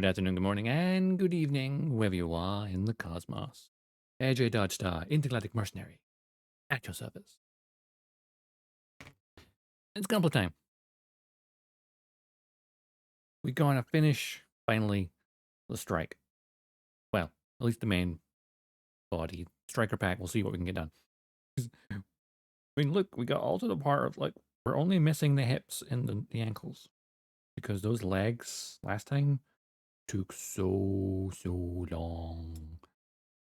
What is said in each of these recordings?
afternoon, good morning, and good evening, wherever you are in the cosmos. AJ Dodgestar, Intergalactic Mercenary, at your service. It's Gunpla time. We're going to finish, finally, the strike. Well, at least the main body. Striker pack, we'll see what we can get done. I mean, look, we got all to the part of, like, we're only missing the hips and the ankles. Because those legs, last time, took so long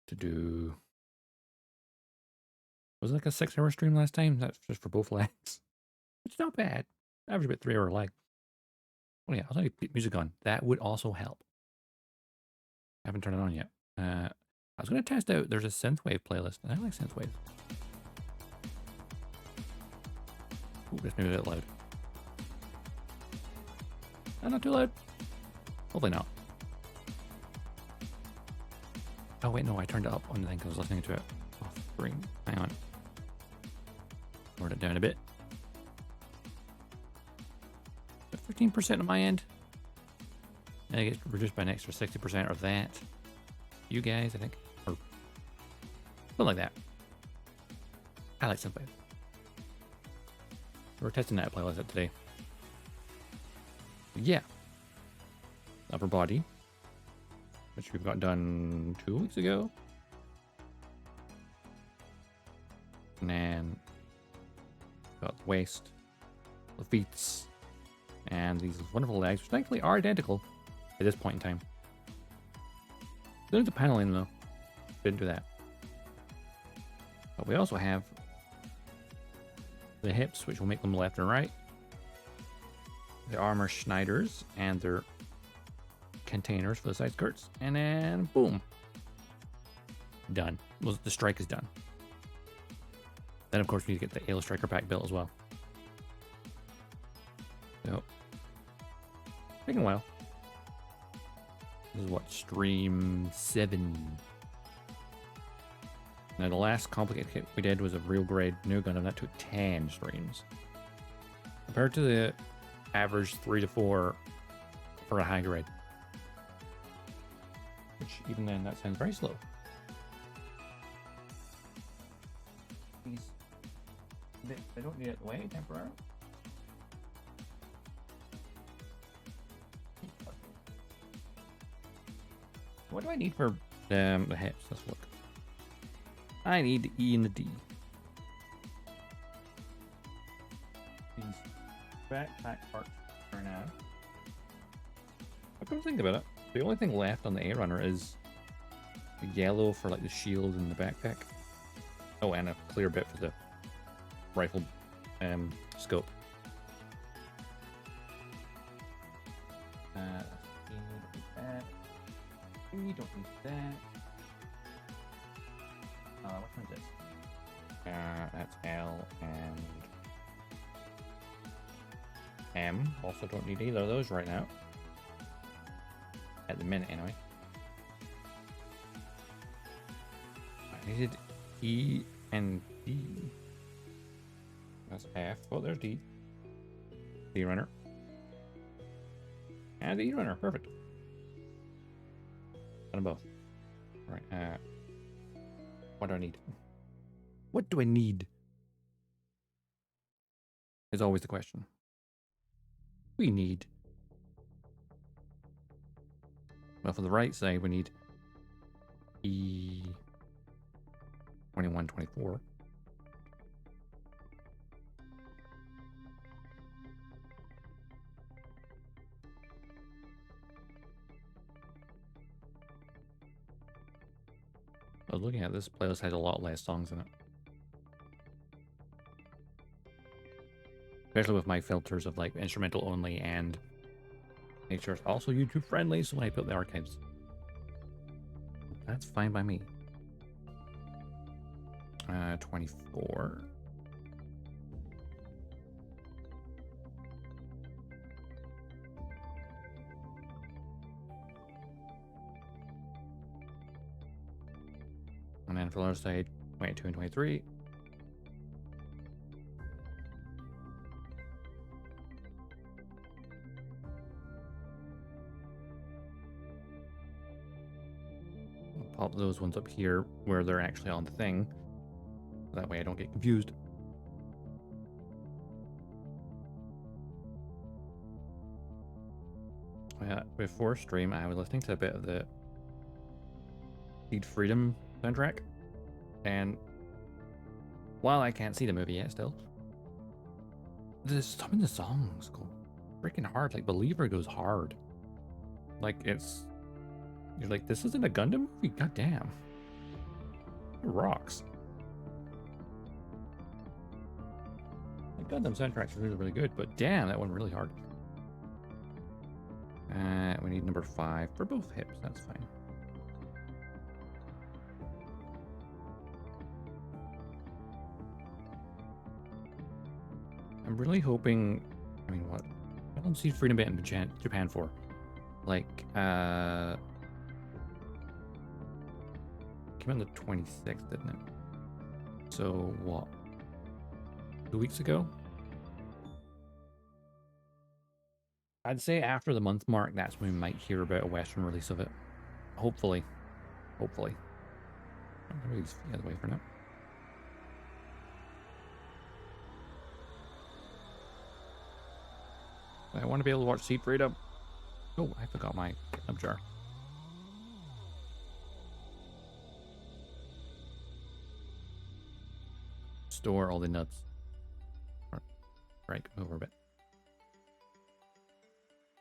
to do. Was it like a 6-hour stream last time? That's just for both legs. It's not bad. Average about 3-hour leg. Oh yeah, I'll keep music on. That would also help. I haven't turned it on yet. I was going to test out, there's a synthwave playlist, and I like synthwave. Ooh, that's maybe a bit loud. Not too loud. Hopefully not. Oh wait, no, I turned it up on the thing because I was listening to it off screen. Hang on. Lowered it down a bit. 15% on my end. And it gets reduced by an extra 60% of that. You guys, I think. Or something like that. I like synthwave. We're testing that playlist out today. But yeah. Upper body. Which we've got done 2 weeks ago. And then got the waist, the feet, and these wonderful legs, which thankfully are identical at this point in time. There's the paneling though. Didn't do that. But we also have the hips, which will make them left and right. The armor Schneiders and their containers for the side skirts. And then boom. Done. Well, the strike is done. Then of course we need to get the Aile Striker Pack built as well. So taking a while. This is what, stream 7. Now the last complicated kit we did was a real grade new Gundam that took 10 streams. Compared to the average 3 to 4 for a high grade. Which even then that sounds very slow. They don't need it away temporarily. What do I need for the hips? Let's look. I need the E and the D. These backpack parts are now. I couldn't think about it. The only thing left on the A runner is the yellow for like the shield and the backpack. Oh, and a clear bit for the rifle scope. We don't need that. Which one is this? That's L and M. Also don't need either of those right now. At the minute, anyway. I needed E and D. That's F. Oh, there's D. D runner. And the E runner. Perfect. Done both. Right. What do I need? What do I need? Is always the question. We need. Well, for the right side, we need E 21, 24. I was looking at this playlist has a lot less songs in it. Especially with my filters of like instrumental only and make sure it's also YouTube friendly so when I put the archives. That's fine by me. 24. And then for the other side, 22 and 23. pop those ones up here where they're actually on the thing. That way I don't get confused. Before stream, I was listening to a bit of the Seed Freedom soundtrack, and while I can't see the movie yet still, some of the songs go freaking hard. Like Believer goes hard. Like you're like, this isn't a Gundam movie? God damn. It rocks. The Gundam soundtracks are really, really good, but damn, that one really hard. We need number 5 for both hips, that's fine. I'm really hoping, I mean, what don't see Freedom Bit in Japan for? Like, came out on the 26th, didn't it? So, what? 2 weeks ago? I'd say after the month mark, that's when we might hear about a Western release of it. Hopefully. Hopefully. I'm going to move the other way for now. I want to be able to watch Seed Freedom. Oh, I forgot my Gundam jar. Store all the nuts. Right, come over a bit.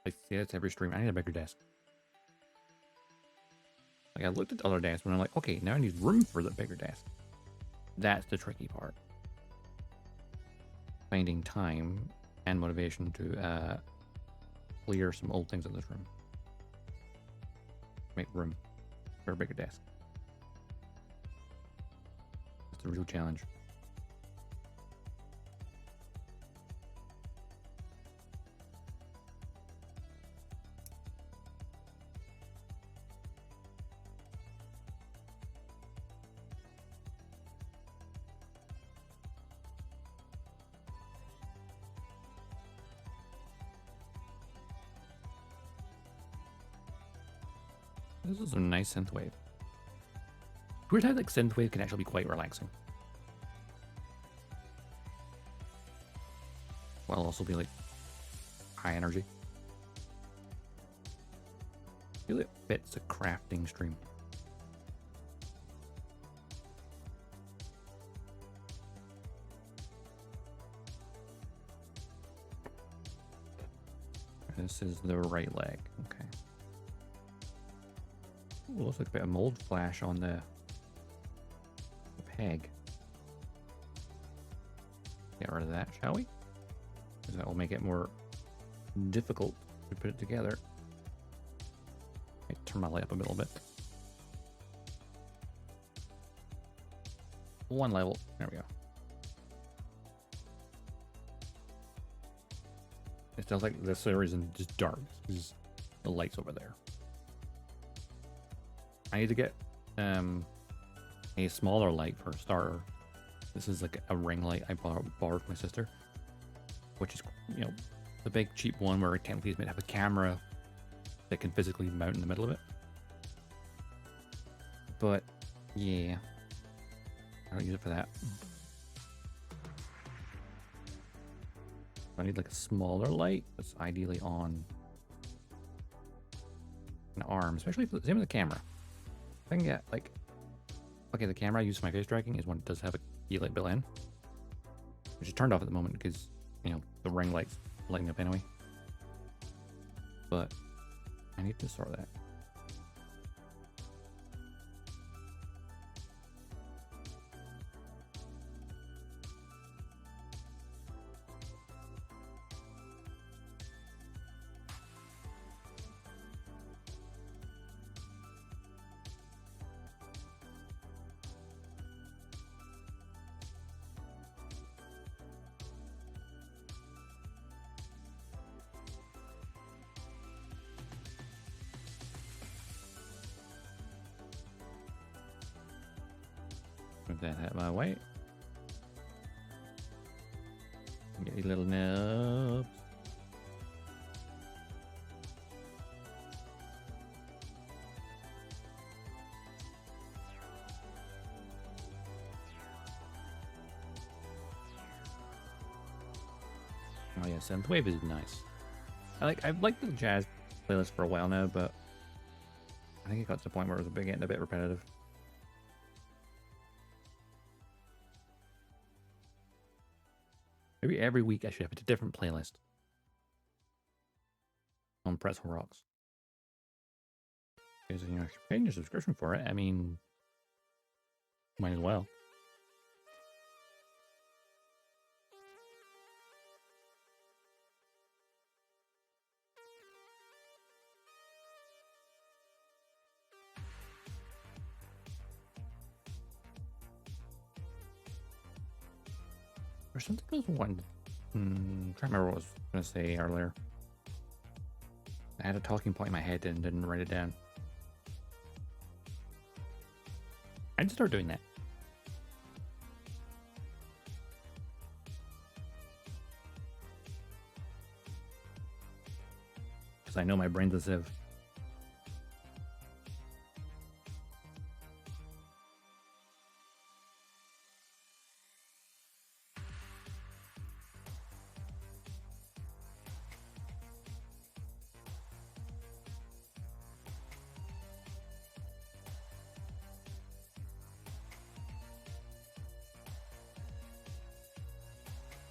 I see it's every stream. I need a bigger desk. Like, I looked at the other desks and I'm like, okay, now I need room for the bigger desk. That's the tricky part. Finding time and motivation to clear some old things in this room. Make room for a bigger desk. That's the real challenge. This is a nice synthwave. Weird how like synthwave can actually be quite relaxing. While also be like high energy. I feel it fits a crafting stream. This is the right leg. Okay. Ooh, looks like a bit of mold flash on the peg. Get rid of that, shall we? Because that will make it more difficult to put it together. Turn my light up a little bit. One level. There we go. It sounds like this area is just dark because the light's over there. I need to get a smaller light for a starter. This is like a ring light I borrowed from my sister, which is, you know, the big cheap one where it technically is meant to have a camera that can physically mount in the middle of it. But yeah, I don't use it for that. I need like a smaller light that's ideally on an arm, especially for the same with the camera. If I can get like, okay, the camera I use for my face tracking is one that does have a key light built in, which is turned off at the moment because, you know, the ring light's lighting up anyway. But I need to sort that. Move that out of my way. Get these little nubs. Oh yeah, synthwave is nice. I've liked the jazz playlist for a while now, but I think it got to the point where it was getting a bit repetitive. Maybe every week I should have a different playlist on Pretzel Rocks. Because you know, if you're paying your subscription for it, I mean, might as well. There's something I was wanting. Trying to remember what I was going to say earlier. I had a talking point in my head and didn't write it down. I'd start doing that. Because I know my brain's a sieve.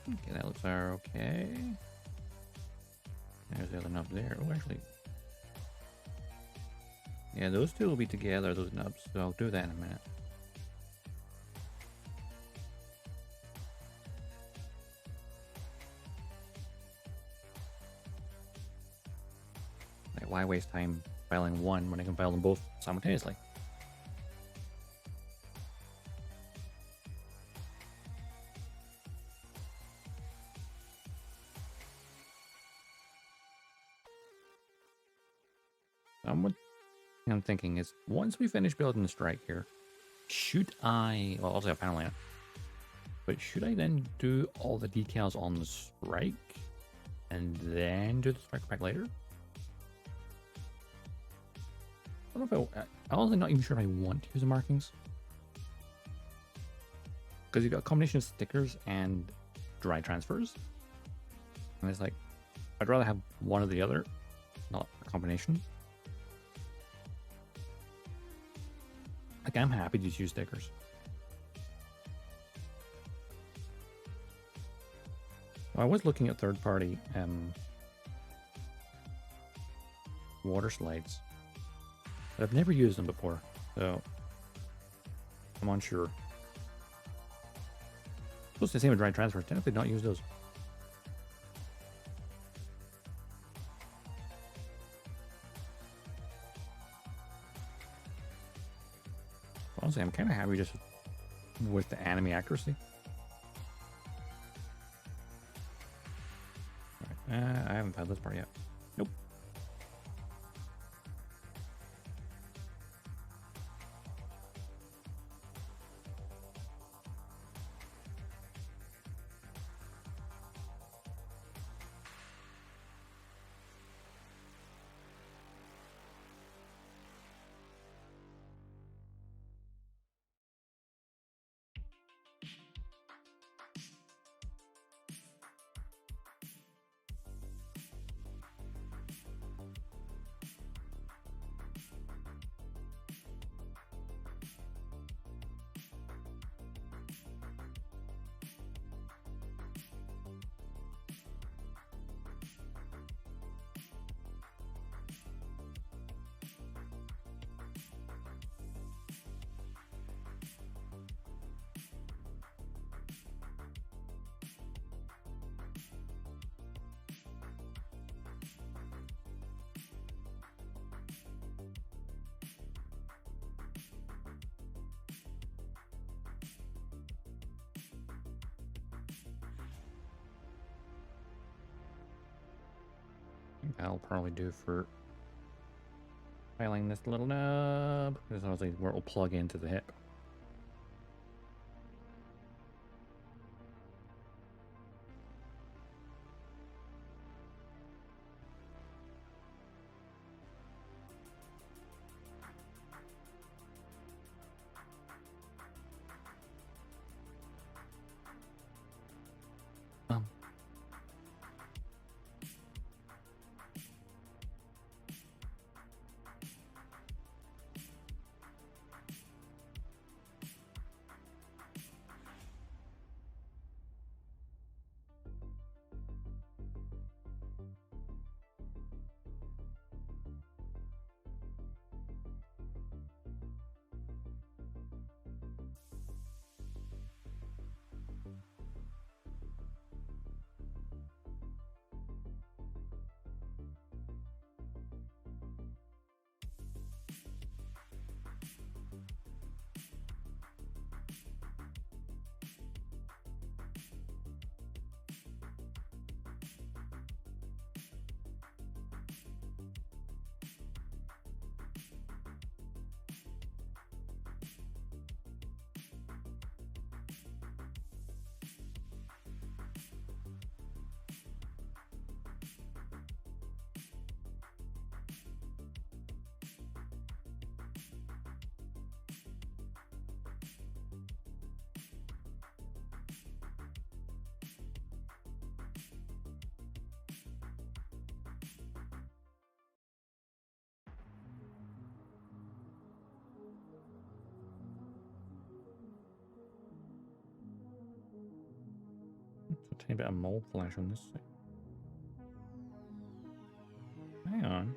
Okay, that looks okay. There's the other nub there. Oh, actually. Yeah, those two will be together, those nubs. So I'll do that in a minute. Like, why waste time filing one when I can file them both simultaneously? I'm thinking is once we finish building the strike here, should I, well, also have panel layout, but should I then do all the decals on the strike and then do the striker pack later? I don't know if I'm honestly not even sure if I want to use the markings, because you've got a combination of stickers and dry transfers, and it's like I'd rather have one or the other, not a combination. Like, I'm happy to just use stickers. I was looking at third-party water slides, but I've never used them before, so I'm unsure. Supposed to the same with dry transfers. Technically, not use those. Honestly, I'm kind of happy just with the anime accuracy. Right. I haven't found this part yet. Nope. That'll probably do for filing this little nub, because obviously where it will plug into the hip. Tiny bit of mole flash on this side. Hang on.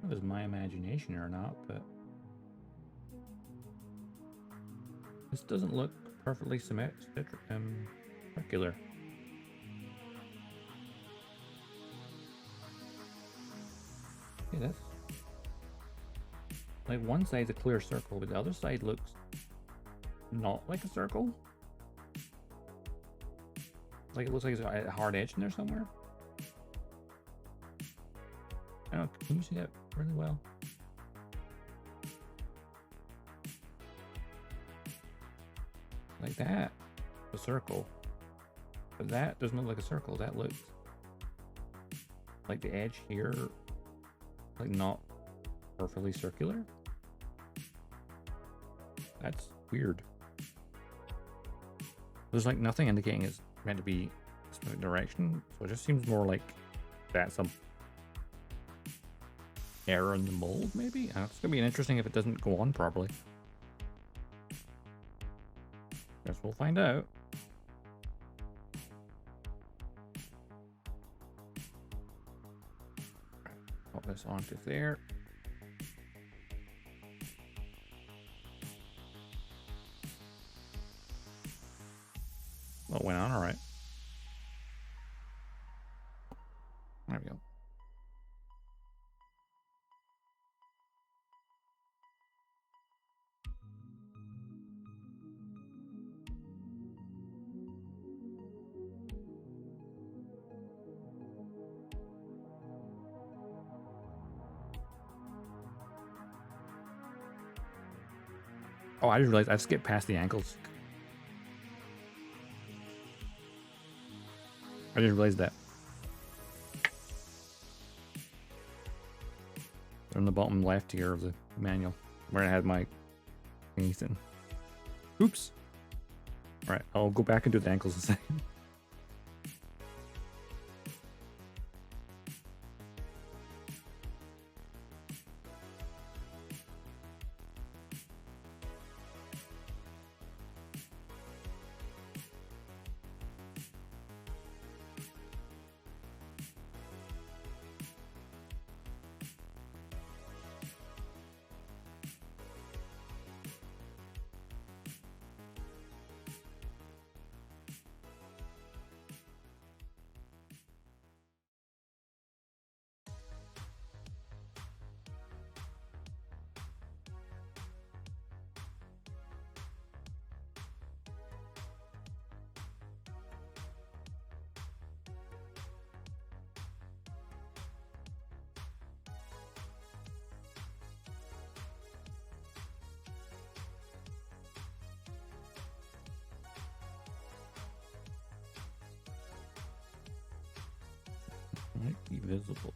If it's my imagination or not, but this doesn't look perfectly circular. Yeah, that's like one side's a clear circle, but the other side looks not like a circle. Like it looks like it's got a hard edge in there somewhere. I don't know, can you see that really well? Like that, a circle. But that doesn't look like a circle. That looks like the edge here, like not perfectly circular. That's weird. There's like nothing indicating it's meant to be a specific direction, so it just seems more like that's some error in the mold, maybe? It's gonna be interesting if it doesn't go on properly. Guess we'll find out. Pop this onto there. Well, it went on all right. There we go. Oh, I just realized I've skipped past the ankles. I didn't realize that. They're on the bottom left here of the manual, where I had my thingies in. Oops. Alright, I'll go back and do the ankles in a second. Might be visible.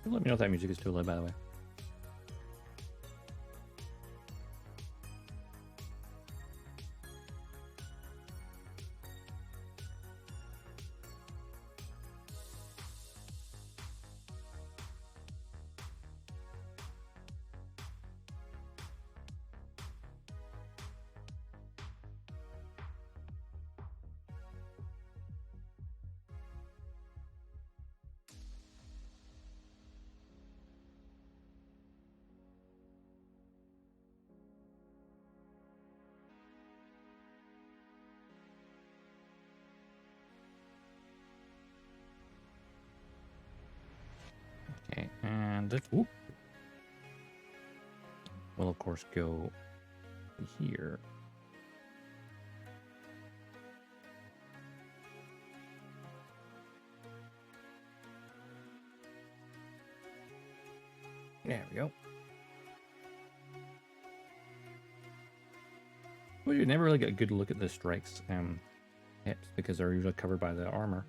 Let me know if that music is too loud, by the way. Okay, and this will of course go here. There we go. Well, you never really get a good look at the strikes hips because they're usually covered by the armor.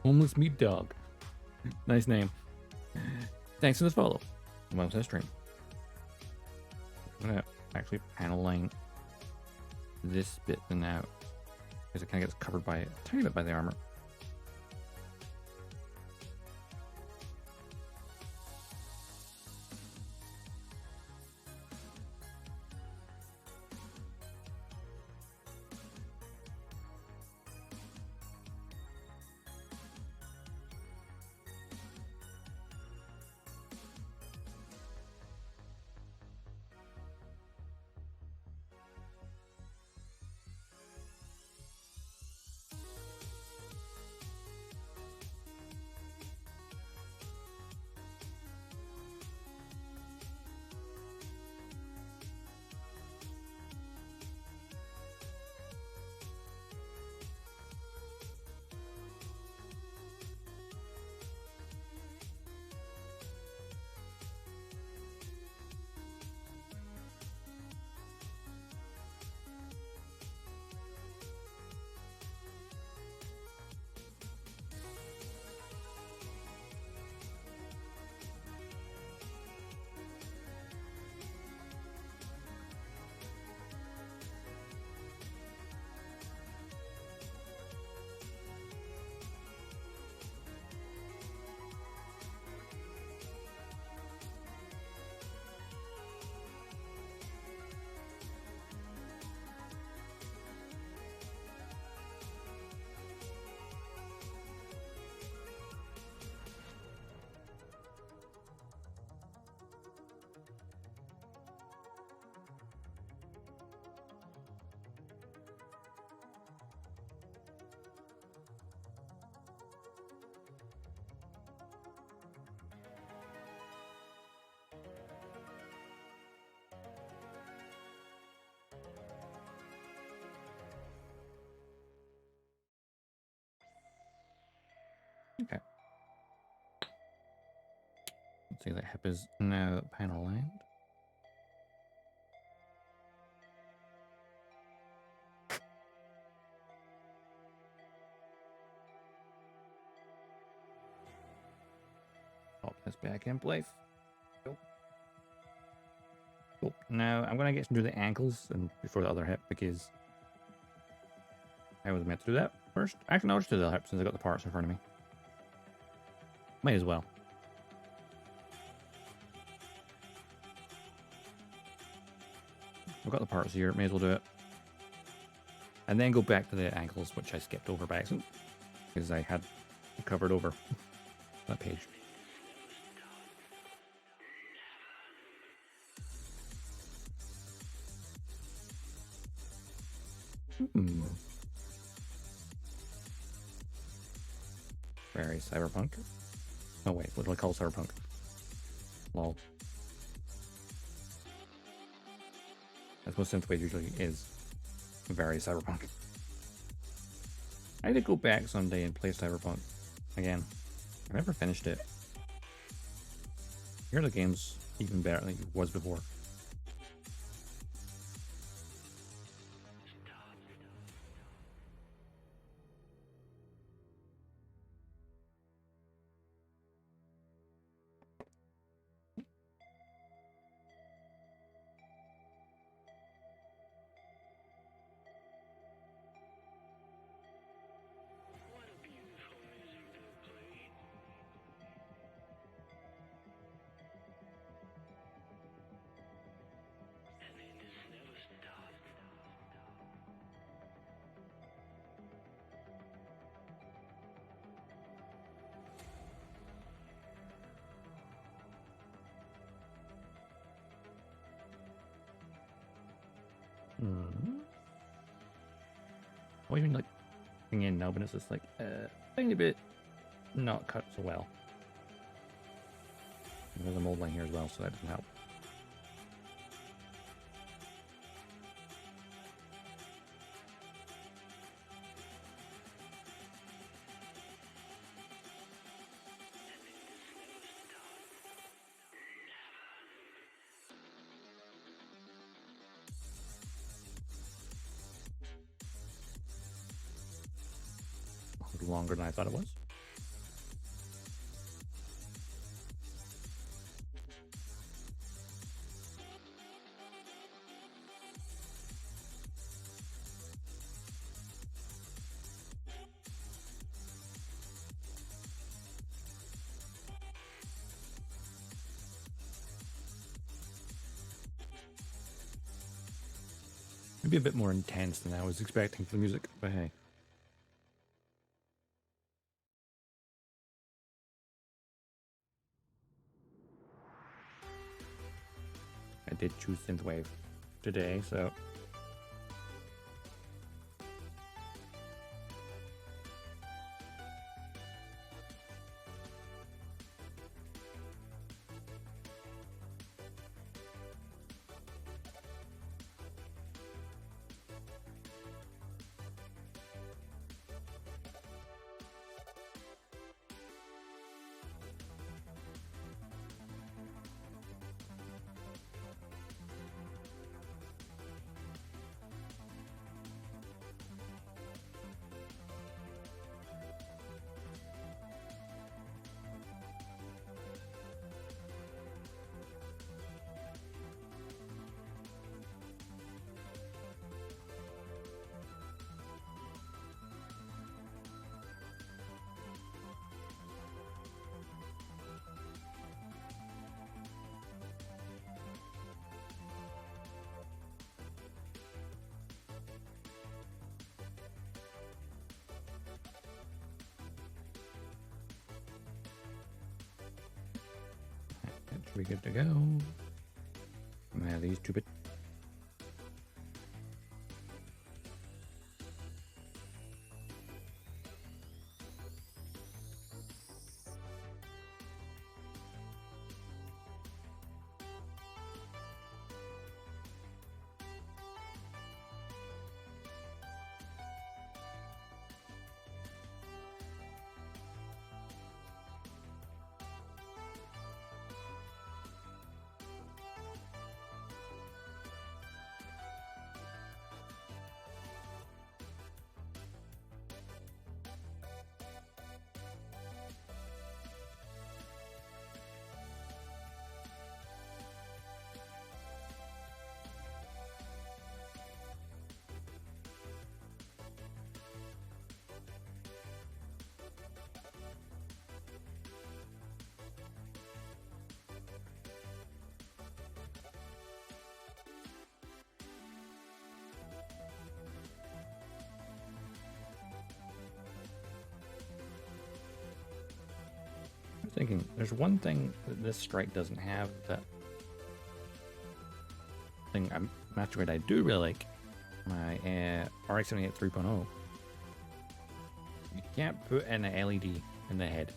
Homeless meat dog. Nice name. Thanks for the follow. Welcome to the stream. I'm gonna actually panel line this bit now because it kind of gets covered by a tiny bit by the armor. Okay. Let's see, that hip is now panel lined. Pop this back in place. Cool. Cool. Now I'm going to get to do the ankles and before the other hip because I was meant to do that first. Actually, no, I'll just do the other hip since I got the parts in front of me. Might as well. I've got the parts here, may as well do it. And then go back to the ankles, which I skipped over by accident because I had covered over that page. Very cyberpunk. Oh wait, what do I call cyberpunk? Lol. That's what synthwave usually is. Very cyberpunk. I need to go back someday and play cyberpunk again. I never finished it. Here the game's even better than it was before. Or even like in now, but it's just like a tiny bit not cut so well. There's a mold line here as well, so that doesn't help. A little longer than I thought it was. Maybe a bit more intense than I was expecting for the music, but hey. I did choose synthwave today, so that should be good to go. Now these two bits. I'm thinking there's one thing that this strike doesn't have that thing Master Grade I do really like. My RX-78 3.0. You can't put in an LED in the head.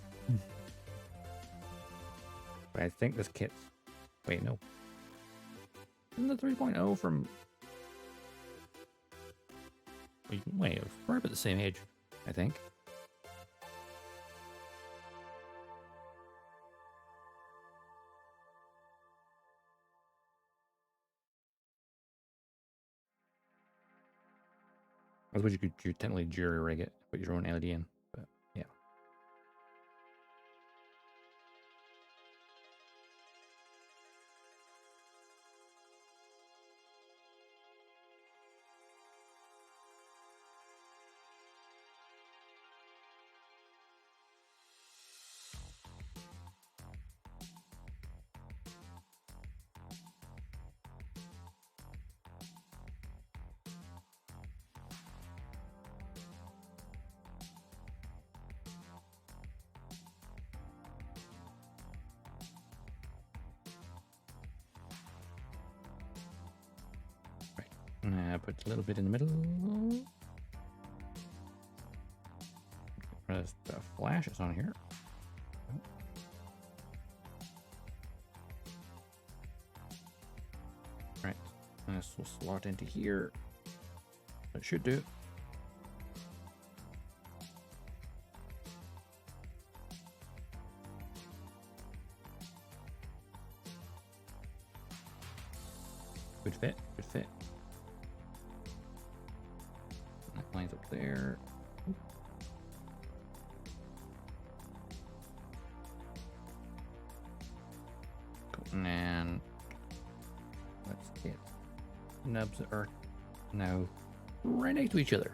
But I think this kit's... Wait, no. Isn't the 3.0 from... Wait, we're about the same age, I think. I suppose you could technically jury rig it, put your own LED in, but yeah. Put a little bit in the middle. Press the flash is on here. Right. This will slot into here. That should do. Good fit, good fit. That lines up there. And let's get nubs that are now right next to each other.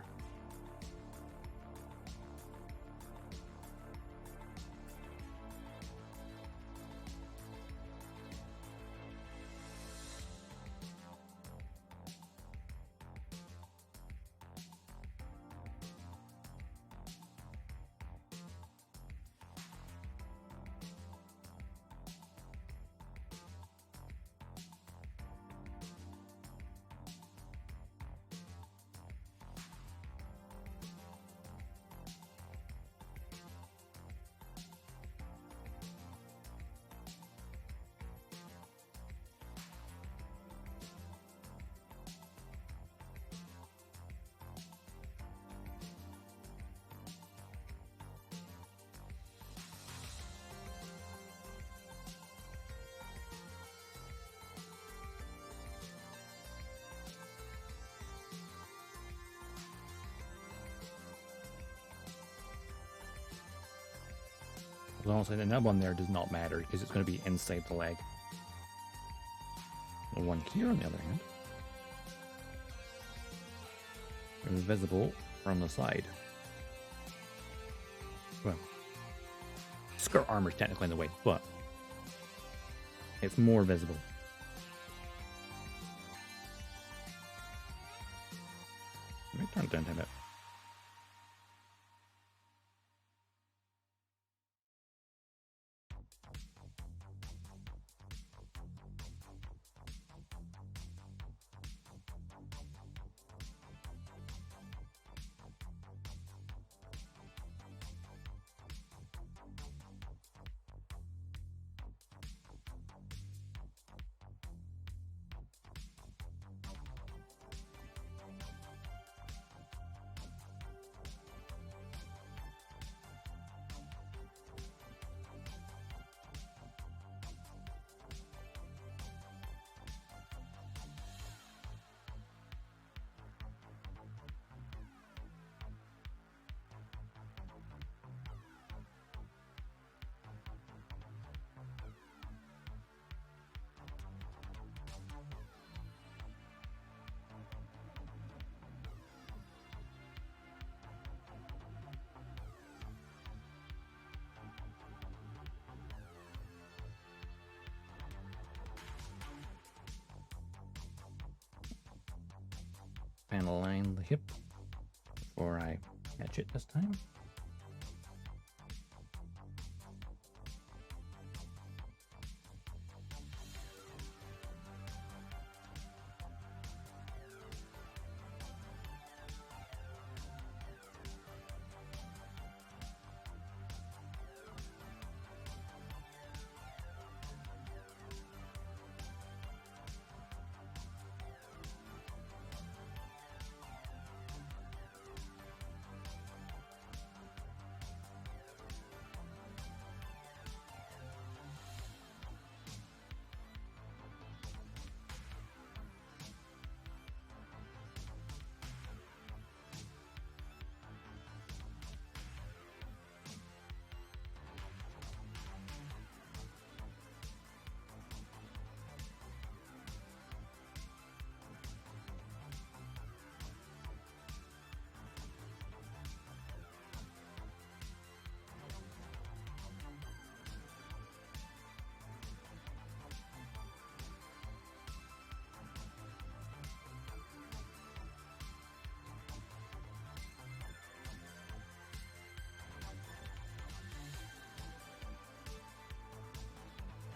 As long as the nub on there does not matter because it's going to be inside the leg. The one here, on the other hand, is visible from the side. Well, skirt armor is technically in the way, but it's more visible. Let me turn it down a bit. And align the hip before I catch it this time.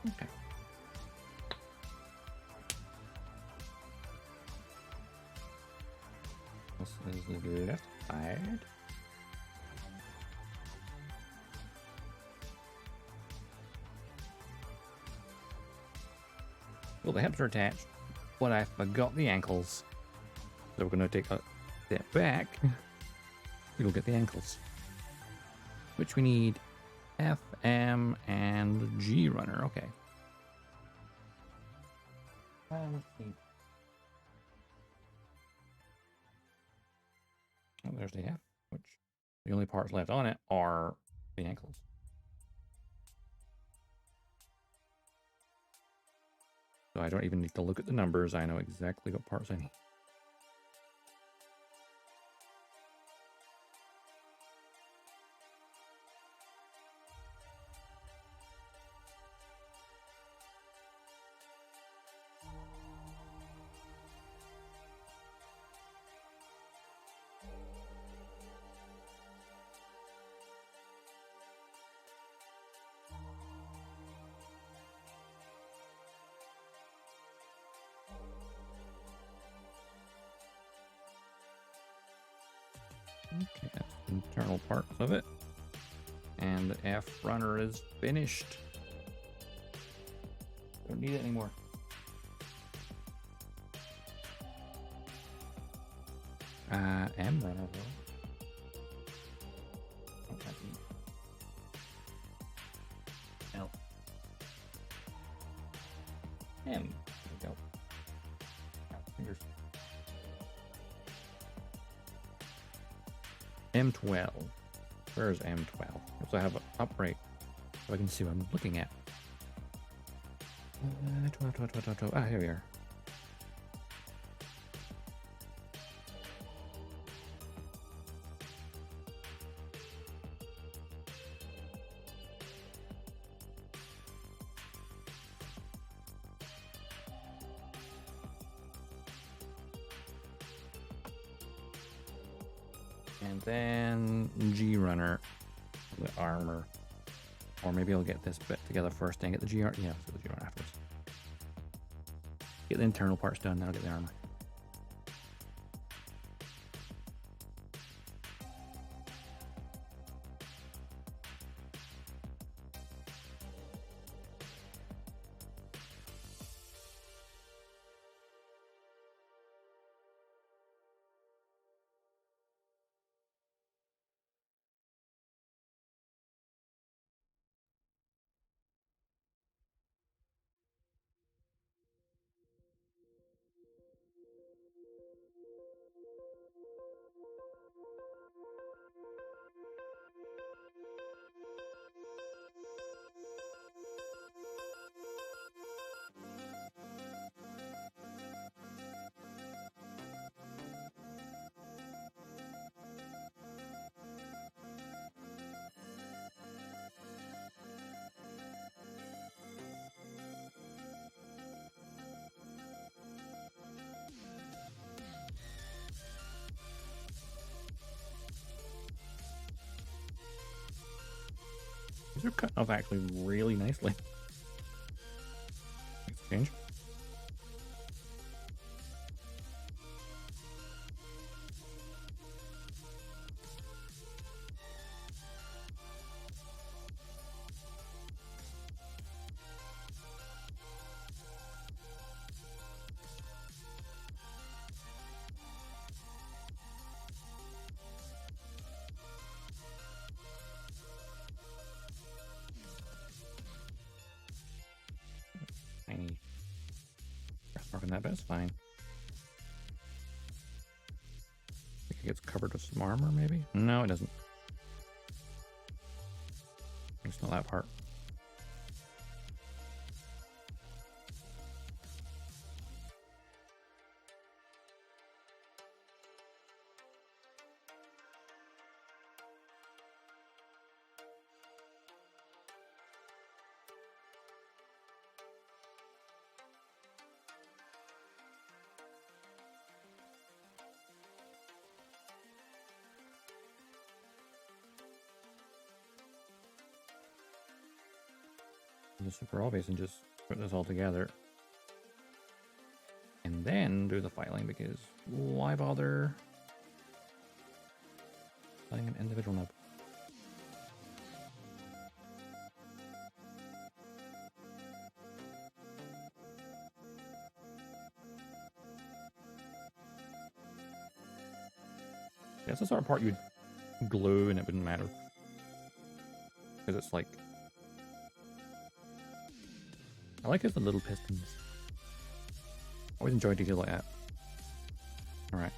Okay. This is the left side. Well, the hips are attached. but I forgot the ankles. So we're going to take a step back. We'll get the ankles, which we need F, M, and G runner. Okay. Let's see. Oh, there's the F, which the only parts left on it are the ankles. So I don't even need to look at the numbers. I know exactly what parts I need. Okay, that's the internal parts of it. And the F runner is finished. Don't need it anymore. M runner though. Oh, that's neat. L. M. There we go. Fingers. M12. Where is M12? So I have an upright so I can see what I'm looking at. 12. Ah, here we are. And then G runner, the armor. Or maybe I'll get this bit together first and get the G armor. Yeah, so the G armor afterwards. Get the internal parts done, then I'll get the armor. These are cut off actually really nicely. Exchange. Tiny scratch mark on that, but it's fine. I think it gets covered with some armor, maybe? No, it doesn't. It's not that part. It's super obvious and just put this all together. And then do the filing, because why bother filing an individual nub? That's the sort of part you'd glue and it wouldn't matter. Because it's like... I like it the little pistons. Always enjoy detail like that. Alright.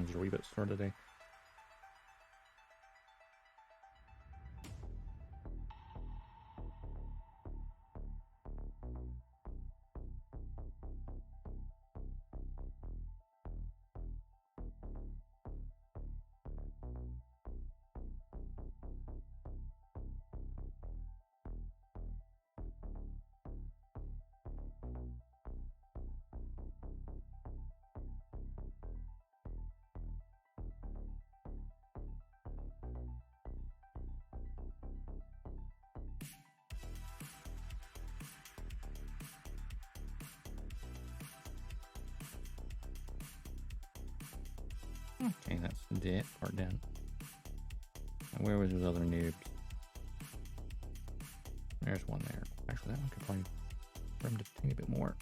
Just a wee bit sore today. Okay, that's that part done. Now where was those other noobs? There's one there. Actually, that one could probably trim to a tiny bit more.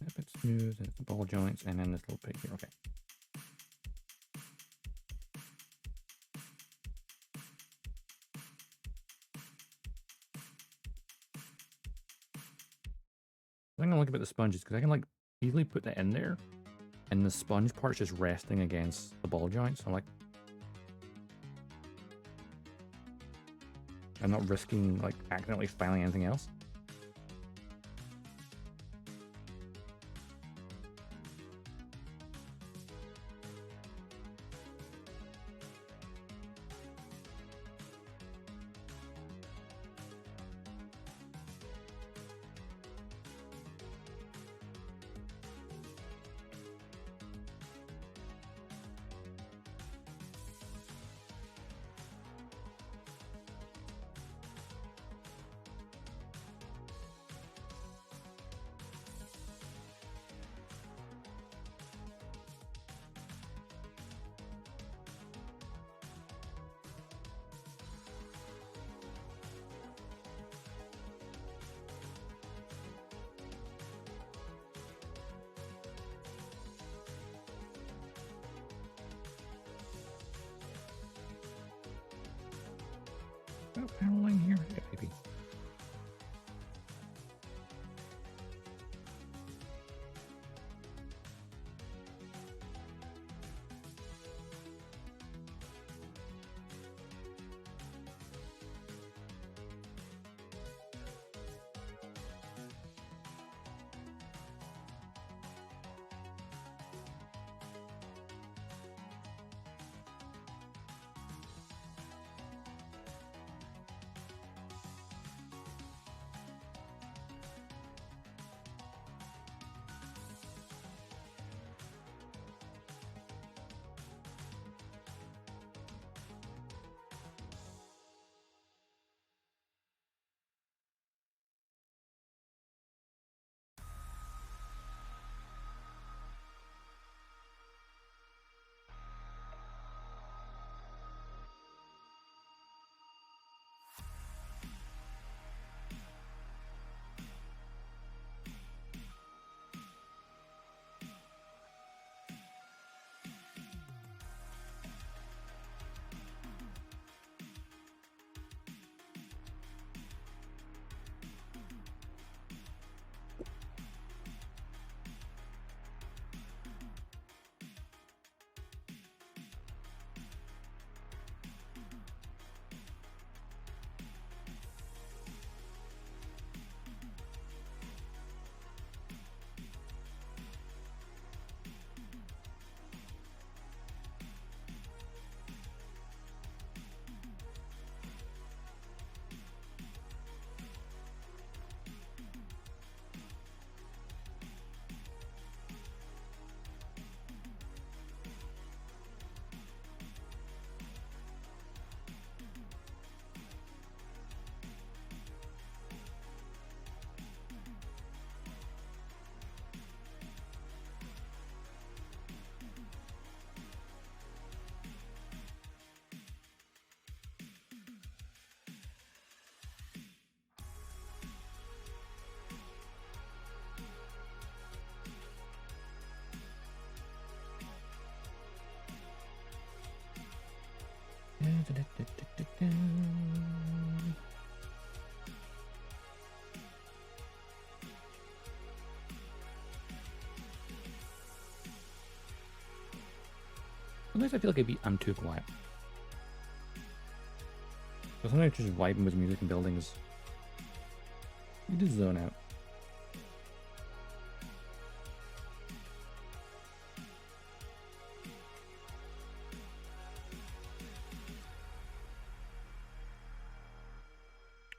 Yep, it's smooth, and it's the ball joints, and then this little pig here. Okay. I'm gonna look at the sponges because I can like easily put that in there, and the sponge part's just resting against the ball joints. I'm like, I'm not risking like accidentally filing anything else. paneling here? Yeah, maybe. Sometimes I feel like I'm too quiet. But sometimes just vibing with music and buildings, you just zone out.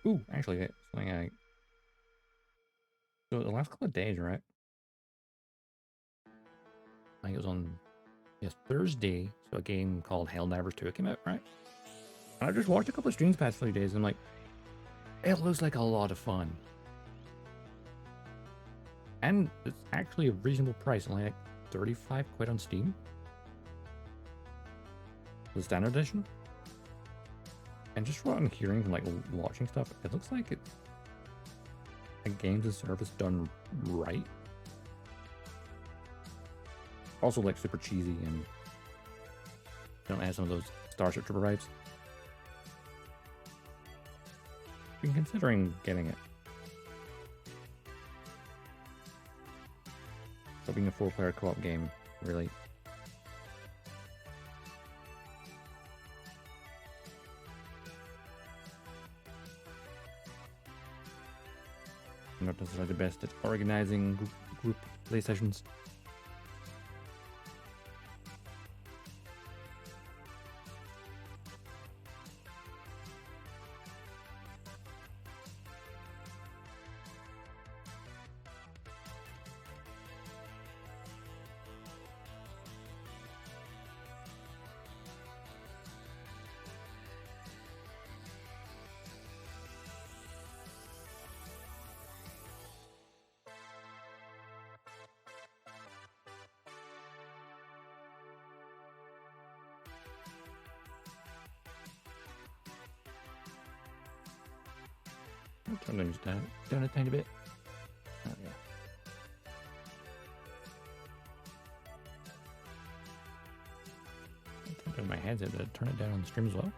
Ooh, actually, something so the last couple of days, right? I think it was on Thursday, so a game called Helldivers 2 came out, right? And I just watched a couple of streams past 3 days and I'm like, it looks like a lot of fun. And it's actually a reasonable price, only like 35 quid on Steam. The standard edition. And just what I'm hearing from like watching stuff, it looks like it's a games as service done right. Also like super cheesy and don't add some of those Starship Trooper vibes. Been considering getting it. So being a 4-player co-op game, really. I'm not necessarily the best at organizing group play sessions. I'll turn those down a tiny bit. Oh, yeah. I'll turn my headset to turn it down on the stream as well.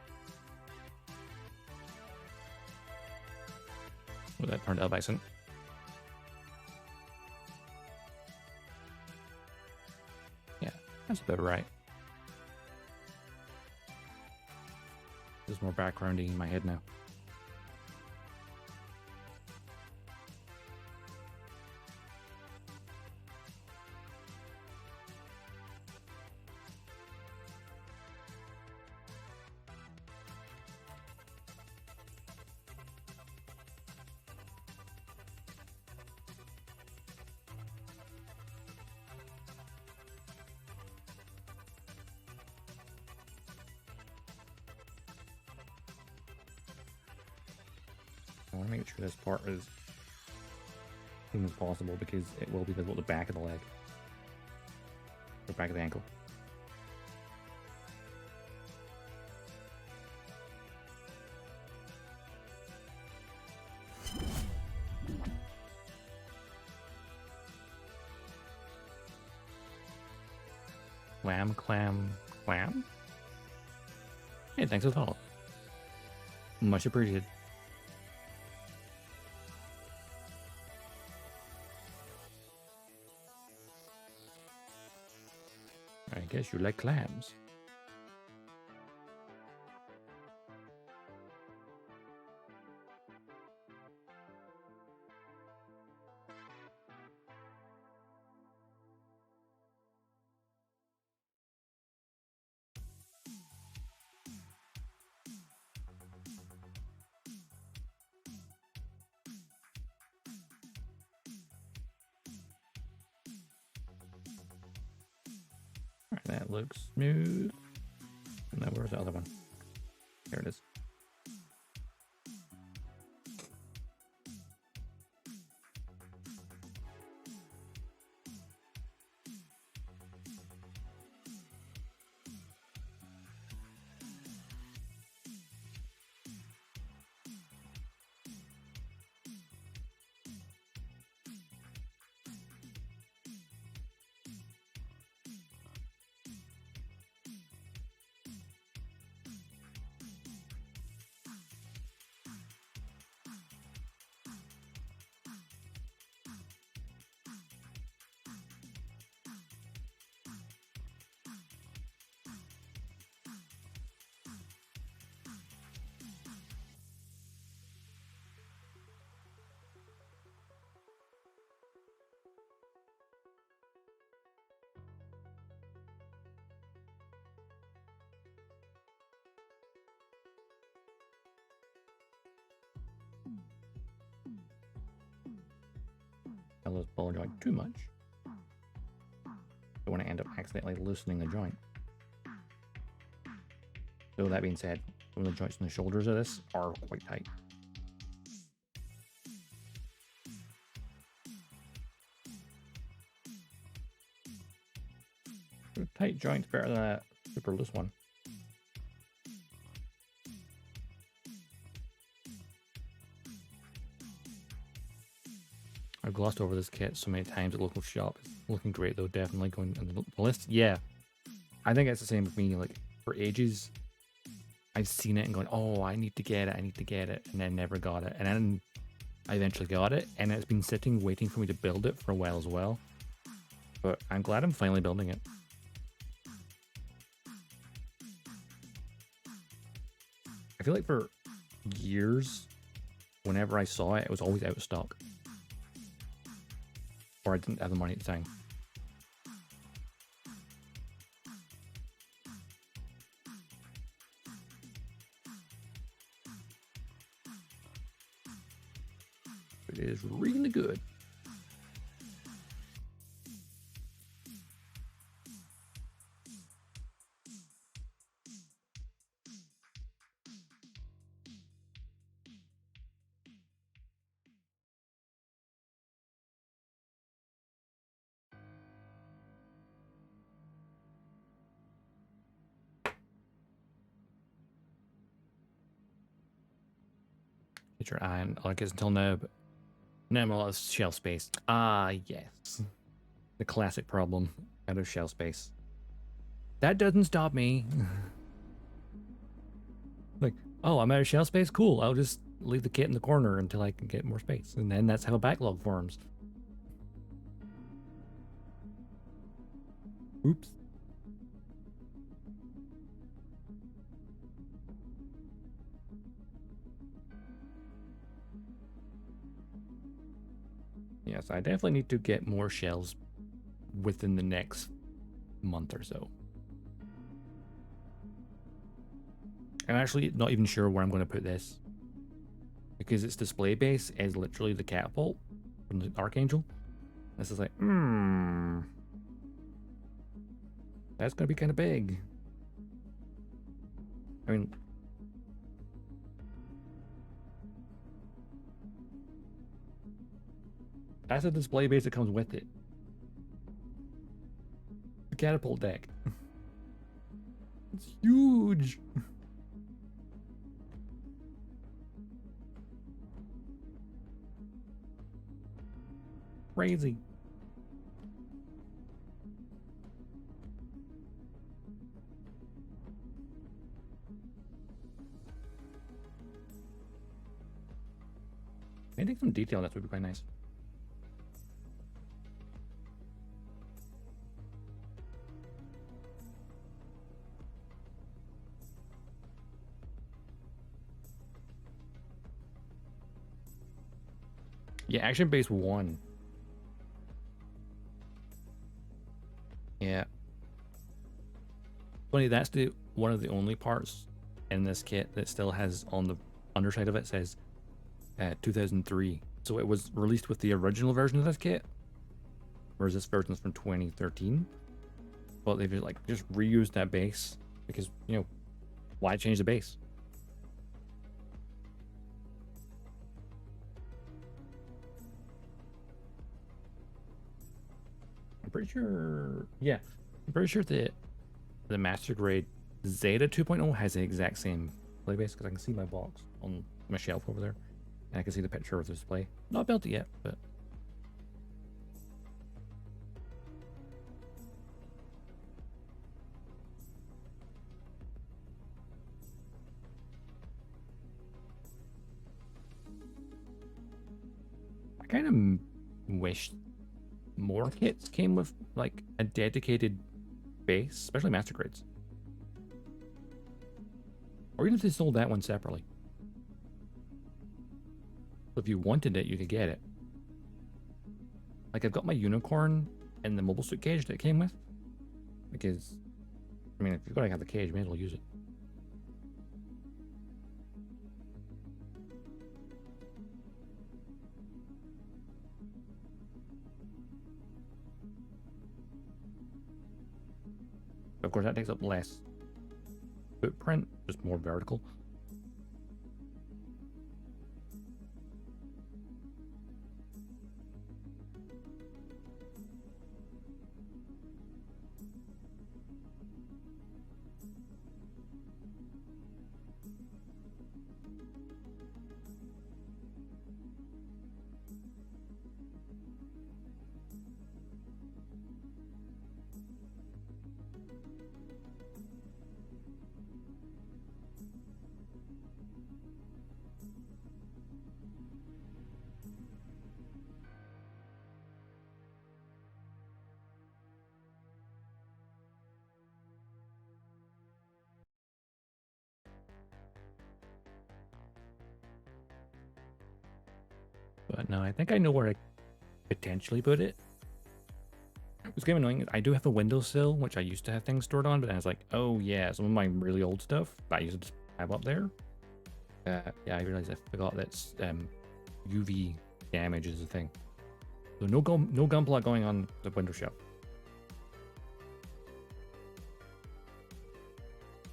Well, that turned out decent. Yeah, that's about right. There's more backgrounding in my head now. I want to make sure this part is clean as possible because it will be visible at the back of the leg. Or back of the ankle. Wham, clam, clam? Hey, thanks for the follow. Much appreciated. I guess you like clams. That looks smooth. And then where's the other one? There it is. This ball joint too much. Don't want to end up accidentally loosening the joint. So that being said, some of the joints in the shoulders of this are quite tight. A tight joint's better than a super loose one. I've glossed over this kit so many times at local shop. It's looking great though, definitely going on the list. Yeah, I think it's the same with me. Like for ages, I've seen it and going, oh, I need to get it, and then never got it. And then I eventually got it, and it's been sitting waiting for me to build it for a while as well. But I'm glad I'm finally building it. I feel like for years, whenever I saw it, it was always out of stock. Or I didn't have the money at the time. It is really good. Get your eye on, I guess until now, but now I'm all out of shelf space. Ah, yes. The classic problem, out of shelf space. That doesn't stop me. Like, oh, I'm out of shelf space? Cool, I'll just leave the kit in the corner until I can get more space. And then that's how a backlog forms. Oops. Yes, I definitely need to get more shells within the next month or so. I'm actually not even sure where I'm going to put this, because its display base is literally the catapult from the Archangel. This is like, that's going to be kind of big. I mean, that's a display base that comes with it. The catapult deck. It's huge. Crazy. Maybe some detail on that would be quite nice. Yeah, action base 1. Yeah. Funny, that's the one of the only parts in this kit that still has on the underside of it says 2003. So it was released with the original version of this kit, whereas this version is from 2013. But they've just reused that base because, you know, why change the base? I'm pretty sure, yeah, I'm pretty sure that the Master Grade Zeta 2.0 has the exact same display base, because I can see my box on my shelf over there, and I can see the picture of the display. Not built it yet, but I kind of wish more kits came with like a dedicated base, especially Master Grades. Or even if they sold that one separately. So if you wanted it, you could get it. Like, I've got my unicorn and the mobile suit cage that it came with. Because, I mean, if you've got to have the cage, you may as well use it. Of course, that takes up less footprint, just more vertical. But no, I think I know where I potentially put it. What's kind of annoying is I do have a windowsill, which I used to have things stored on, but I was like, oh yeah, some of my really old stuff that I used to have up there. Yeah, I realized I forgot that UV damage is a thing. So no gunpla going on the window shelf.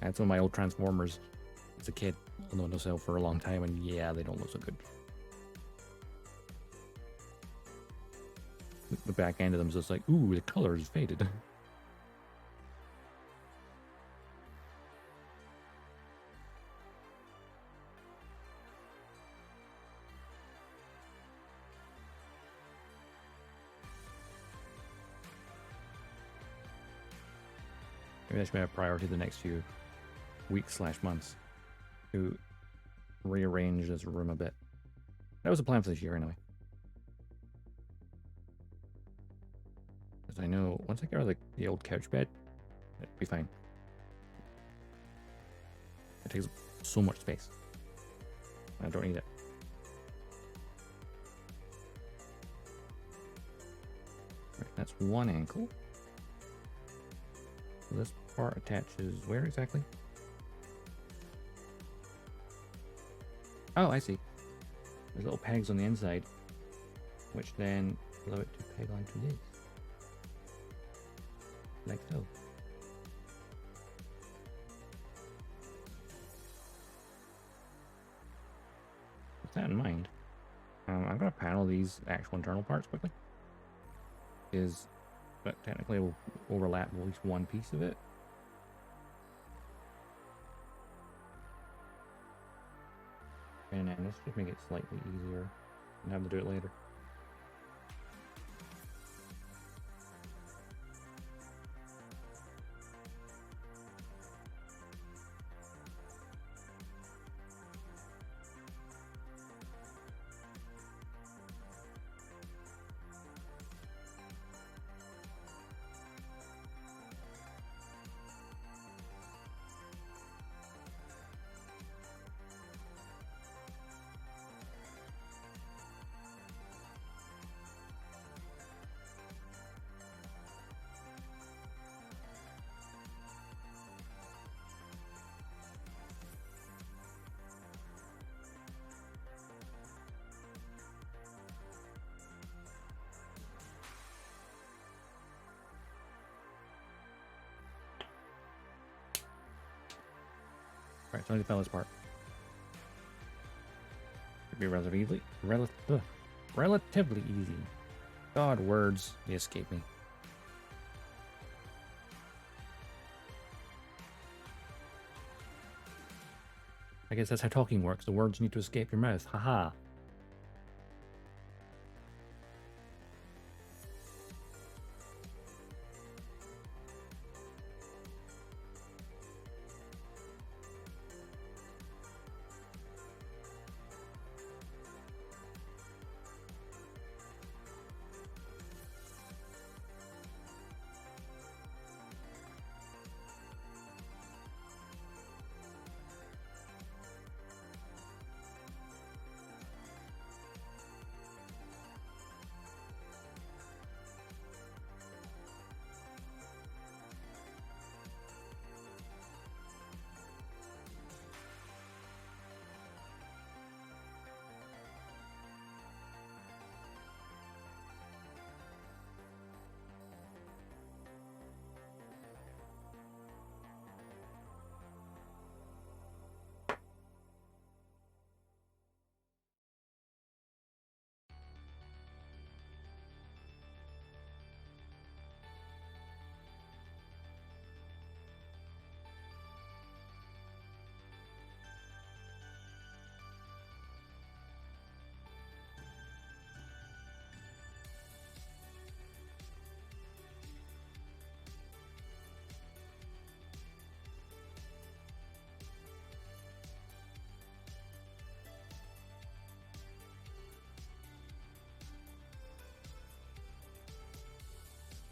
I had some of my old Transformers as a kid on the windowsill for a long time, and yeah, they don't look so good. The back end of them is just like, ooh, the color is faded. Maybe that should be a priority the next few weeks/months to rearrange this room a bit. That was the plan for this year anyway. Because I know once I get rid of the old couch bed, it'll be fine. It takes so much space. I don't need it. Right, that's one ankle. This part attaches where exactly? Oh, I see. There's little pegs on the inside, which then allow it to peg onto this. Like so. With that in mind, I'm going to panel these actual internal parts quickly. But technically it will overlap at least one piece of it. And then let's just make it slightly easier and have to do it later. Right, so I just found this part. Should be relatively easy. God, words, they escape me. I guess that's how talking works. The words need to escape your mouth. Haha.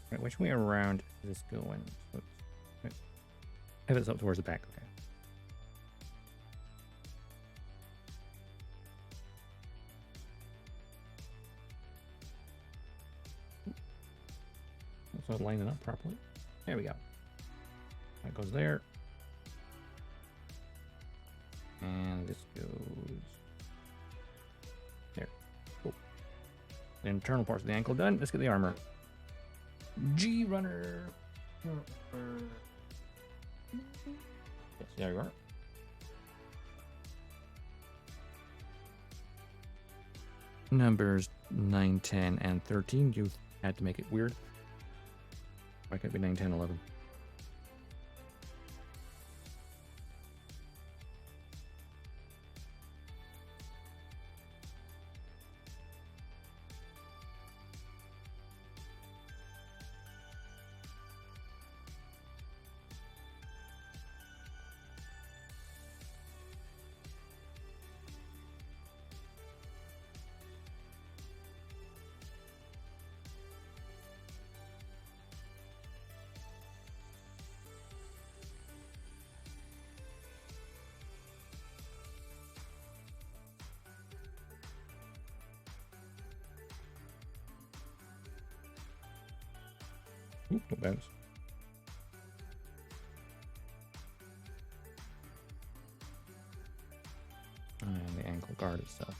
Right, which way around is this going? So pivots up towards the back. Okay. So line it up properly. There we go. That goes there. And this goes there. Cool. The internal parts of the ankle done. Let's get the armor. G runner. Yes, there you are. Numbers 9, 10, and 13. You had to make it weird. Why can't it be 9, 10, 11? Oop, no bounce. And the ankle guard itself.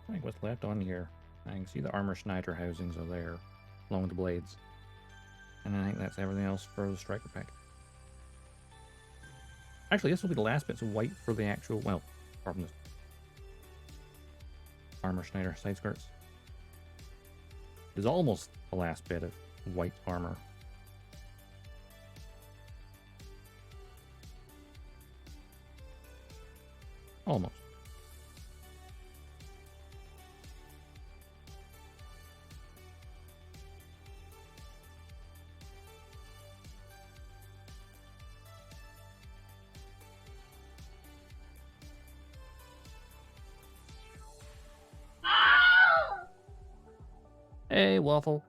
I think what's left on here, I can see the armor Schneider housings are there, along with the blades. And I think that's everything else for the striker pack. Actually, this will be the last bits of white for the actual, well, apart from this armor Schneider side skirts. There's almost the last bit of white armor. Almost. Hey, Waffle.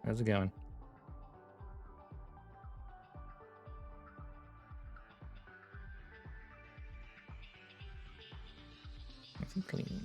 How's it going? Nice and clean.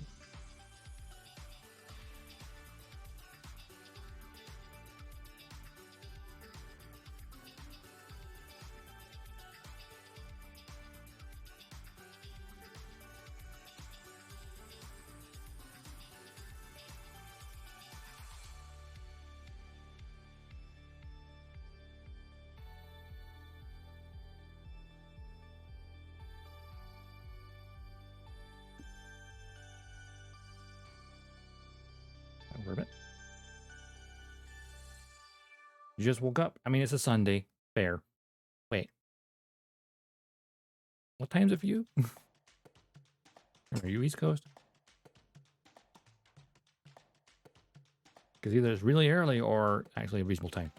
Ribbit. You just woke up? I mean, it's a Sunday. Fair. Wait. What time is it for you? Are you East Coast? Because either it's really early or actually a reasonable time.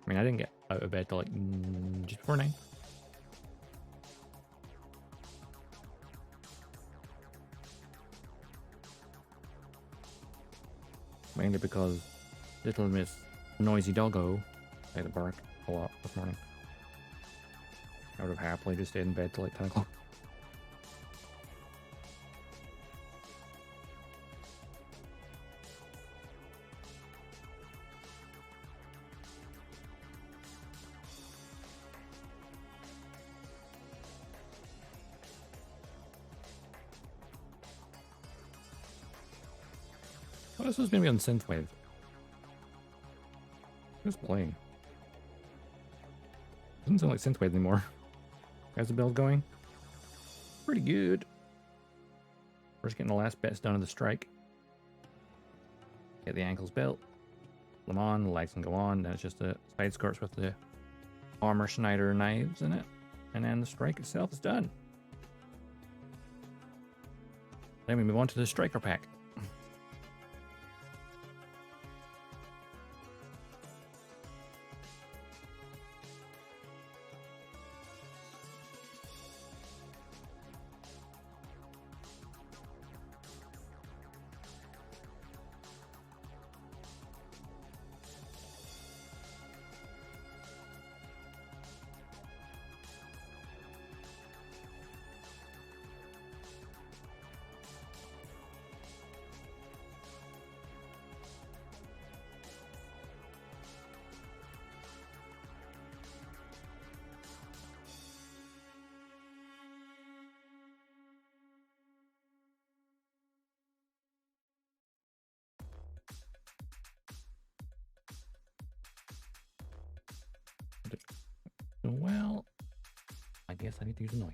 I mean, I didn't get out of bed till like just before 9. Mainly because little Miss Noisy Doggo had to bark a lot this morning. I would have happily just stayed in bed till like 10 o'clock. Oh, this was maybe on Synthwave. Who's playing? Doesn't sound like Synthwave anymore. How's the build going? Pretty good. We're just getting the last bits done of the strike. Get the ankles built. Put them on, the legs can go on. Then it's just the side skirts with the armor Schneider knives in it. And then the strike itself is done. Then we move on to the striker pack. Well, I guess I need to use a knife.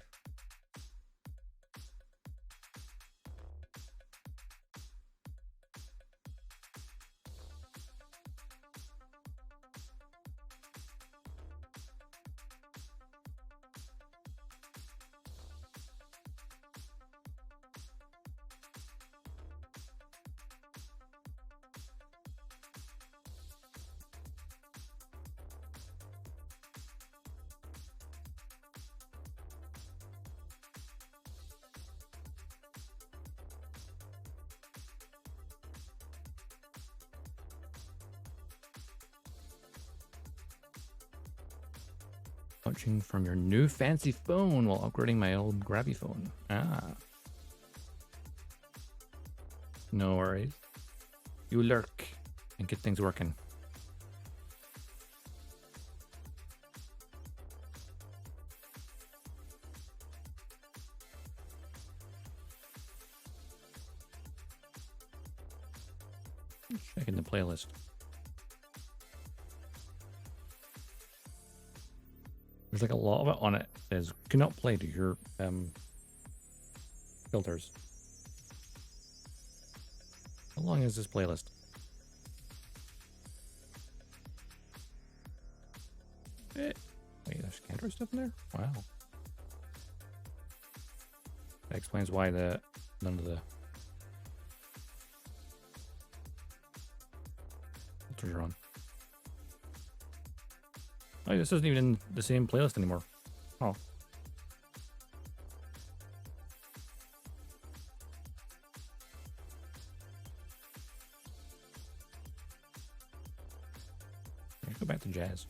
Watching from your new fancy phone while upgrading my old grabby phone. Ah. No worries. You lurk and get things working. Checking the playlist. There's like a lot of it on it. It says cannot play to your filters. How long is this playlist? Wait, there's Cantor stuff in there? Wow. That explains why none of the filters are on. Oh, this isn't even in the same playlist anymore. Oh. Let's go back to jazz.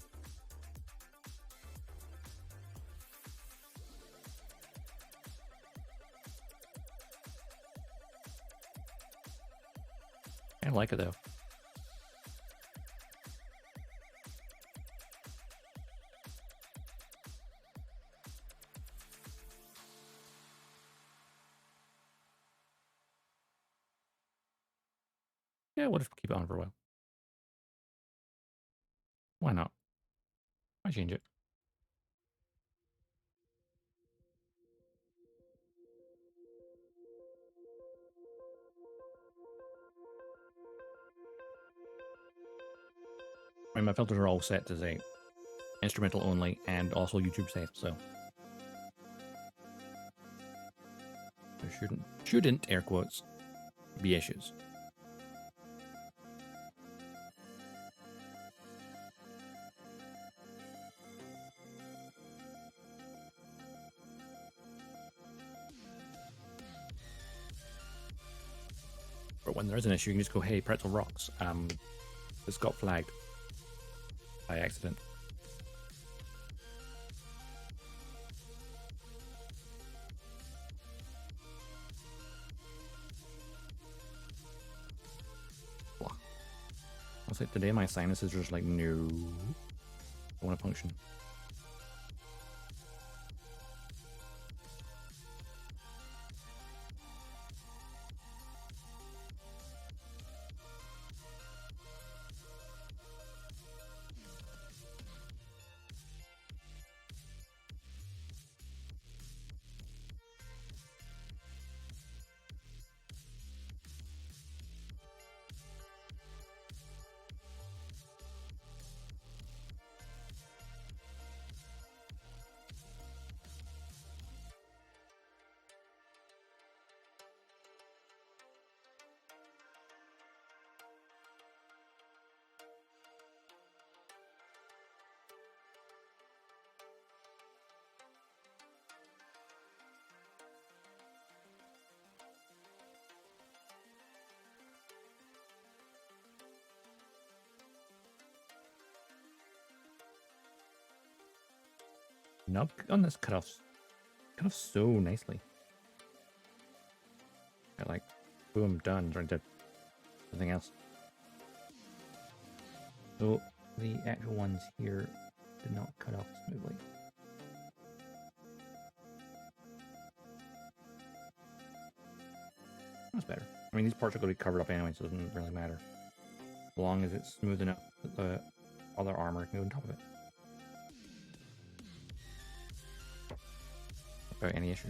I like it though. Yeah, we'll just keep it on for a while. Why not? Why change it? I mean, my filters are all set to say instrumental only and also YouTube safe, so there shouldn't air quotes be issues. But when there is an issue, you can just go, hey, Pretzel rocks. This got flagged by accident. I'll say today my sinuses are just like, no, I want to function. Knob on this cut off so nicely. I like, boom, done. Trying to something else. So the actual ones here did not cut off smoothly. That's better. I mean, these parts are going to be covered up anyway, so it doesn't really matter. As long as it's smooth enough that the other armor can go on top of it. Without any issue.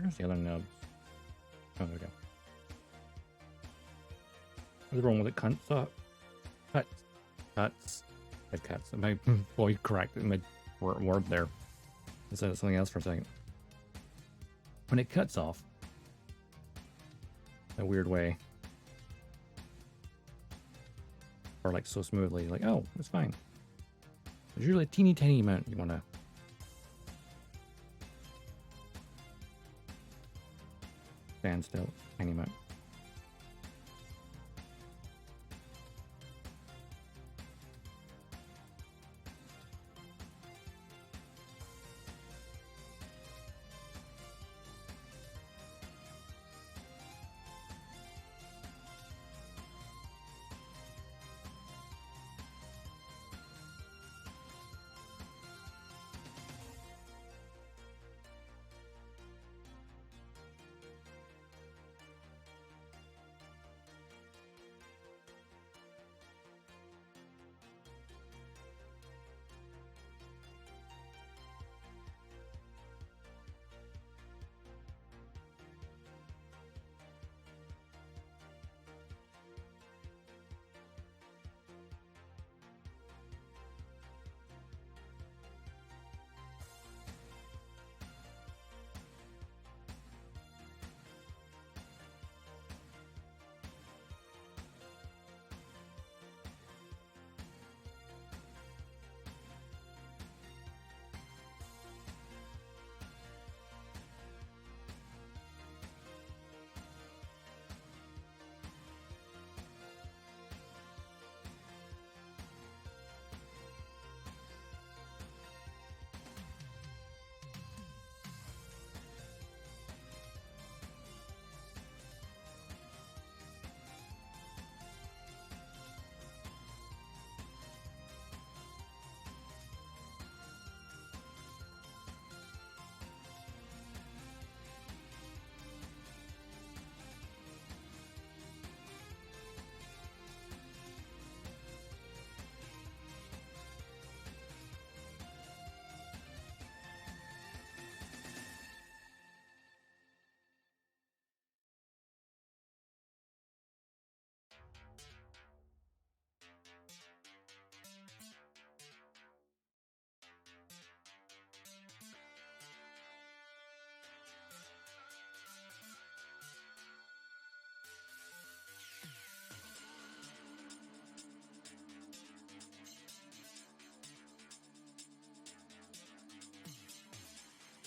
Where's the other nubs? Oh, there we go. What's wrong with it? Cuts up. Cuts. It cuts. My boy corrected my word there. I said something else for a second. When it cuts off, in a weird way, or like so smoothly, like, oh, it's fine. There's usually a teeny tiny amount you want to stand still, tiny amount.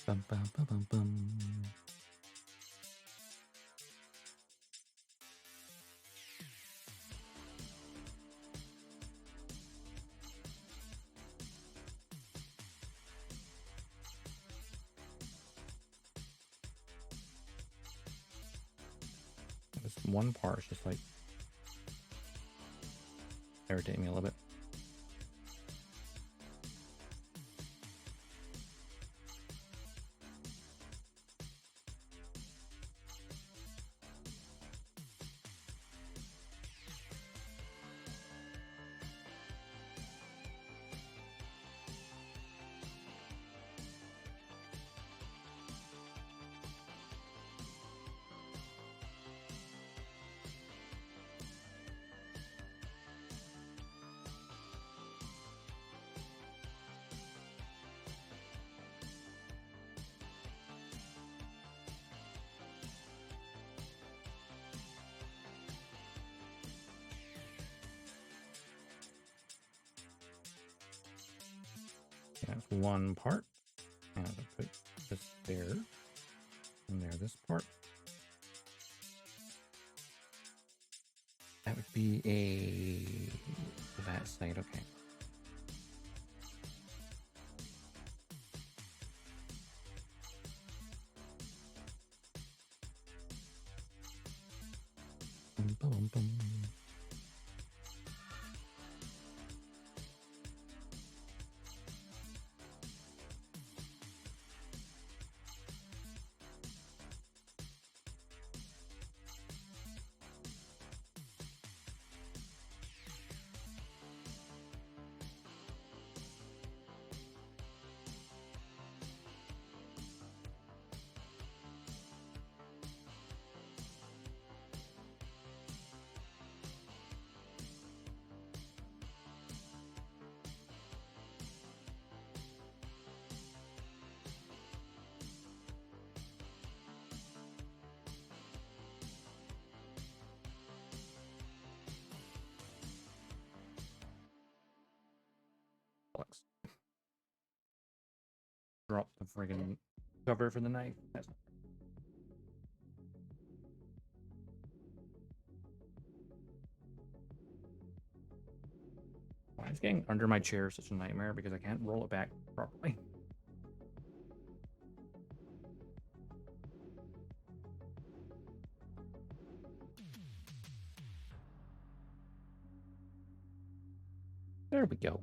Bum, bum, bum, bum, bum. This one part is just like irritating me a little bit. That's one part. And I'll put this there. And there, this part. That would be that side, okay. Boom, boom, boom. drop the friggin' cover for the knife. That's... Why is getting under my chair such a nightmare? Because I can't roll it back properly. There we go.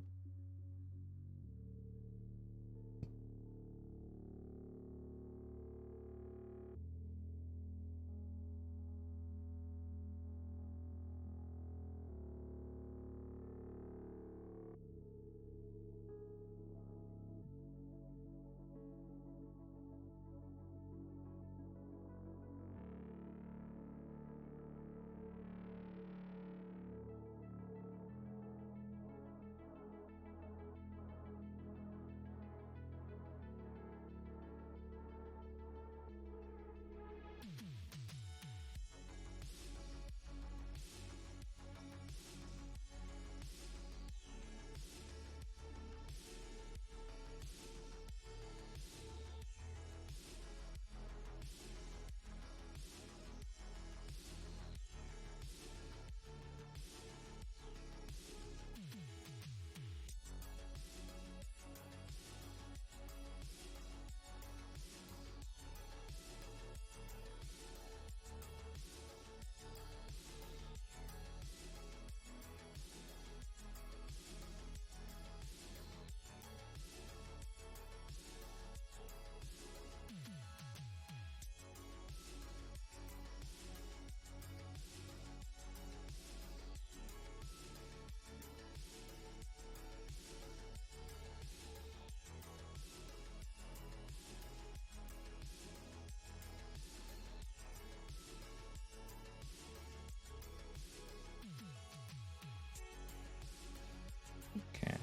Okay.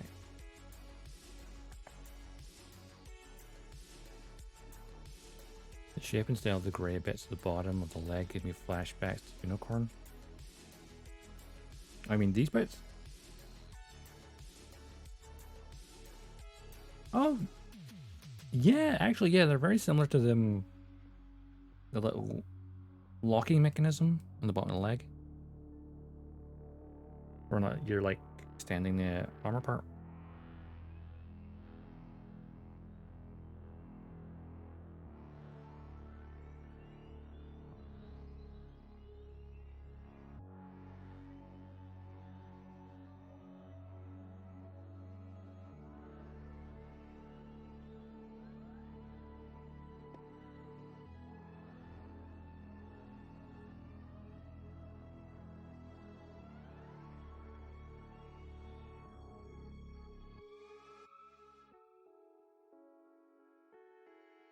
The shape and style of the grey bits at the bottom of the leg give me flashbacks to Unicorn. I mean, these bits? Oh, yeah, actually, yeah, they're very similar to them. The little locking mechanism on the bottom of the leg. Or not, you're like extending the armor part.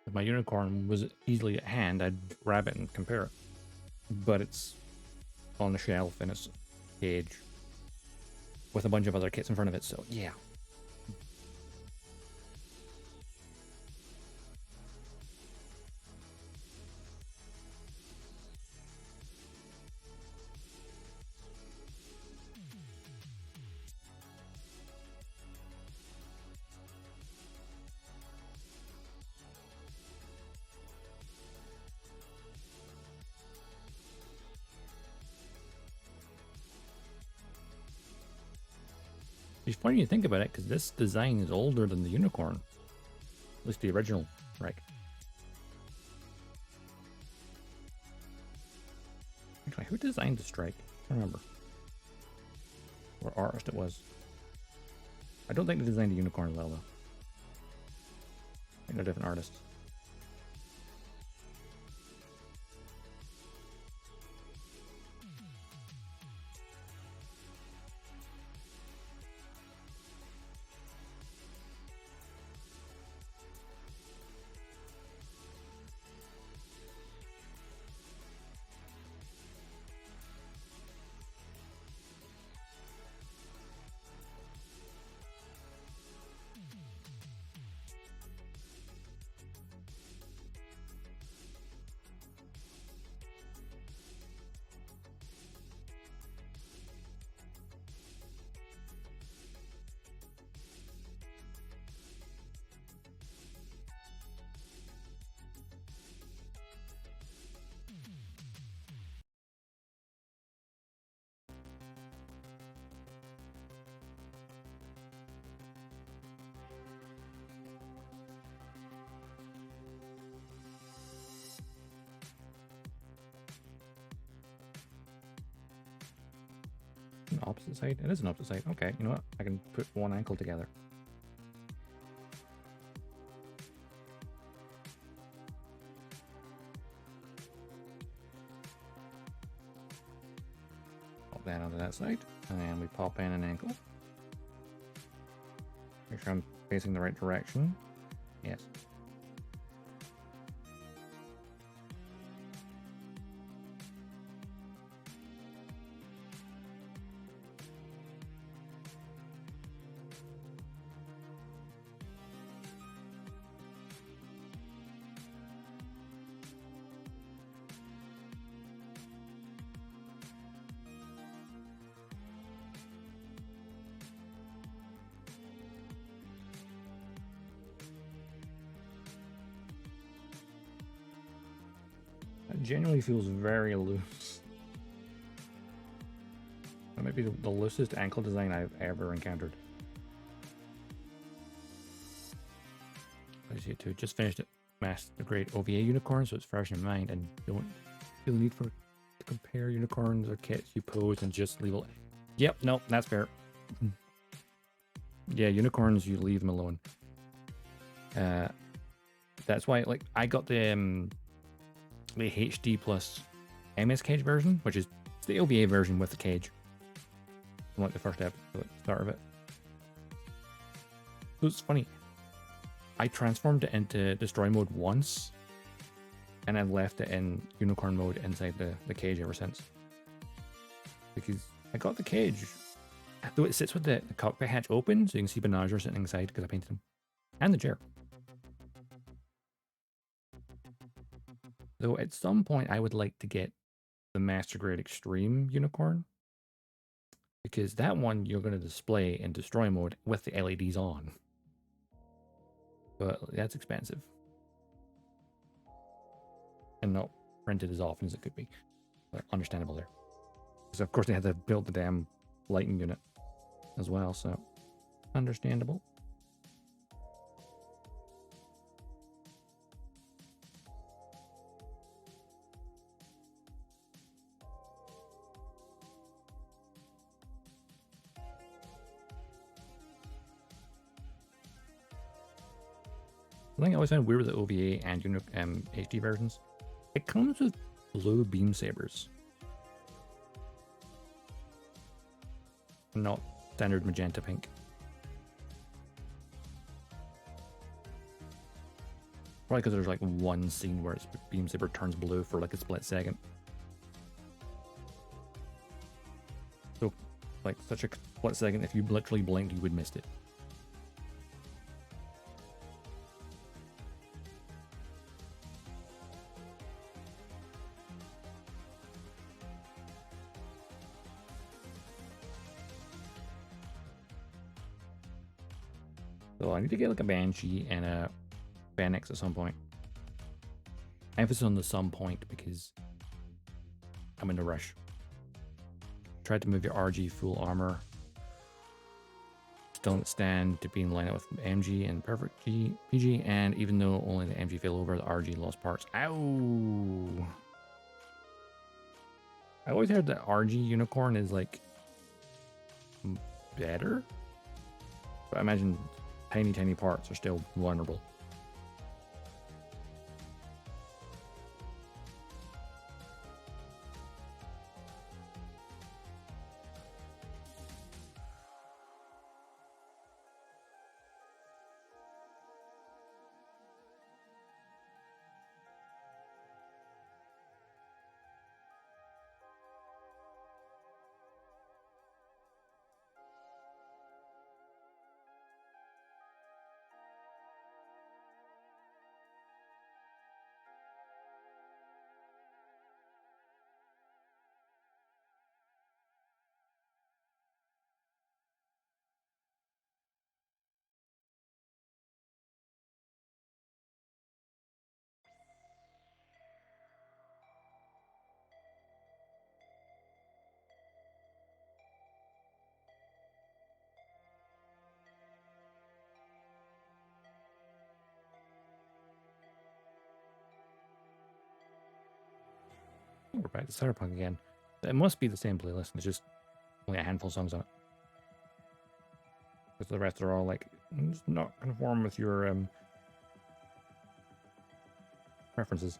If my Unicorn was easily at hand, I'd grab it and compare it. But it's on the shelf in its cage with a bunch of other kits in front of it, so yeah. It's funny you think about it, because this design is older than the Unicorn. At least the original Strike. Actually, who designed the Strike? I don't remember. What artist it was. I don't think they designed the Unicorn well, though. I think they're different artists. opposite side? It is an opposite side. Okay, you know what? I can put one ankle together. Pop that onto that side, and then we pop in an ankle. Make sure I'm facing the right direction. Yes. It genuinely feels very loose. That might be the loosest ankle design I've ever encountered. I see it too. Just finished it. Master Grade OVA unicorn, so it's fresh in mind, and don't feel the need to compare unicorns or kits you pose and just leave it. Yep, no, that's fair. Yeah, unicorns, you leave them alone. That's why, like, I got the HD plus MS cage version, which is the OVA version with the cage. From like the first episode, the start of it. So it's funny. I transformed it into destroy mode once, and I've left it in unicorn mode inside the cage ever since. Because I got the cage, though it sits with the cockpit hatch open, so you can see Benager sitting inside because I painted him. And the chair. Though at some point I would like to get the Master Grade Extreme unicorn, because that one you're going to display in destroy mode with the LEDs on. But that's expensive. And not printed as often as it could be. But understandable there. Because of course they had to build the damn lighting unit as well, so understandable. The thing I always found weird with the OVA and HD versions, it comes with blue beam sabers, not standard magenta pink. Probably because there's like one scene where its beam saber turns blue for like a split second. So, like such a split second, if you literally blinked, you would miss it. So I need to get like a Banshee and a Phoenix at some point. Emphasis on the some point because I'm in a rush. Tried to move your RG full armor. Don't stand to be in line up with MG and perfect PG, and even though only the MG fell over, the RG lost parts. Ow! I always heard that RG unicorn is like better, but I imagine tiny parts are still vulnerable. We're back to Cyberpunk again. It must be the same playlist. It's just only a handful of songs on it. Because the rest are all like, it's not conform with your preferences.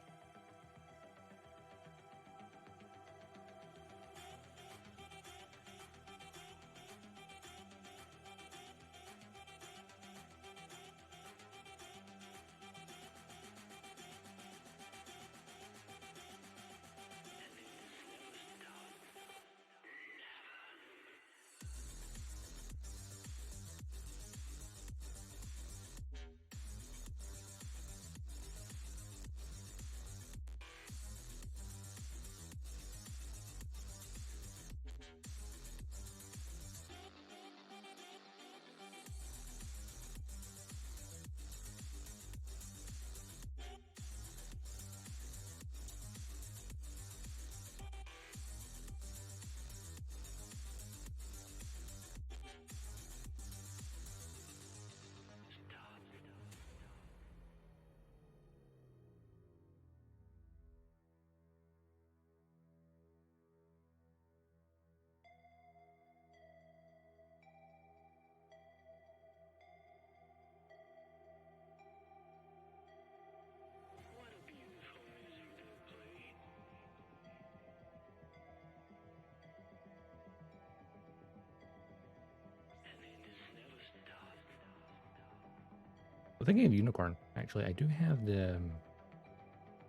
Thinking of Unicorn, actually, I do have the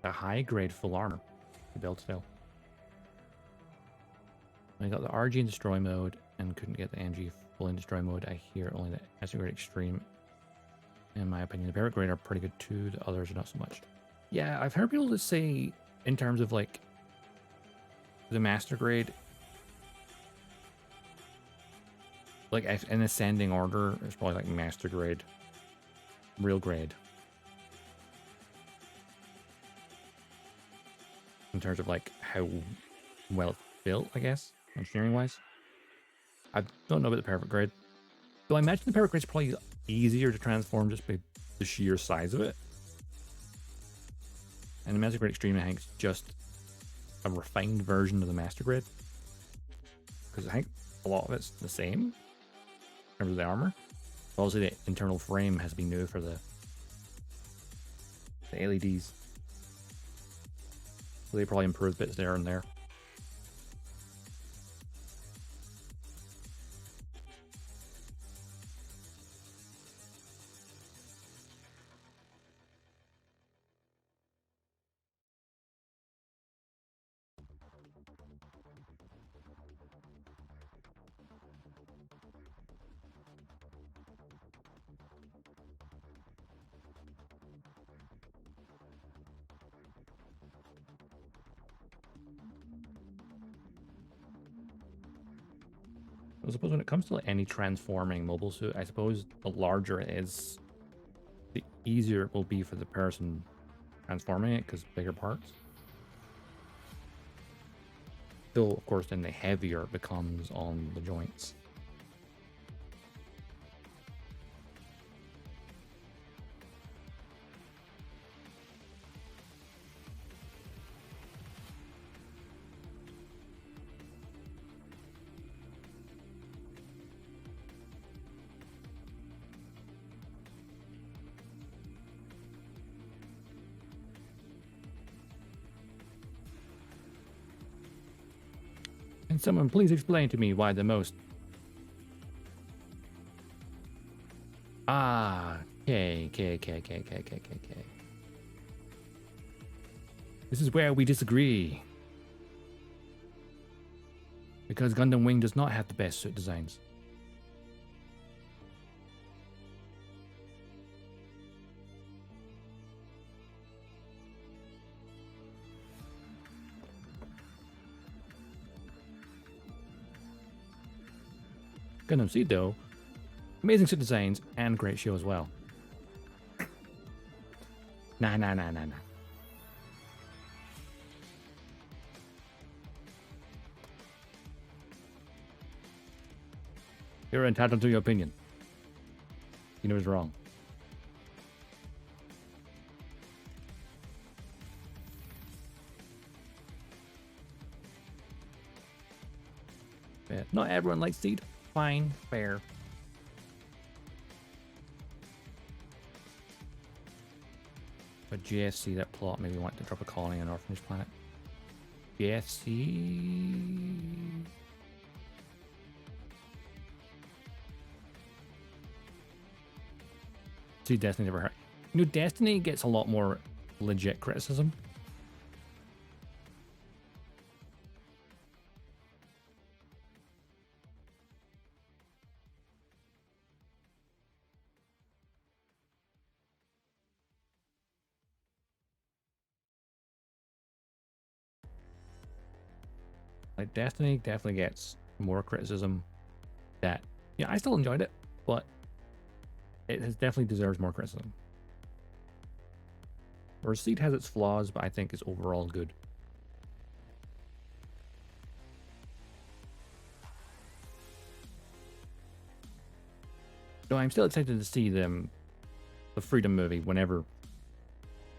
high grade full armor to build still. I got the RG in destroy mode and couldn't get the MG full in destroy mode. I hear only the SD grade extreme. In my opinion, the Barrett grade are pretty good too. The others are not so much. Yeah, I've heard people that say in terms of like the master grade, like in ascending order, it's probably like master grade, real grade. In terms of like how well it's built, I guess, engineering wise. I don't know about the perfect grade. Though I imagine the perfect grade is probably easier to transform just by the sheer size of it. And the master grade extreme, I think, is just a refined version of the master grade. Because I think a lot of it's the same in terms of the armor. But also the internal frame has been new for the LEDs. So they probably improved bits there and there. I suppose when it comes to like any transforming mobile suit, I suppose the larger it is, the easier it will be for the person transforming it because bigger parts. Though, of course, then the heavier it becomes on the joints. Can someone please explain to me why the most... Okay. This is where we disagree. Because Gundam Wing does not have the best suit designs. Gundam Seed, though, amazing suit designs and great show as well. Nah. You're entitled to your opinion. You know it's wrong. Yeah. Not everyone likes Seed. Fine, fair. But GFC, that plot, maybe want to drop a colony on an orphanage planet. GFC. See, Destiny never hurt. You know, Destiny gets a lot more legit criticism. Like, Destiny definitely gets more criticism that, yeah, I still enjoyed it, but it has definitely deserves more criticism. Or Seed has its flaws, but I think it's overall good. So I'm still excited to see the Freedom movie whenever,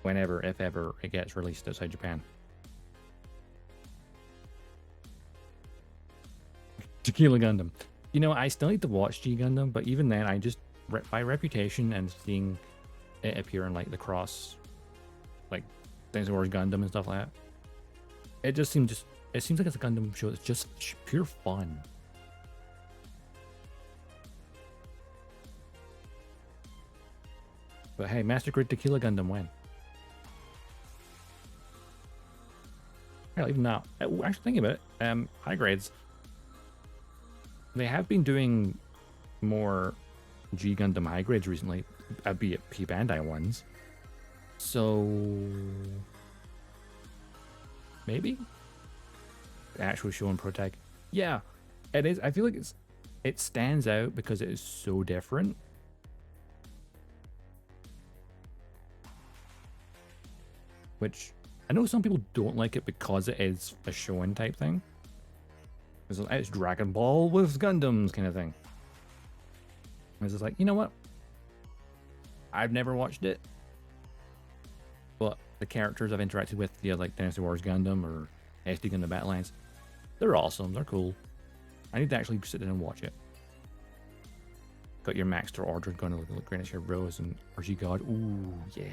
if ever, it gets released outside Japan. Tequila Gundam. You know, I still need to watch G Gundam, but even then, I just, by reputation and seeing it appear in like the cross, like Dinosaur Wars Gundam and stuff like that, it just seems it seems like it's a Gundam show that's just pure fun. But hey, Master Grade Tequila Gundam win. Hell, even now, actually thinking about it, high grades. They have been doing more G Gundam high grades recently, albeit P Bandai ones. So maybe the actual show and protag. Yeah, it is. I feel like it stands out because it is so different. Which I know some people don't like it because it is a shonen type thing. It's Dragon Ball with Gundams kind of thing. It's just like, you know what? I've never watched it, but the characters I've interacted with, like Dinosaur Wars Gundam or SD Gundam Battle Lines, they're awesome. They're cool. I need to actually sit down and watch it. Got your Maxter order going to look great next year, Rose and RG God. Ooh, yeah.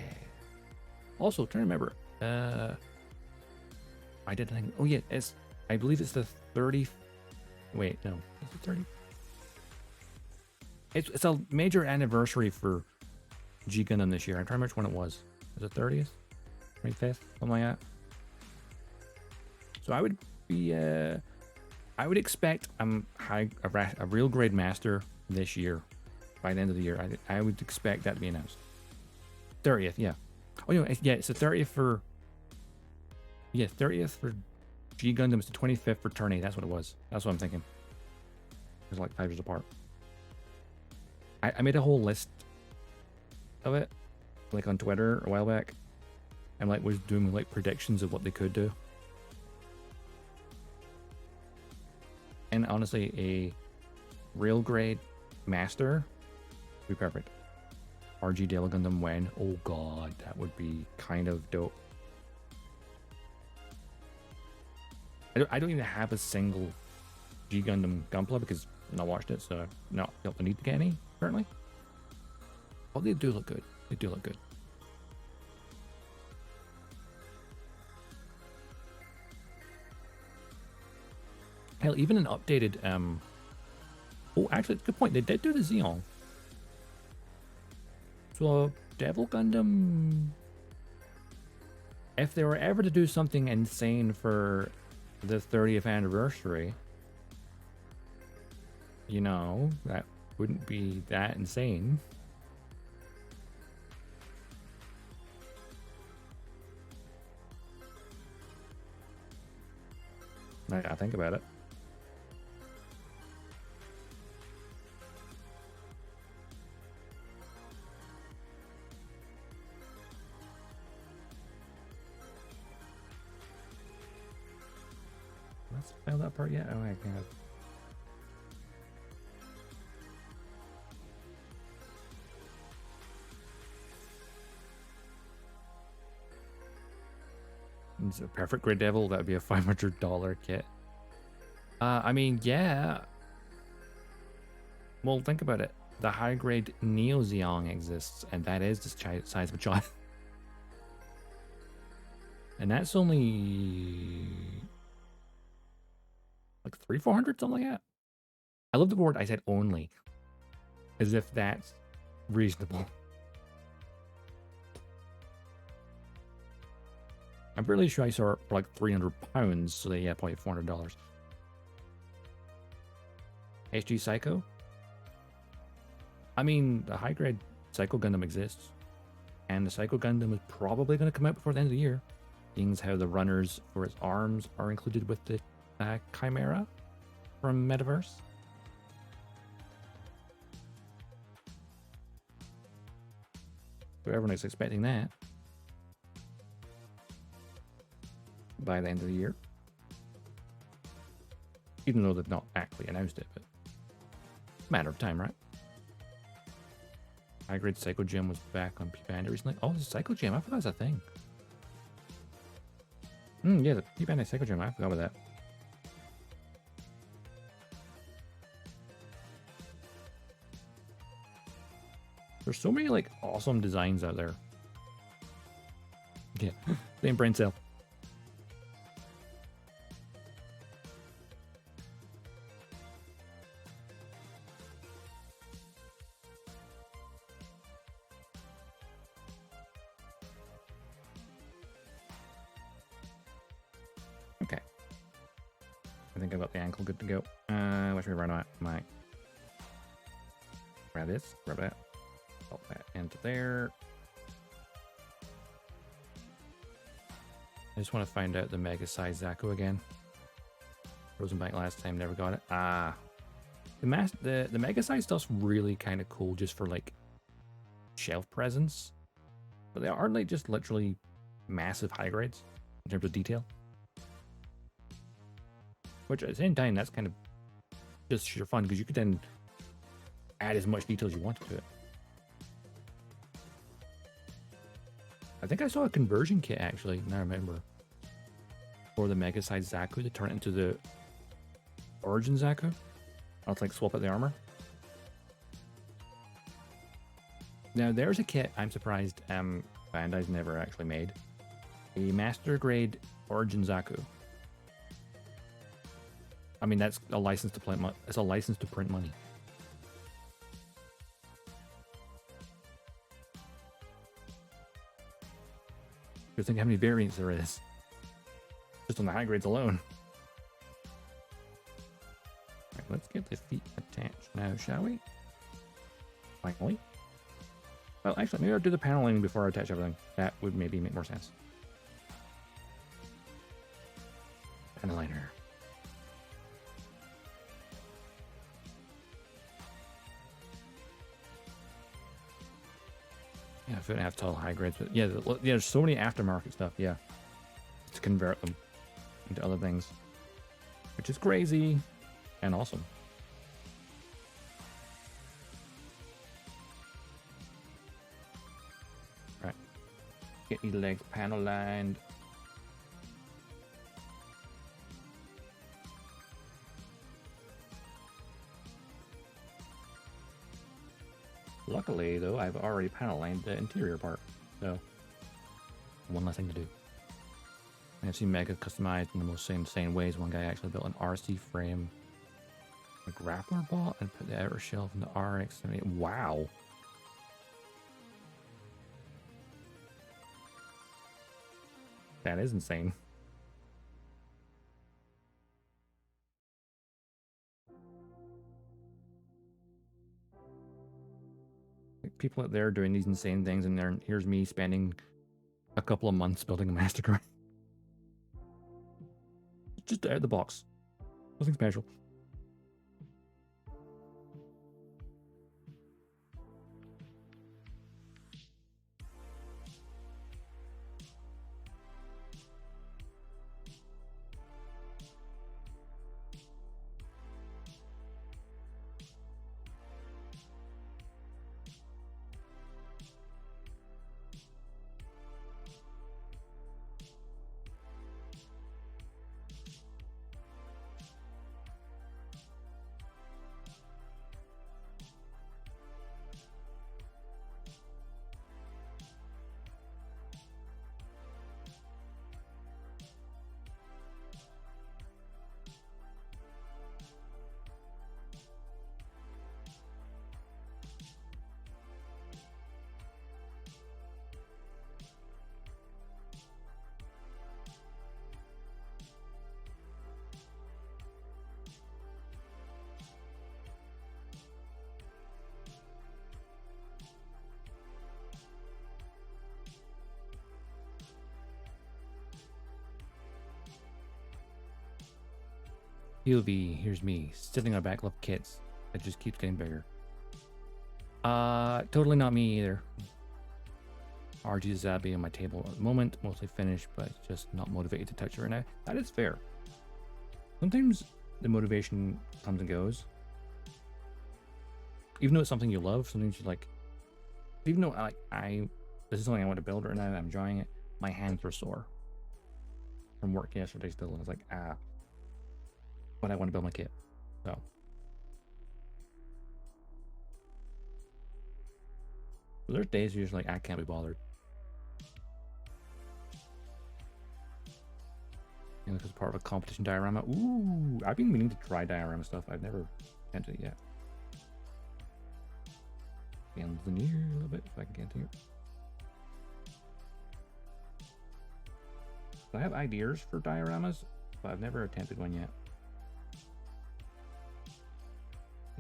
Also, trying to remember, I did think. Oh yeah, I believe it's the 30. Wait, no, is it 30? It's a major anniversary for G Gundam this year. I'm trying to remember which one it was. Was it 30th, 25th, something like that? So I would be, I would expect a real grade master this year. By the end of the year, I would expect that to be announced. 30th, yeah. Oh, yeah, it's the 30th for... Yeah, 30th for G Gundam. It's the 25th for Turn A. That's what it was. That's what I'm thinking. It was like 5 years apart. I made a whole list of it, like on Twitter a while back. And like was doing like predictions of what they could do. And honestly, a real grade master would be perfect. RG Aile Gundam when? Oh god, that would be kind of dope. I don't even have a single G Gundam Gunpla because I've not watched it, so no, I don't need to get any currently. Oh, they do look good. They do look good. Hell, even an updated oh, actually, it's a good point. They did do the Xeon. So, Devil Gundam, if they were ever to do something insane for the 30th anniversary, you know, that wouldn't be that insane. I gotta think about it. Let's fail that part yet? Oh, I can't. It's a perfect Grey Devil. That would be a $500 kit. I mean, yeah. Well, think about it. The high-grade Neo Zeong exists, and that is the size of a child. And that's only like 400, something like that. I love the word I said only, as if that's reasonable. I'm pretty sure I saw it for like £300, so yeah, probably $400. HG Psycho? I mean, the high-grade Psycho Gundam exists, and the Psycho Gundam is probably going to come out before the end of the year, seeing as how the runners for its arms are included with the Chimera from Metaverse. So everyone is expecting that by the end of the year. Even though they've not actually announced it, but it's a matter of time, right? High-grade Psycho Gem was back on P-Bandit recently. Oh, the Psycho Gem, I forgot that's a thing. Yeah, the P-Bandit Psycho Gem, I forgot about that. There's so many, like, awesome designs out there. Yeah, same brain cell. Okay. I think I got the ankle good to go. What should we run at? My grab this, grab that, pop that into there. I just want to find out the mega size Zaku again. Frozen back last time, never got it. The mega size stuff's really kind of cool just for like shelf presence, but they aren't like just literally massive high grades in terms of detail. Which at the same time, that's kind of just sheer fun because you could then add as much detail as you wanted to it. I think I saw a conversion kit actually, now I remember, for the mega size Zaku to turn it into the origin Zaku. I'll like swap out the armor. Now there's a kit I'm surprised Bandai's never actually made. A master grade origin Zaku. I mean, that's a license to print money. It's a license to print money. Just think how many variants there is. Just on the high grades alone. Right, let's get the feet attached now, shall we? Finally. Well, actually, maybe I'll do the paneling before I attach everything. That would maybe make more sense. Panel liner. Yeah, 4.5 tall high grades, but yeah, there's so many aftermarket stuff, yeah, to convert them into other things, which is crazy and awesome. Right, get your legs panel lined. Luckily, though, I've already panel lined the interior part, so one less thing to do. I've seen Mega customized in the most insane ways. One guy actually built an RC frame, a grappler bot, and put the outer shelf in the RX. I mean, wow. That is insane. People out there doing these insane things, and then here's me spending a couple of months building a mastercard. Just out of the box. Nothing special. POV, here's me, sitting on back left kits. It just keeps getting bigger. Totally not me either. RG Zabi on my table at the moment, mostly finished, but just not motivated to touch it right now. That is fair. Sometimes the motivation comes and goes. Even though it's something you love, sometimes you like, even though this is something I want to build right now, I'm enjoying it, my hands were sore from work yesterday still, and I was like, but I want to build my kit, so. There's days you're just like, I can't be bothered. And this is part of a competition diorama. Ooh, I've been meaning to try diorama stuff. I've never attempted it yet. Bend the knee a little bit if I can get to it. I have ideas for dioramas, but I've never attempted one yet.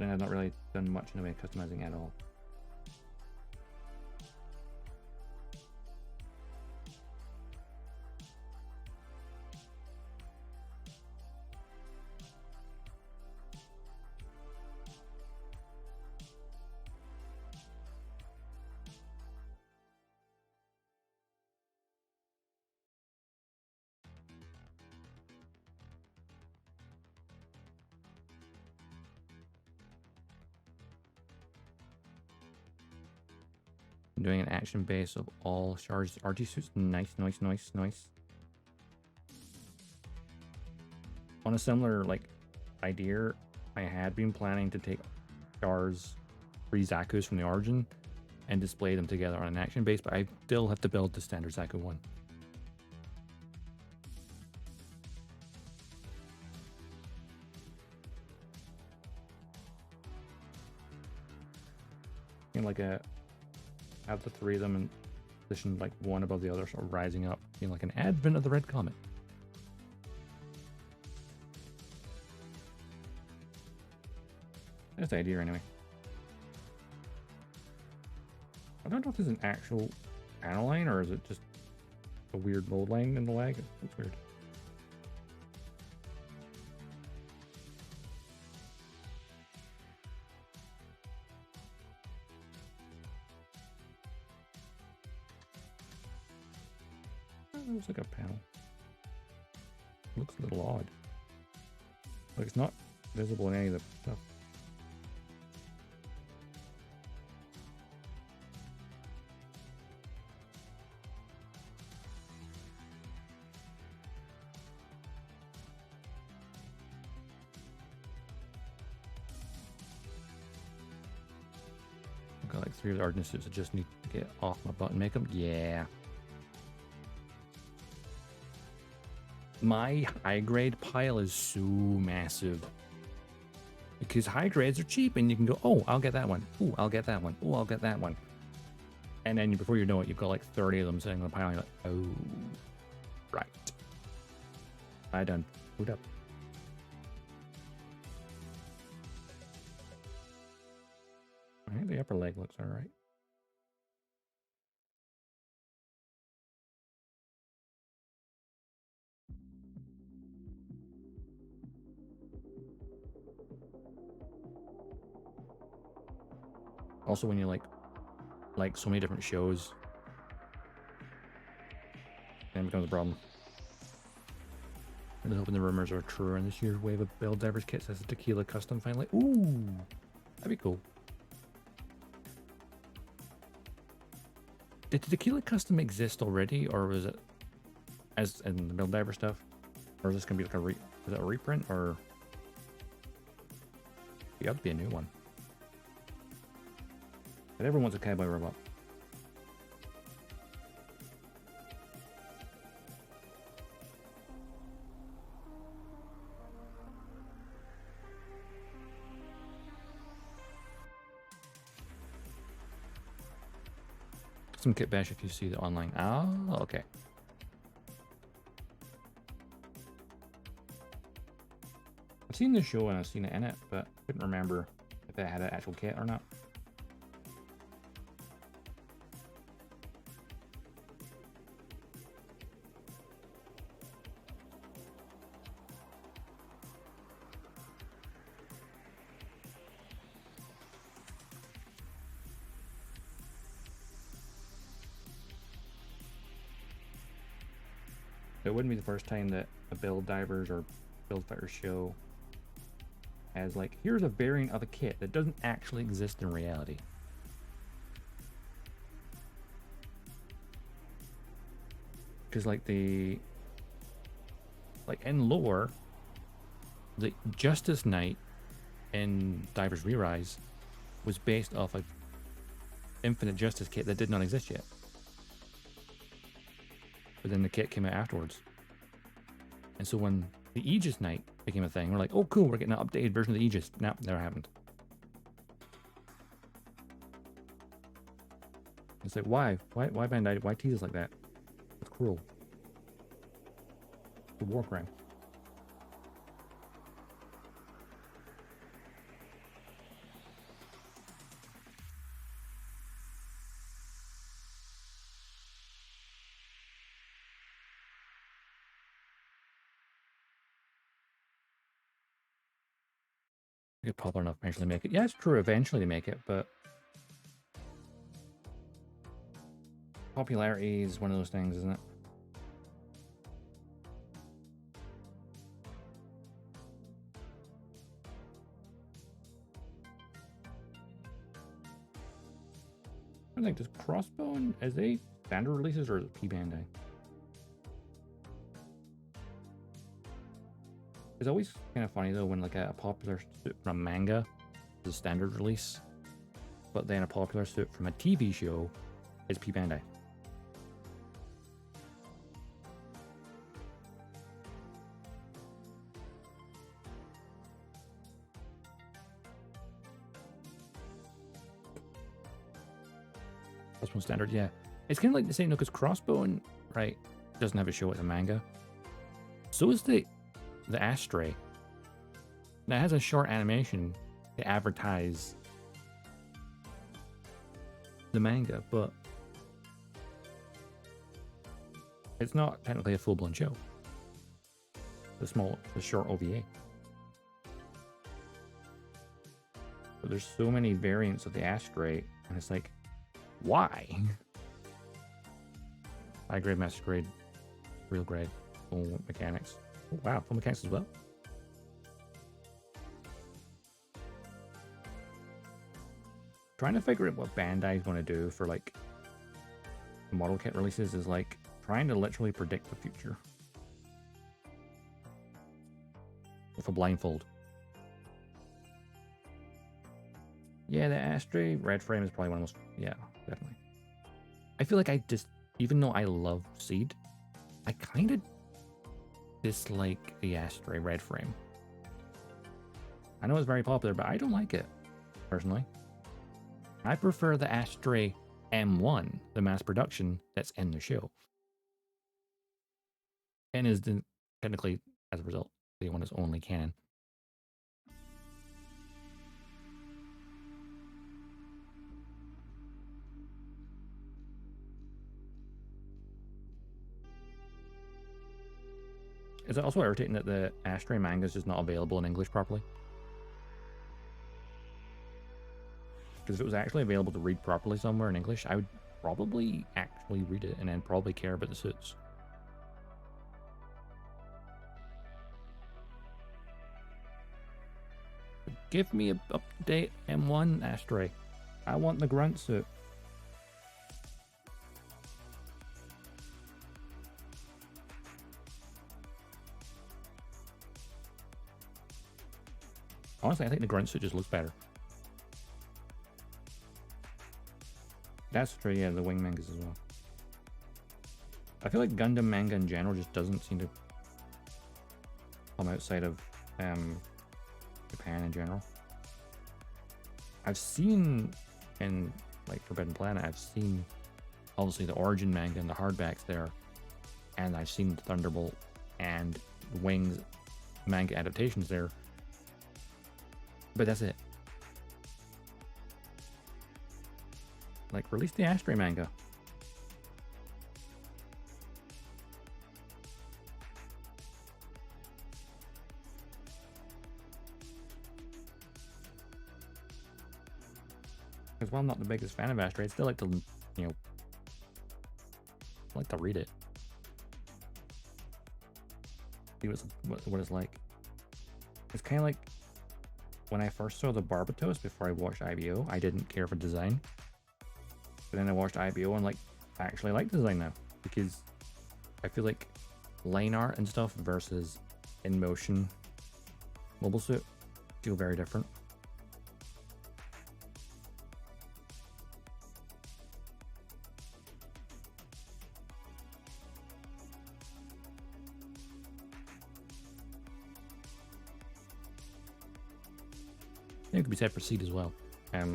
And I've not really done much in the way of customizing at all. I'm doing an action base of all charged RG suits. Nice, nice, nice, nice. On a similar idea, I had been planning to take Char's 3 Zaku's from the Origin and display them together on an action base, but I still have to build the standard Zaku one. And have the 3 of them and position one above the other, sort of rising up, being like an advent of the Red Comet. That's the idea anyway. I don't know if there's an actual panel line or is it just a weird mold line in the lag. It's weird. It looks like a panel. It looks a little odd. It's not visible in any of the stuff. I've got 3 of the Argent suits I just need to get off my butt and make them. Yeah. My high grade pile is so massive because high grades are cheap and you can go, oh, I'll get that one. Oh, I'll get that one. Oh, I'll get that one. And then before you know it, you've got 30 of them sitting on the pile and you're like, oh, right. I done. Boot up. All right, the upper leg looks all right. Also, when you like so many different shows, then it becomes a problem. Really hoping the rumors are true and this year's wave of build divers kits has a tequila custom finally. Ooh, that'd be cool. Did the tequila custom exist already, or was it as in the build diver stuff, or is this gonna be is it a reprint, or it got to be a new one? But everyone wants a cowboy robot. Some kit bash if you see the online. Oh, okay. I've seen this show and I've seen it in it, but I couldn't remember if it had an actual kit or not. it wouldn't be the first time that a build divers or build fighters show as like, here's a variant of a kit that doesn't actually exist in reality. Because like in lore, the Justice Knight in Divers Re-Rise was based off a Infinite Justice kit that did not exist yet. But then the kit came out afterwards. And so when the Aegis Knight became a thing, we're like, oh cool, we're getting an updated version of the Aegis. No, never happened. It's like, why? Why Bandai? Why tease us like that? It's cruel. It's a war crime. Get popular enough to eventually make it. Yeah, it's true, eventually to make it, but popularity is one of those things, isn't it? I think, does Crossbone, as they standard releases, or is it P Bandai? It's always kind of funny though when like a popular suit from a manga is a standard release, but then a popular suit from a TV show is P Bandai. Crossbone standard, yeah. It's kind of like the same, because Crossbone, right, doesn't have a show as a manga. So is the Astray. That has a short animation to advertise the manga, but it's not technically a full-blown show. The short OVA. But there's so many variants of the Astray, and it's like, why? High grade, master grade, real grade, full mechanics. Oh, wow, full mechanics as well. Trying to figure out what Bandai's going to do for like model kit releases is like trying to literally predict the future with a blindfold. Yeah, the Astray red frame is probably one of the most, yeah, definitely. I feel like I just, even though I love Seed, I kind of dislike the Astray red frame. I know it's very popular, but I don't like it, personally. I prefer the Astray M1, the mass production that's in the show. And is technically, as a result, the one is only canon. Is it also irritating that the Astray manga is just not available in English properly? Because if it was actually available to read properly somewhere in English, I would probably actually read it and then probably care about the suits. Give me an up-to-date M1 Astray. I want the grunt suit. Honestly, I think the grunt suit just looks better. That's true, yeah, the wing mangas as well. I feel like Gundam manga in general just doesn't seem to come outside of Japan in general. I've seen in like Forbidden Planet, I've seen obviously the Origin manga and the hardbacks there, and I've seen the Thunderbolt and the Wings manga adaptations there, but that's it. Like, release the Astray manga. Because while I'm not the biggest fan of Astray, I still like to, you know, I like to read it. See what it's like. It's kind of like when I first saw the Barbatos before I watched IBO, I didn't care for design. But then I watched IBO and like I actually like design now because I feel like line art and stuff versus in motion mobile suit feel very different. It could be said for Seed as well. A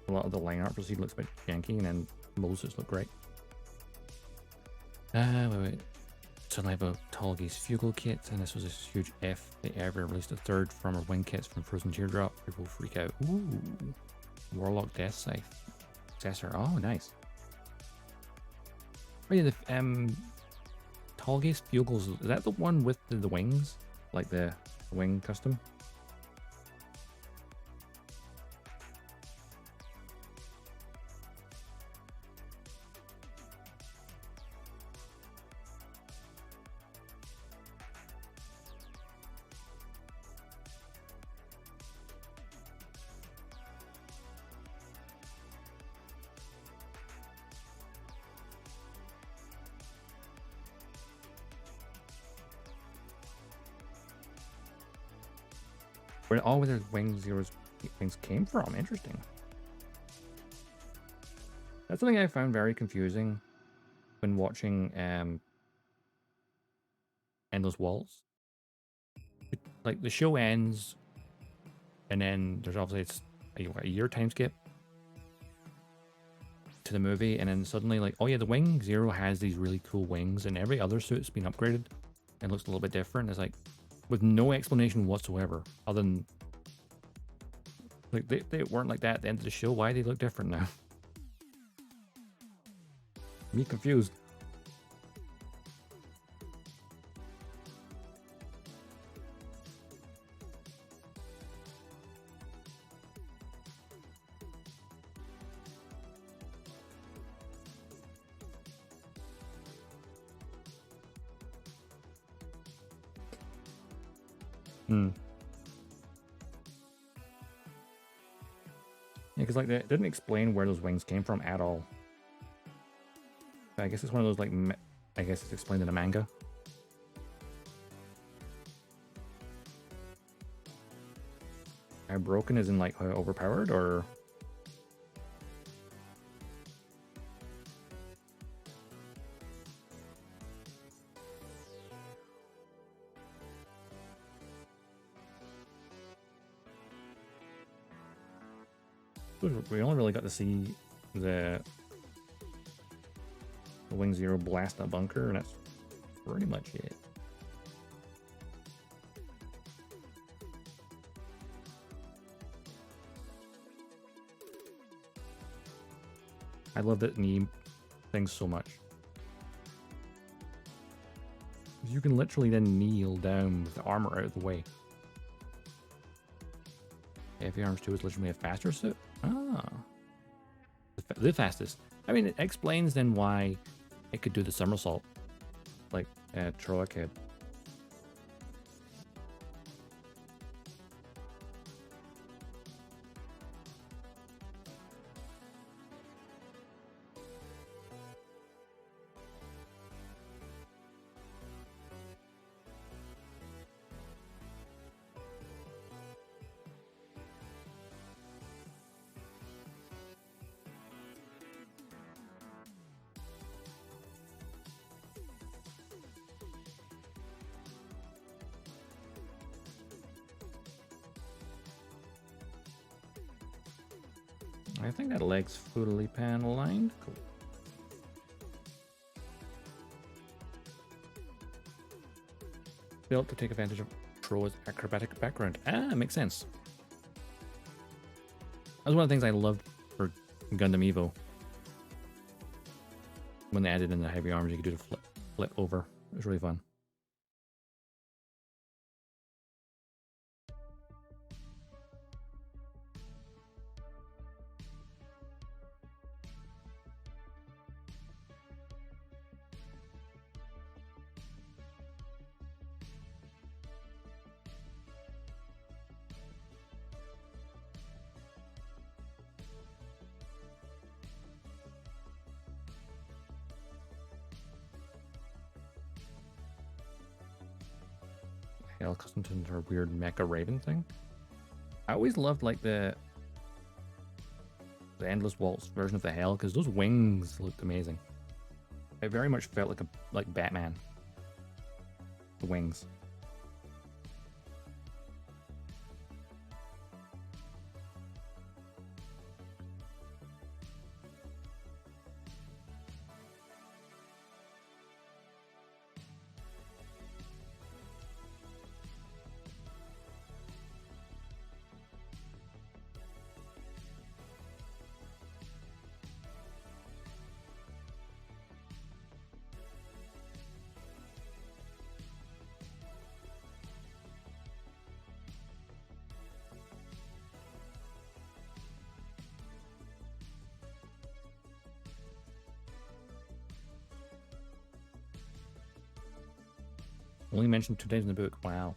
lot of the line art for Seed looks a bit janky, and then mobile suits look great. Wait. So I have a Tall Gaze Fugal kit, and this was a huge F. They ever released a third from our wing kits from Frozen Teardrop. People freak out. Ooh, Warlock Death Scythe successor. Oh, nice. Oh yeah, the Tall Gaze Fugals. Is that the one with the wings, like the wing custom? Where all where their wing zeros things came from. Interesting. That's something I found very confusing when watching Endless Waltz. Like the show ends, and then there's obviously it's a year time skip to the movie, and then suddenly like, oh yeah, the wing zero has these really cool wings, and every other suit's been upgraded and looks a little bit different. It's like with no explanation whatsoever, other than like they weren't like that at the end of the show. Why do they look different now? Me confused. Yeah, because like they didn't explain where those wings came from at all. I guess it's one of those like, I guess it's explained in a manga. How broken is in like how overpowered, or we only really got to see the Wing Zero blast a bunker, and that's pretty much it. I love that knee thing so much. You can literally then kneel down with the armor out of the way. Heavy Arms 2 is literally a faster suit? Ah. The fastest. I mean, it explains then why it could do the somersault like Troa could. I think that leg's fully panel lined. Cool. Built to take advantage of Troa's acrobatic background. Ah, makes sense. That was one of the things I loved for Gundam Evo. When they added in the heavy arms, you could do the flip over. It was really fun. Offgala custom to her weird mecha raven thing. I always loved like the Endless Waltz version of the Hell because those wings looked amazing. It very much felt like Batman. The wings. Only mentioned 2 days in the book. Wow.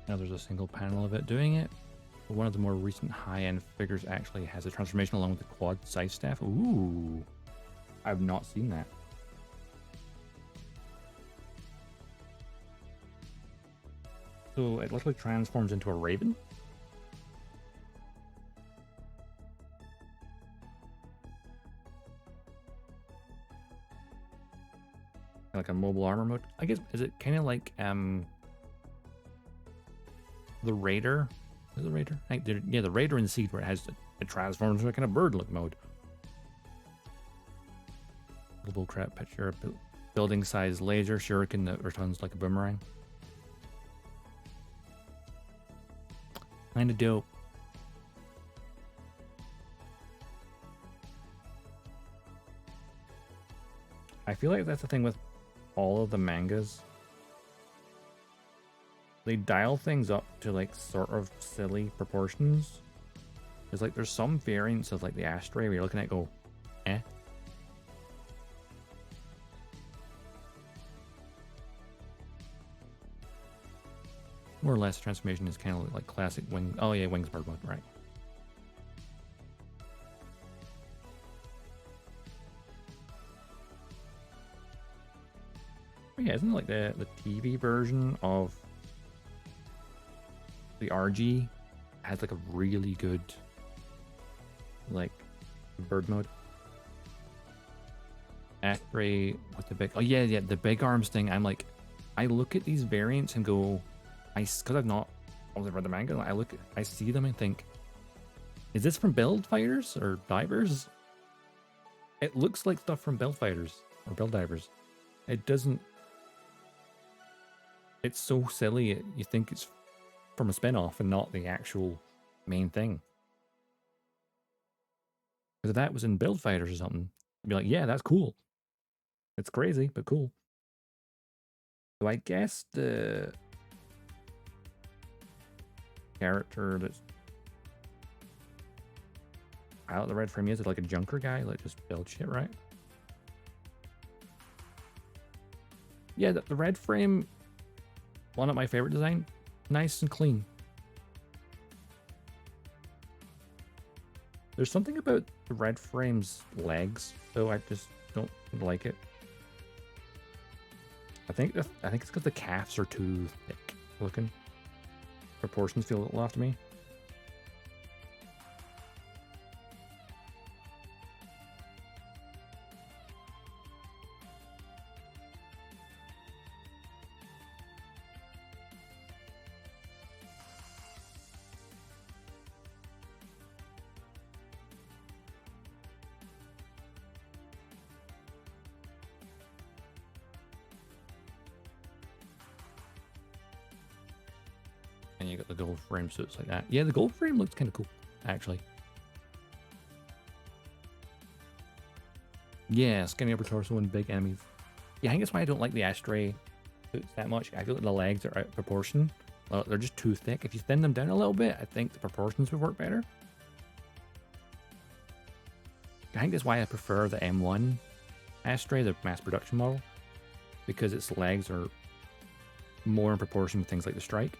Now there's a single panel of it doing it. One of the more recent high-end figures actually has a transformation along with the quad side staff. Ooh, I've not seen that. So it literally transforms into a raven. Like a mobile armor mode. I guess, is it kind of like the Raider? Is it the Raider? Yeah, the Raider in the Seed where it transforms into a kind of bird look mode. Little bullcrap picture, building size laser shuriken that returns like a boomerang. Kinda dope. I feel like that's the thing with all of the mangas. They dial things up to like sort of silly proportions. There's like there's some variants of like the Astray where you're looking at it, go, eh. More or less, transformation is kind of like classic wing. Oh yeah, wings bird mode, right? Oh, yeah, isn't it like the TV version of the RG has like a really good like bird mode? Astray with the big, oh yeah, the big arms thing. I'm like, I look at these variants and go, because I've not obviously read the manga, I see them and think, is this from Build Fighters or Divers? It looks like stuff from Build Fighters or Build Divers. It doesn't. It's so silly. You think it's from a spin-off and not the actual main thing. Because if that was in Build Fighters or something, I'd be like, yeah, that's cool. It's crazy, but cool. So I guess the character that's out of the red frame is like a junker guy, like just build shit, right? Yeah, the red frame, one of my favorite design, nice and clean. There's something about the red frame's legs, though I just don't like it. I think it's because the calves are too thick looking. Proportions feel a little off to me. then you got the gold frame suits like that. Yeah, the gold frame looks kind of cool, actually. Yeah, skinny upper torso and big enemies. Yeah, I think that's why I don't like the Astray suits that much. I feel like the legs are out of proportion. Well, they're just too thick. If you thin them down a little bit, I think the proportions would work better. I think that's why I prefer the M1 Astray, the mass production model, because its legs are more in proportion with things like the Strike.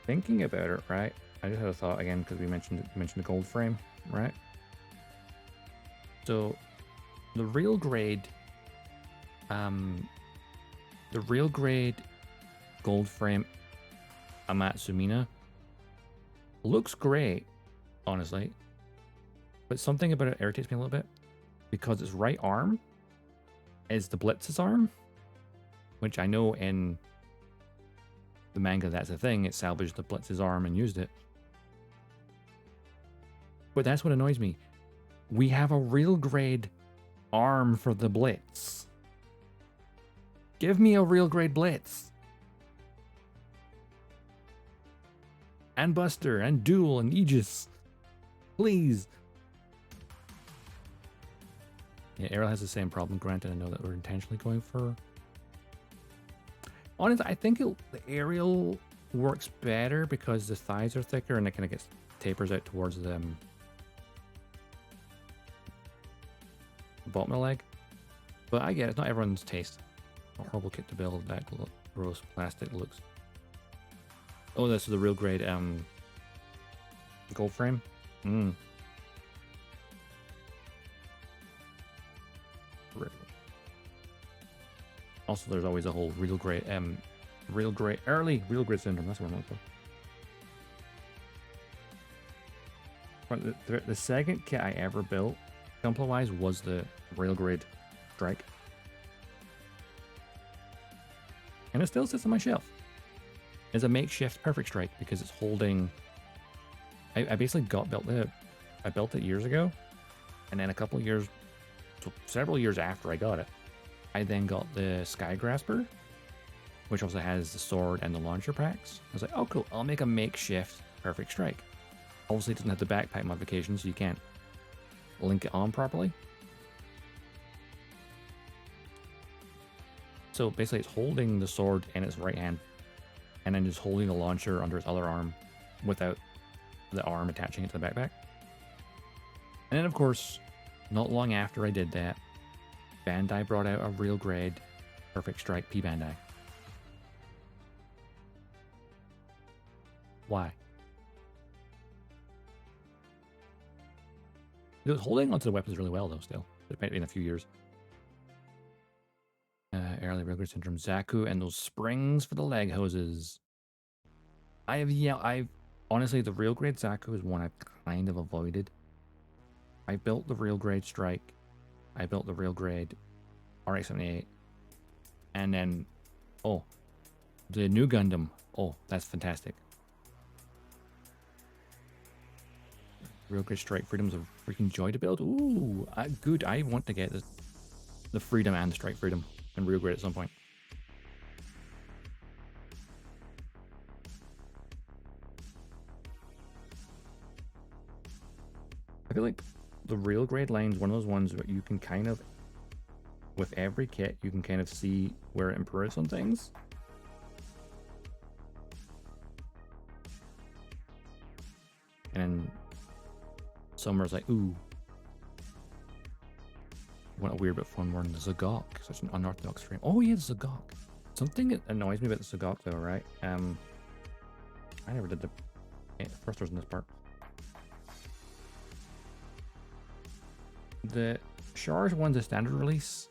Thinking about it, right? I just had a thought again because we mentioned the gold frame, right? So the real grade gold frame Amatsumina looks great, honestly, but something about it irritates me a little bit because its right arm is the Blitz's arm, which I know in the manga that's a thing. It salvaged the Blitz's arm and used it. But that's what annoys me. We have a real grade arm for the Blitz. Give me a real grade Blitz. And Buster, and Duel, and Aegis. Please. Yeah, Aile has the same problem. Granted, I know that we're intentionally going for... Honestly, I think the Aile works better because the thighs are thicker and it kind of gets tapers out towards the bottom of the leg. But I get it, it's not everyone's taste. A horrible kit to build, that gross plastic looks. Oh, this is the real grade gold frame. Also, there's always a whole real grade early real grade syndrome. That's what I'm looking for. The second kit I ever built, gameplay-wise, was the real grade Strike, and it still sits on my shelf. It's a makeshift perfect Strike because it's holding. I basically I built it years ago, and then several years after I got it, I then got the Sky Grasper, which also has the sword and the launcher packs. I was like, oh cool, I'll make a makeshift perfect Strike. Obviously it doesn't have the backpack modification, so you can't link it on properly. So basically it's holding the sword in its right hand, and then just holding the launcher under its other arm without the arm attaching it to the backpack. And then of course, not long after I did that, Bandai brought out a real grade perfect Strike P Bandai. Why? It was holding onto the weapons really well though still. It might be in a few years. Early real grade syndrome, Zaku, and those springs for the leg hoses. I've honestly, the real grade Zaku is one I've kind of avoided. I built the real grade Strike. I built the real grade RX-78. And then, oh, the new Gundam. Oh, that's fantastic. Real grade Strike Freedom's a freaking joy to build. Ooh, good. I want to get the Freedom and the Strike Freedom and real grade at some point. I feel like the real grade line is one of those ones that you can kind of, with every kit, you can kind of see where it improves on things. And Summer's like, ooh, what a weird but fun one. The Zagok, such an unorthodox frame. Oh yeah, the Zagok. Something that annoys me about the Zagok though, right? I never did the first version of this part. The Charge one's a standard release,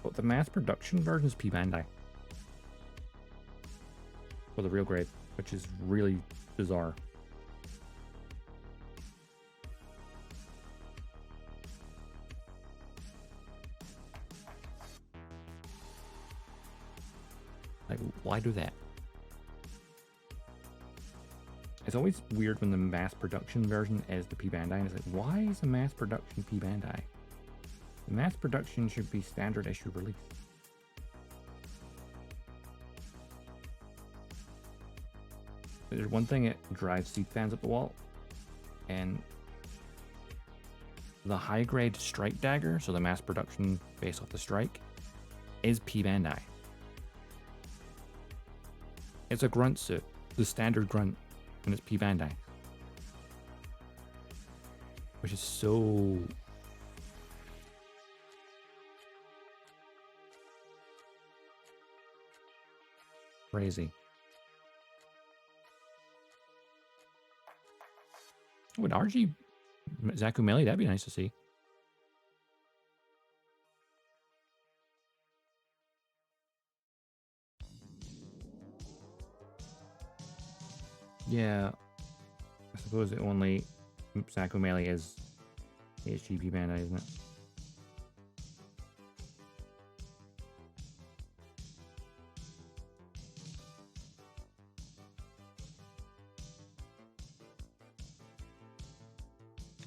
but the mass production version is P Bandai for the real grade, which is really bizarre. Like, why do that? It's always weird when the mass production version is the P Bandai, and it's like, why is the mass production P Bandai? The mass production should be standard issue release. There's one thing that drives Seed fans up the wall, and the high grade Strike Dagger, so the mass production based off the Strike, is P Bandai. It's a grunt suit, the standard grunt, and it's P Bandai. Which is so crazy. Would RG Zaku Melee, that'd be nice to see. Yeah, I suppose the only Zaku Melee is HGP Bandai, isn't it?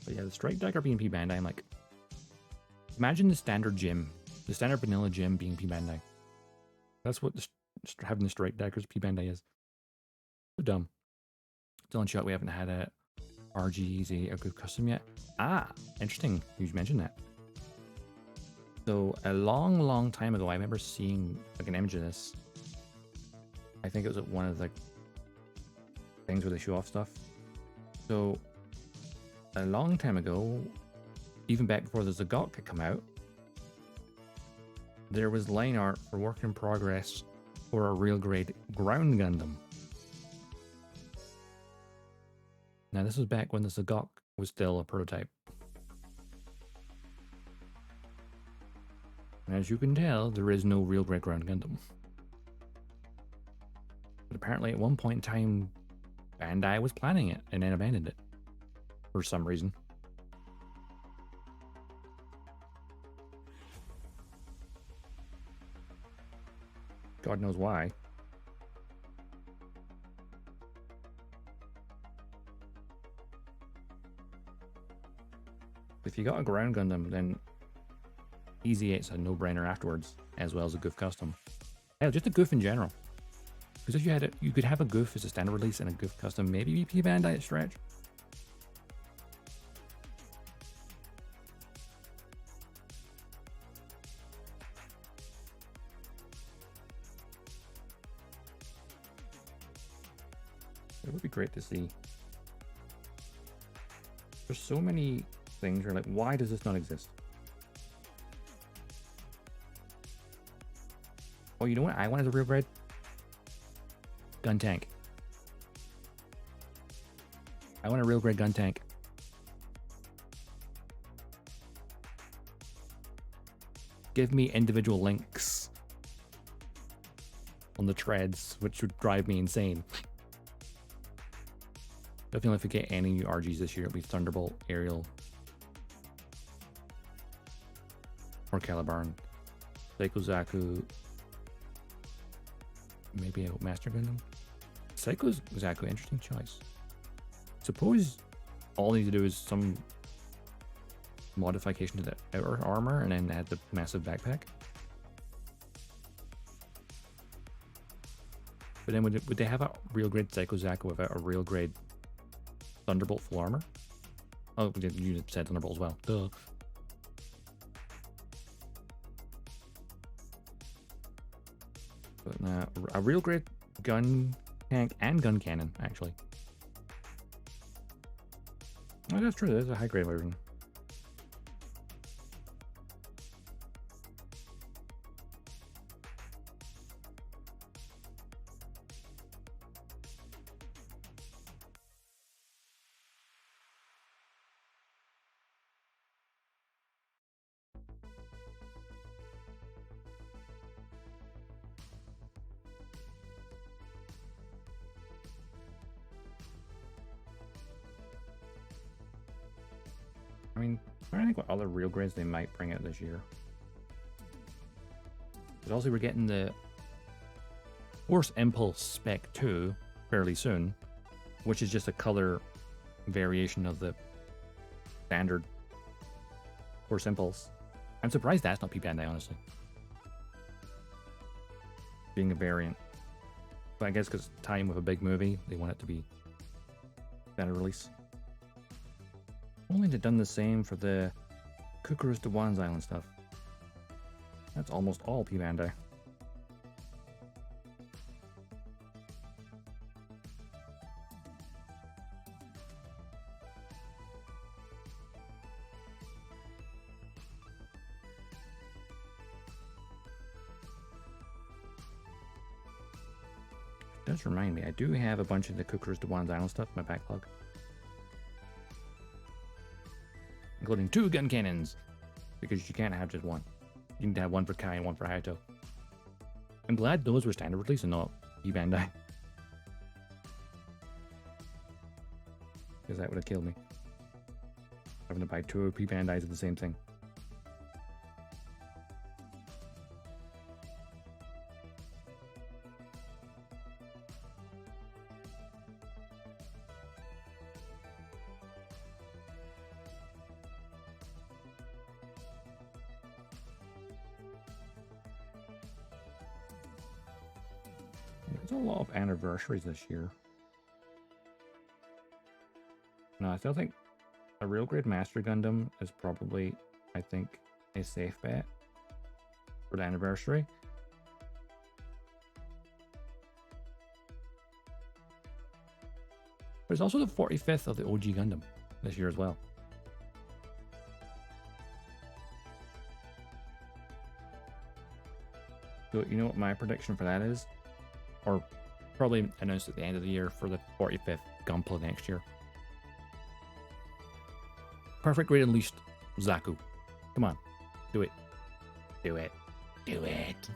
But yeah, the Strike Dagger being P Bandai, I'm like, imagine the standard gym, the standard vanilla gym being P Bandai. That's what having the Strike Daggers P Bandai is. So dumb. Still in shot, we haven't had a RGZ or good custom yet. Ah, interesting. You mentioned that. So a long time ago, I remember seeing like an image of this. I think it was at one of the things where they show off stuff. So a long time ago, even back before the Zagok had come out, there was line art for work in progress for a real grade ground Gundam. Now this was back when the Zagok was still a prototype. And as you can tell, there is no real grade ground Gundam. But apparently at one point in time, Bandai was planning it and then abandoned it. For some reason. God knows why. If you got a ground Gundam, then Easy 8's a no-brainer afterwards, as well as a Goof custom. Hell, just a Goof in general. Because if you had it, you could have a Goof as a standard release and a Goof custom, maybe P Bandai at stretch. It would be great to see. There's so many things where like, why does this not exist? Oh, you know what I want as a real grade? Gun tank. I want a real grade gun tank. Give me individual links on the treads, which would drive me insane. Definitely if we get any new RGs this year, it'll be Thunderbolt, Aerial, or Caliburn, Psycho Zaku, maybe a Master Gundam. Psycho Zaku, interesting choice. Suppose all they need to do is some modification to the outer armor and then add the massive backpack. But then would they have a real grade Psycho Zaku without a real grade Thunderbolt full armor? Oh, you said Thunderbolt as well. Duh. But nah, a real grade gun tank and gun cannon, actually. Oh, that's true. There's a high grade version. I mean, I'm trying to think what other real grades they might bring out this year. Because also we're getting the Force Impulse Spec 2 fairly soon, which is just a color variation of the standard Force Impulse. I'm surprised that's not P-Bandai, honestly. Being a variant. But I guess because tying with a big movie, they want it to be standard release. Only they've done the same for the Kukurus to Wan's Island stuff. That's almost all P-Bandai. Does remind me, I do have a bunch of the Kukurus to Wan's Island stuff in my backlog. Including 2 gun cannons, because you can't have just one. You need to have one for Kai and one for Hayato. I'm glad those were standard release and not P-Bandai. Because that would have killed me. Having to buy 2 P-Bandais of the same thing. There's a lot of anniversaries this year. No, I still think a real grade Master Gundam is probably, I think, a safe bet for the anniversary. There's also the 45th of the OG Gundam this year as well. So you know what my prediction for that is? Or probably announced at the end of the year for the 45th Gunpla next year. Perfect Grade Unleashed Zaku. Come on. Do it. Do it. Do it.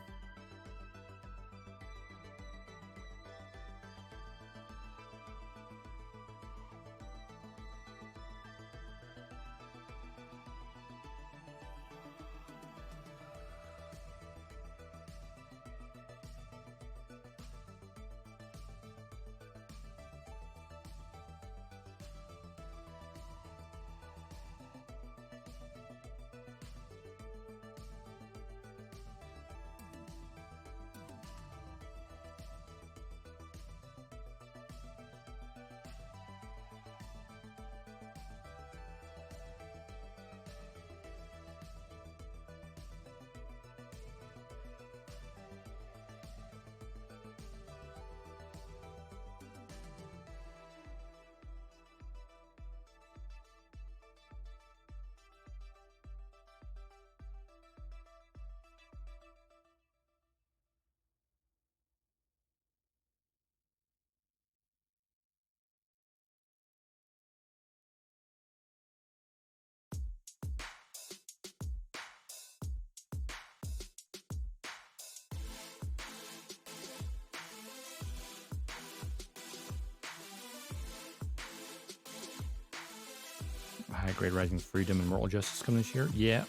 High Grade Rising Freedom and Mortal Justice coming this year? Yeah.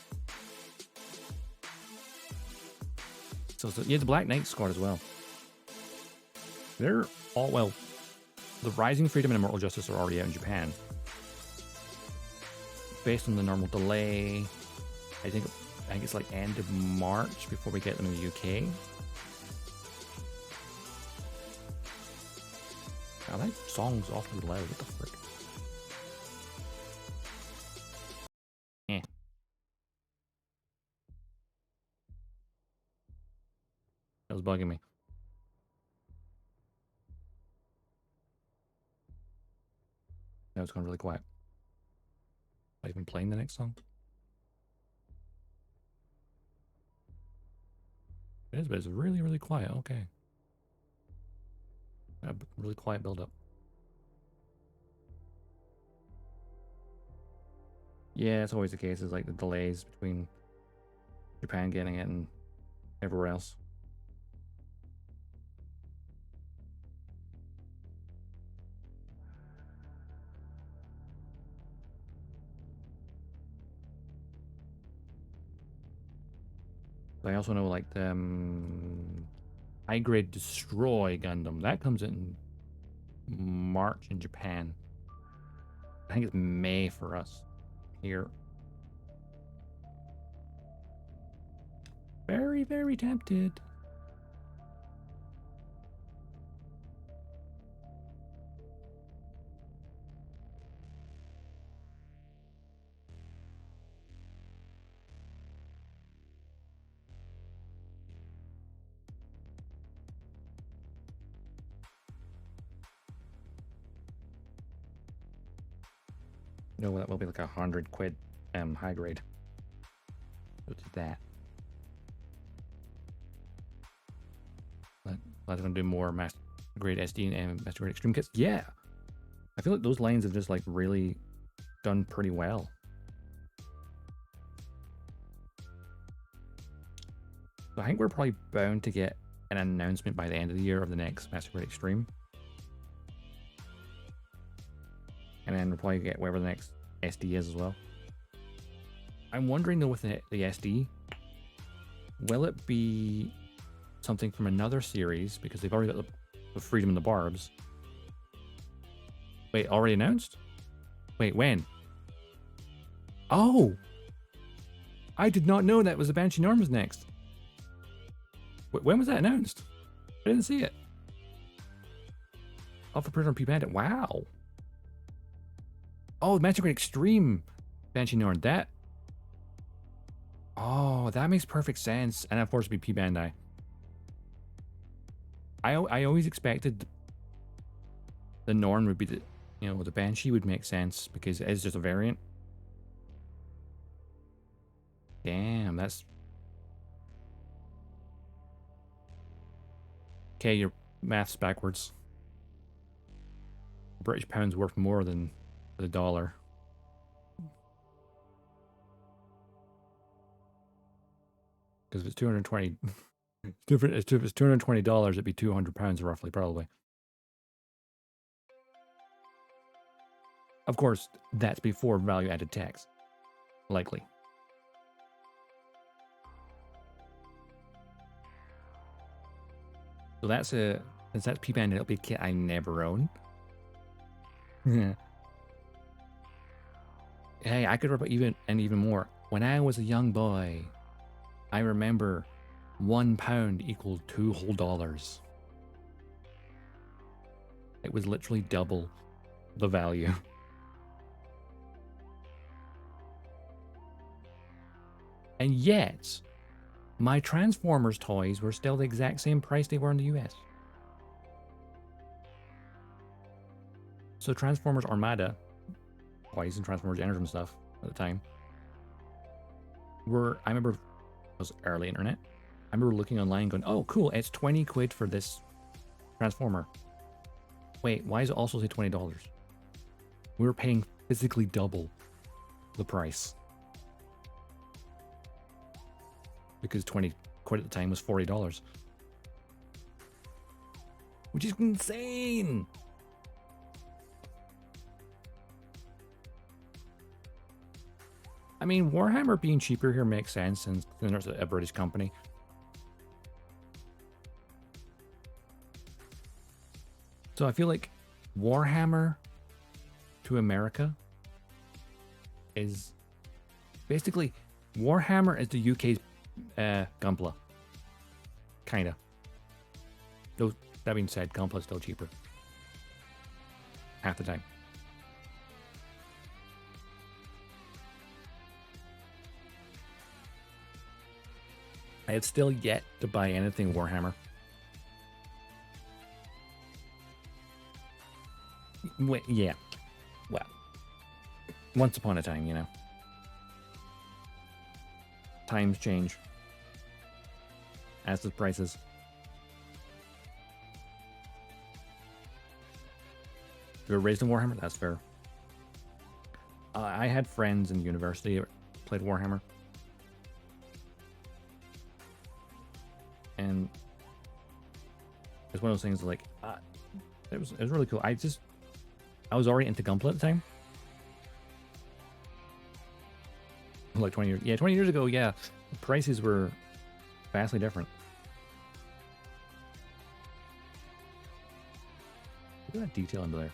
So yeah, the Black Knight squad as well. They're all, well, the Rising Freedom and Immortal Justice are already out in Japan. Based on the normal delay, I think it's like end of March before we get them in the UK. Wow, that song's awfully loud. What the frick? Eh. That was bugging me. Now it's going really quiet. Not even playing the next song. It is, but it's really, really quiet. Okay. A really quiet build-up. Yeah, it's always the case. It's like the delays between Japan getting it and everywhere else. But I also know like the high grade Destroy Gundam. That comes in March in Japan. I think it's May for us here. Very, very tempted. No, that will be like £100 high grade. What's that? Let's gonna do more master grade SD and master grade extreme kits. Yeah, I feel like those lines have just like really done pretty well. So I think we're probably bound to get an announcement by the end of the year of the next master grade extreme. And then we'll probably get whatever the next SD is as well. I'm wondering though with the SD, will it be something from another series? Because they've already got the Freedom and the Barbs. Wait, already announced? Wait, when? Oh! I did not know that was the Banshee Norm was next. When was that announced? I didn't see it. Alpha Prisoner P Bandit. Wow. Oh, Master Grade Extreme Banshee Norn. That. Oh, that makes perfect sense. And of course, it'd be P Bandai. I always expected the Norn would be the, you know, the Banshee would make sense because it is just a variant. Damn, that's. Okay, your math's backwards. British pound's worth more than the dollar. Because if it's 220, different. If it's $220, it'd be £200 roughly, probably. Of course, that's before value-added tax, likely. So that's a, since that's P-Band, it'll be a kit I never own. Yeah. Hey, I could remember even more. When I was a young boy, I remember £1 equaled $2 whole. It was literally double the value. And yet, my Transformers toys were still the exact same price they were in the US. So Transformers Armada toys and Transformers Energy and stuff at the time were, I remember, it was early internet. I remember looking online going, oh cool, it's 20 quid for this Transformer. Wait, why does it also say $20? We were paying physically double the price. Because 20 quid at the time was $40. Which is insane! I mean, Warhammer being cheaper here makes sense, since there's a British company. So I feel like Warhammer to America is basically, Warhammer is the UK's Gunpla. Kinda. Though, that being said, Gunpla's still cheaper. Half the time. I have still yet to buy anything Warhammer. Wait, yeah. Well, once upon a time, you know. Times change. As does prices. You were raised in Warhammer? That's fair. I had friends in university that played Warhammer. And it's one of those things like, it was really cool. I was already into Gunpla at the time. Like 20 years. Yeah, 20 years ago, yeah. The prices were vastly different. Look at that detail under there.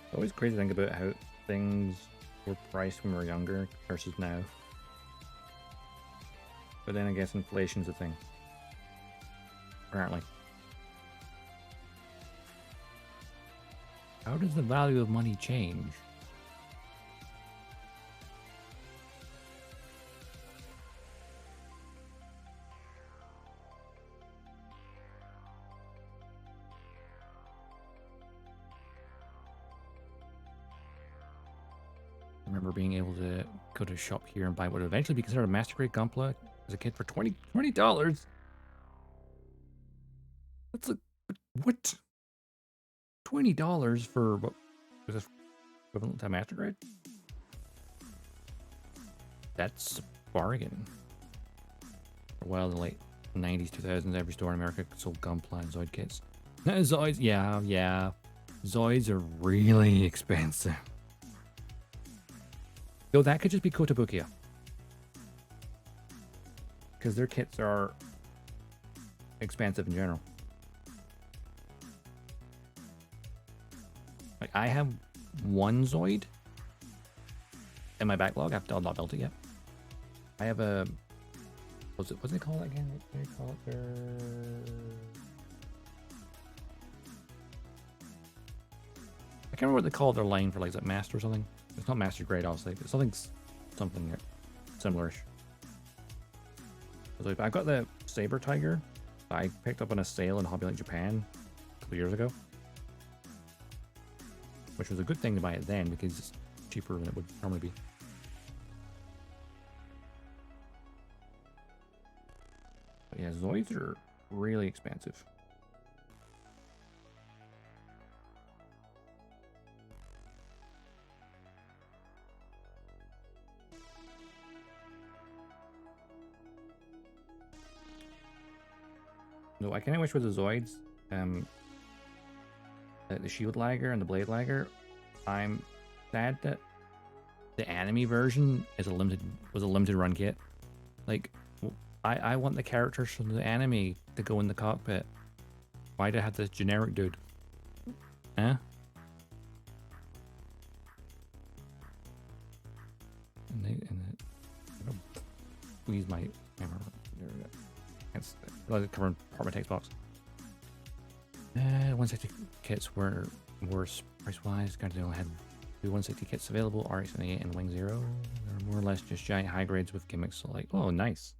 It's always crazy to think about how things were priced when we were younger versus now. But then I guess inflation's a thing. Apparently. How does the value of money change? I remember being able to go to a shop here and buy what would eventually be considered a master grade Gunpla as a kid for $20. That's a what? $20 for what was this equivalent to master grade? That's a bargain. For a while in the late 90s, 2000s, every store in America sold Gunpla and Zoid kits. Now Zoids, yeah. Zoids are really expensive. Though that could just be Kotobukiya. Because their kits are expensive in general. Like, I have one Zoid in my backlog. I've not built it yet. I have a... What's it called again? What do they call it there? I can't remember what they call their line for, like, is it Master or something? It's not Master Grade, obviously, but something similar-ish. So I've got the Saber Tiger that I picked up on a sale in Hobby Link Japan a couple years ago. Which was a good thing to buy it then because it's cheaper than it would normally be. But yeah, Zoids are really expensive. No, I kind of wish with the Zoids, the Shield Lagger and the Blade Lagger, I'm sad that the anime version was a limited run kit. Like, I want the characters from the anime to go in the cockpit. Why do I have this generic dude? Huh? Squeeze my camera. It's covering part of my text box. 160 kits were worse price-wise. Guardian had 160 kits available, RX-78 and Wing Zero. They're more or less just giant high grades with gimmicks. So like, oh, nice.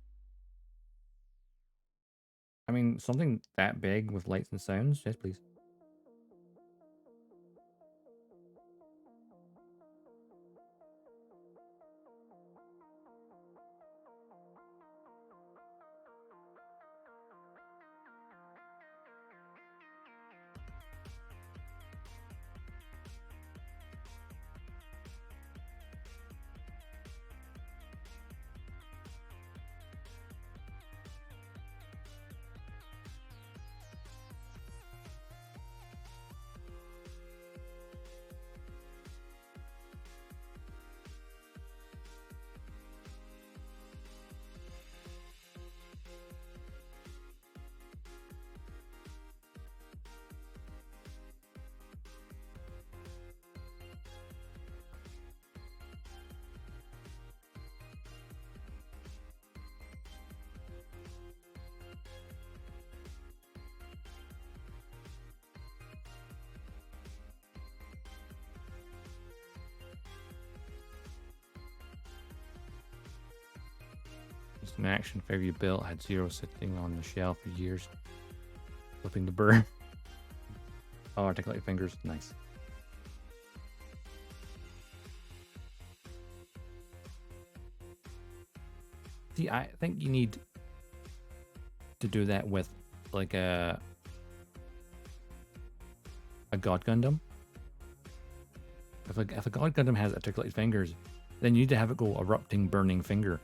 I mean, something that big with lights and sounds, yes, please. Just an action figure you built, had zero sitting on the shelf for years, flipping the bird. Oh, articulated fingers. Nice. See, I think you need to do that with like a God Gundam. If a God Gundam has articulated fingers, then you need to have it go erupting, burning finger.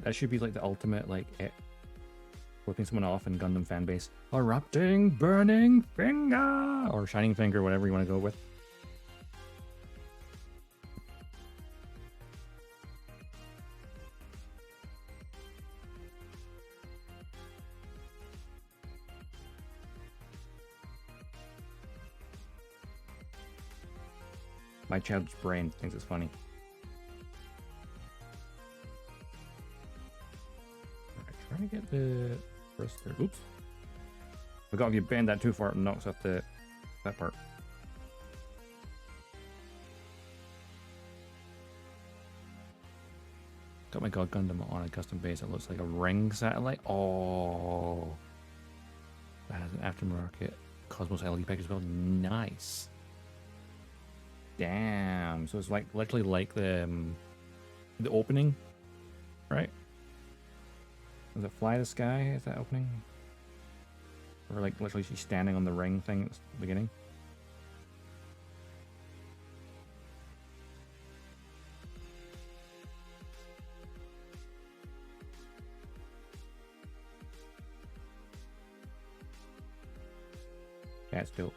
That should be like the ultimate, like, flipping someone off in Gundam fan base. Erupting, burning finger! Or shining finger, whatever you want to go with. My child's brain thinks it's funny. Trying to get the first there. Oops. I forgot if you bend that too far, it knocks off that part. Got my God Gundam on a custom base. It looks like a ring satellite. Oh. That has an aftermarket Cosmos LED pack as well. Nice. Damn. So it's like literally like the opening, right? Does it fly the sky? Is that opening? Or like literally she's standing on the ring thing at the beginning? Yeah, it's dope.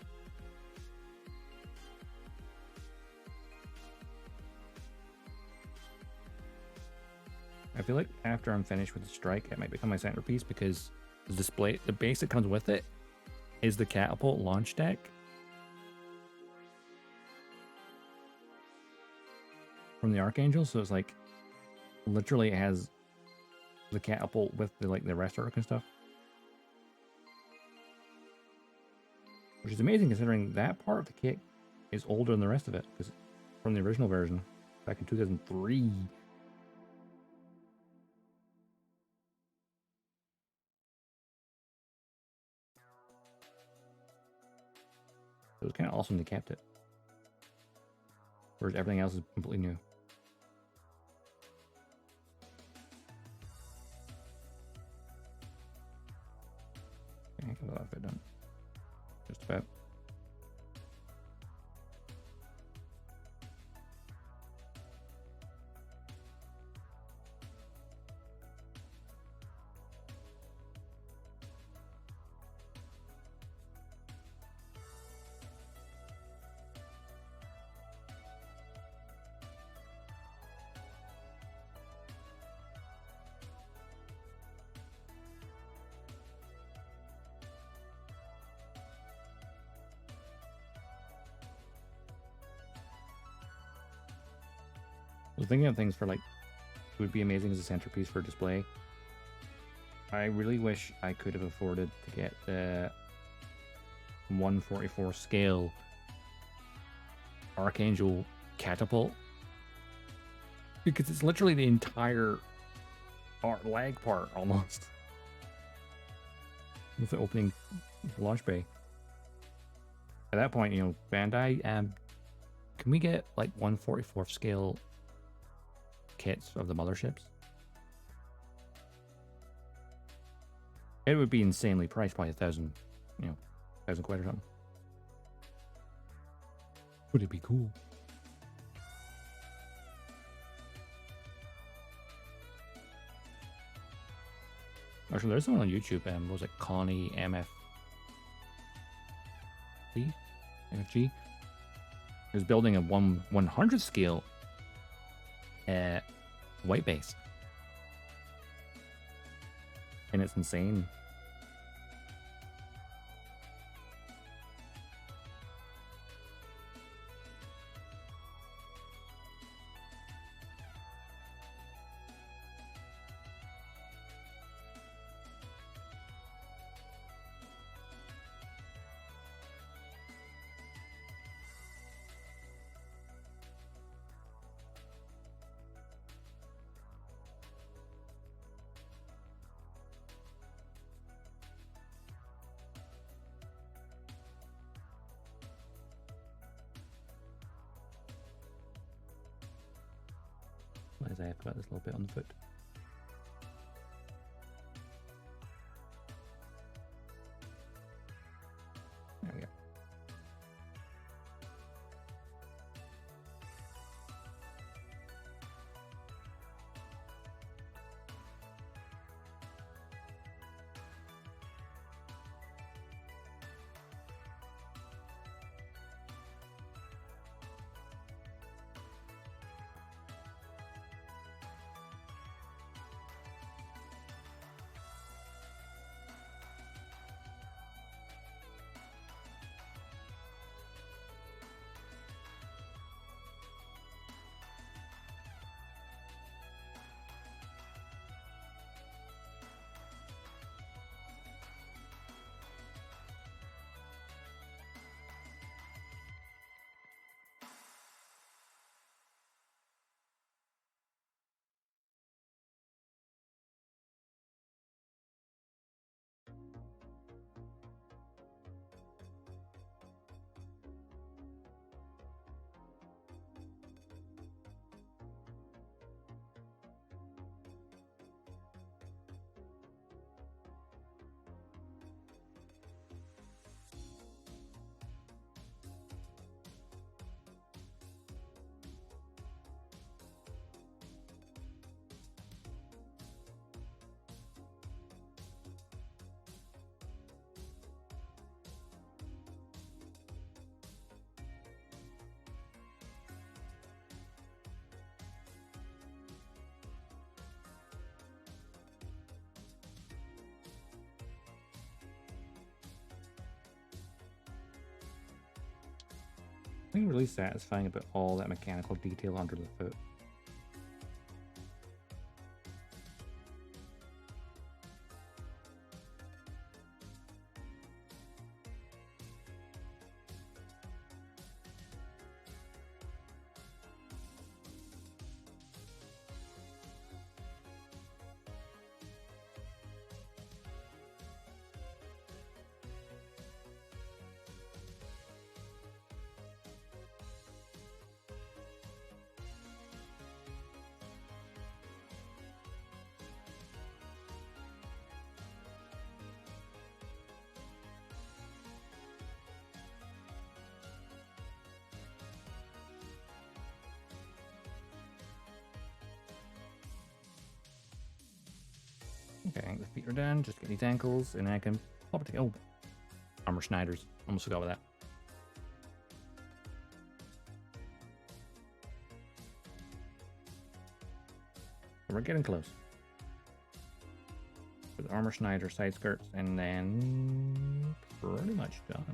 I feel like after I'm finished with the strike, it might become my centerpiece because the base that comes with it is the catapult launch deck. From the Archangel, so it's like literally it has the catapult with the like the rest arc and stuff. Which is amazing considering that part of the kit is older than the rest of it, because from the original version back in 2003. It was kind of awesome they kept it. Whereas everything else is completely new. I think I'll have it done. Just about. I was thinking of things for like, it would be amazing as a centerpiece for display. I really wish I could have afforded to get the 1/44 scale Archangel catapult, because it's literally the entire lag part almost. With the opening launch bay. At that point, you know, Bandai, can we get like 1/44 scale kits of the motherships? It would be insanely priced, probably 1,000, you know, 1,000 quid or something. Would it be cool? Actually, there's someone on YouTube, what was it, Connie MFG, who's building a 100 scale white base, and it's insane. as I have got this little bit on the foot. There we go. Something really satisfying about all that mechanical detail under the foot. Okay, the feet are done. Just get these ankles, and I can pop it together. Oh, armor Schneiders. Almost forgot about that. We're getting close. With armor Schneider side skirts, and then pretty much done.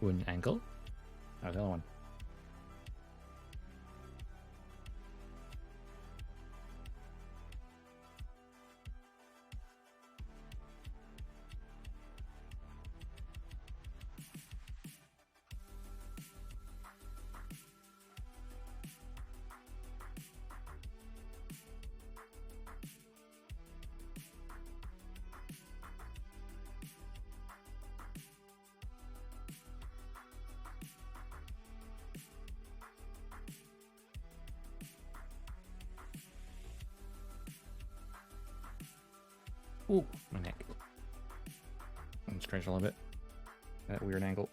One ankle. How's the other one? Ooh, my neck. And stretch a little bit. That weird angle.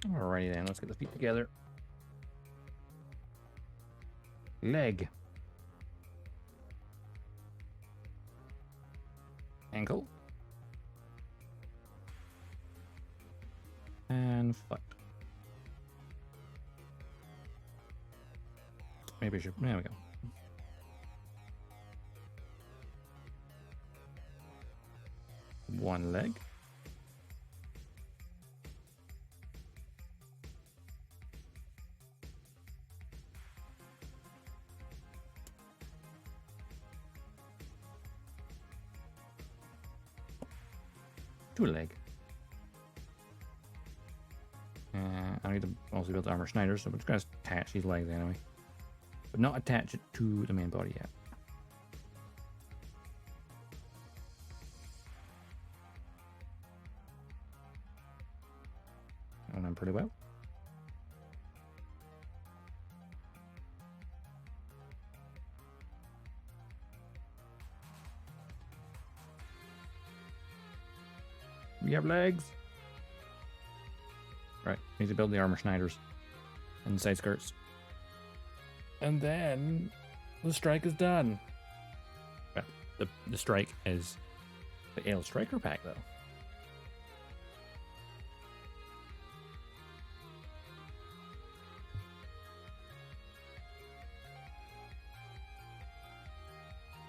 Alrighty then, let's get the feet together. Leg. Ankle. And foot. Maybe I should, there we go. One leg. Two leg. I need to also build armor Schneider, so we're just going to attach these legs anyway. But not attach it to the main body yet. And I'm pretty well. We have legs. Right, need to build the armor Schneiders and the side skirts. And then the strike is done. Well, the strike is the Aile Striker Pack though.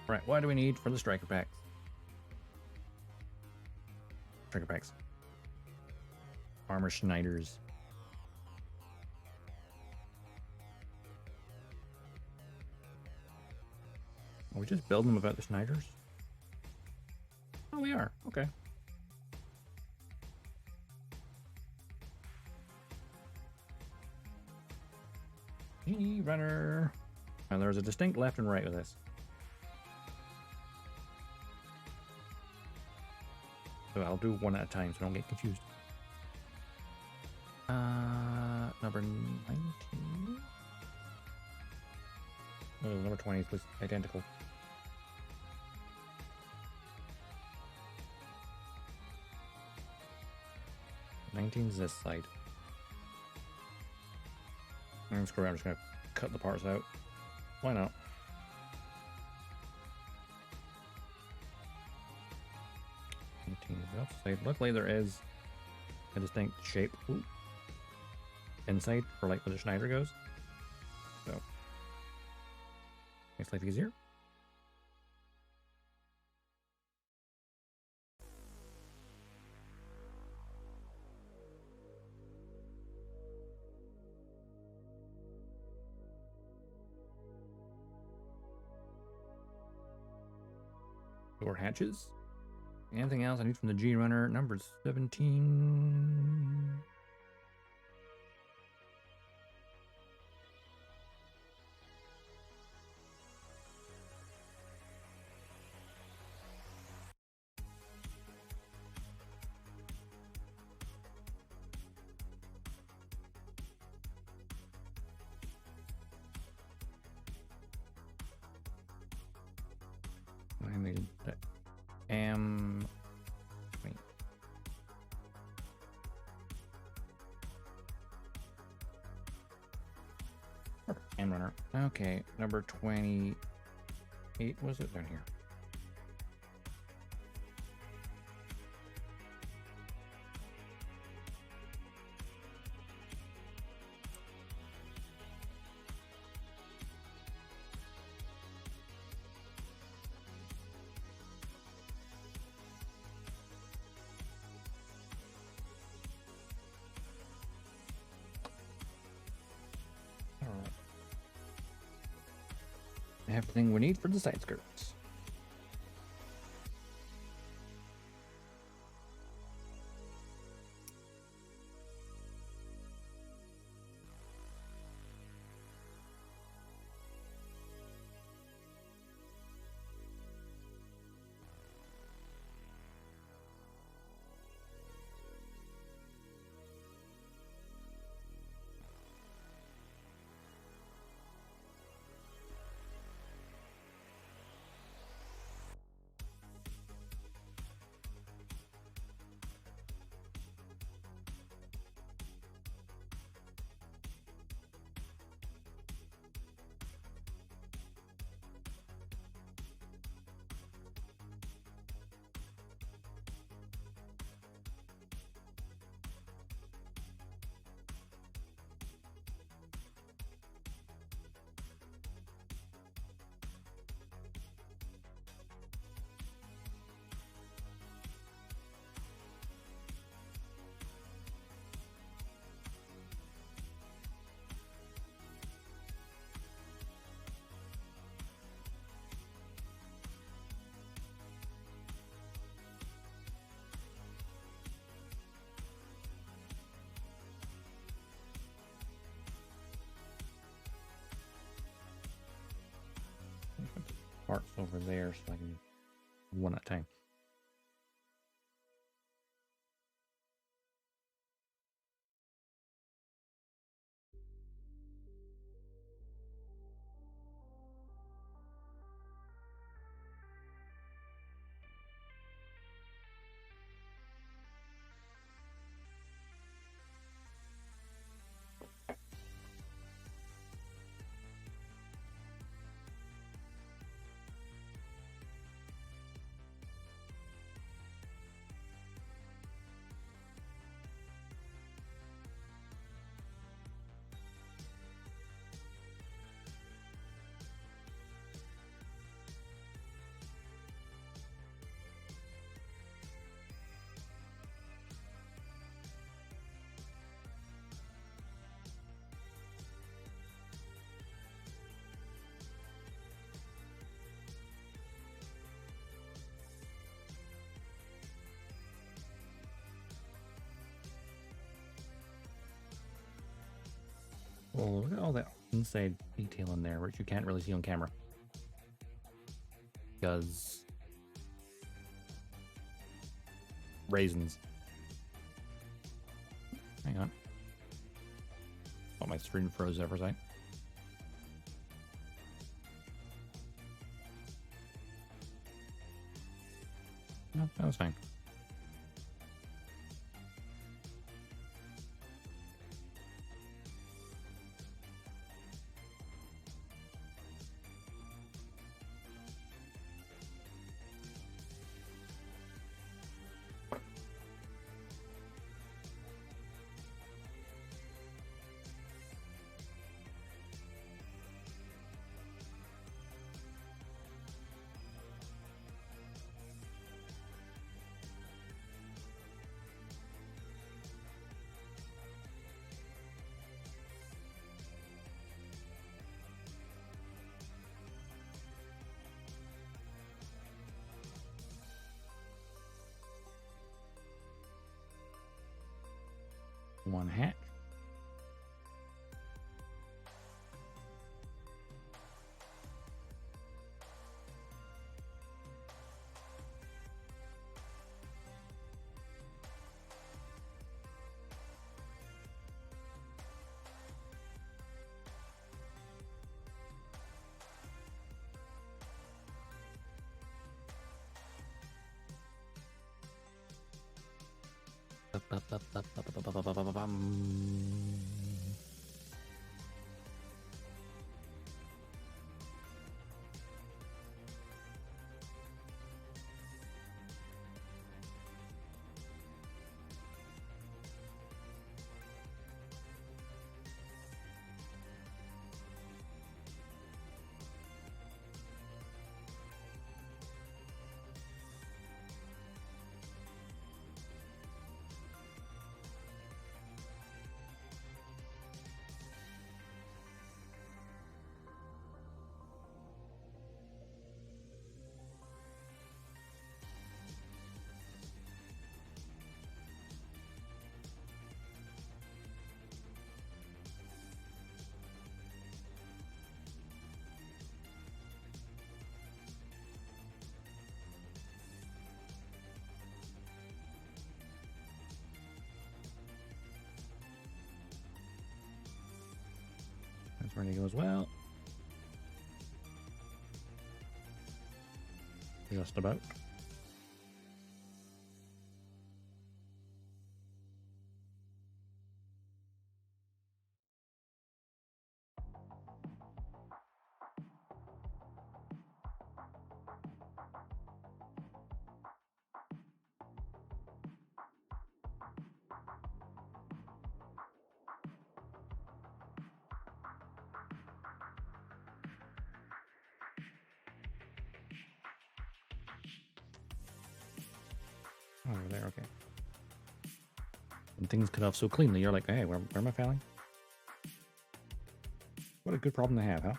Right, what do we need for the Striker Packs? Striker Packs. Armor Schneiders. Are we just building them without the Schneiders? Oh, we are. Okay. Genie Runner. And there's a distinct left and right with this. So I'll do one at a time so don't get confused. Number 19. Oh, number 20 is identical. 19 is this side. I'm screw it, I'm just gonna cut the parts out. Why not? Luckily there is a distinct shape inside for like where the Schneider goes. So makes life easier. Door hatches. Anything else I need from the G Runner? Number 17. I made that. Wait. Am Runner. Okay, number 28 was it down here? Everything we need for the side skirts. Parts over there so I can one at a time. Oh, look at all that inside detail in there, which you can't really see on camera. Because raisins. Hang on. Oh, my screen froze there for a second. No, that was fine. One hatch. That's where he goes, well. Just about. Oh, over there, okay. And things cut off so cleanly, you're like, hey, where am I failing? What a good problem to have, huh?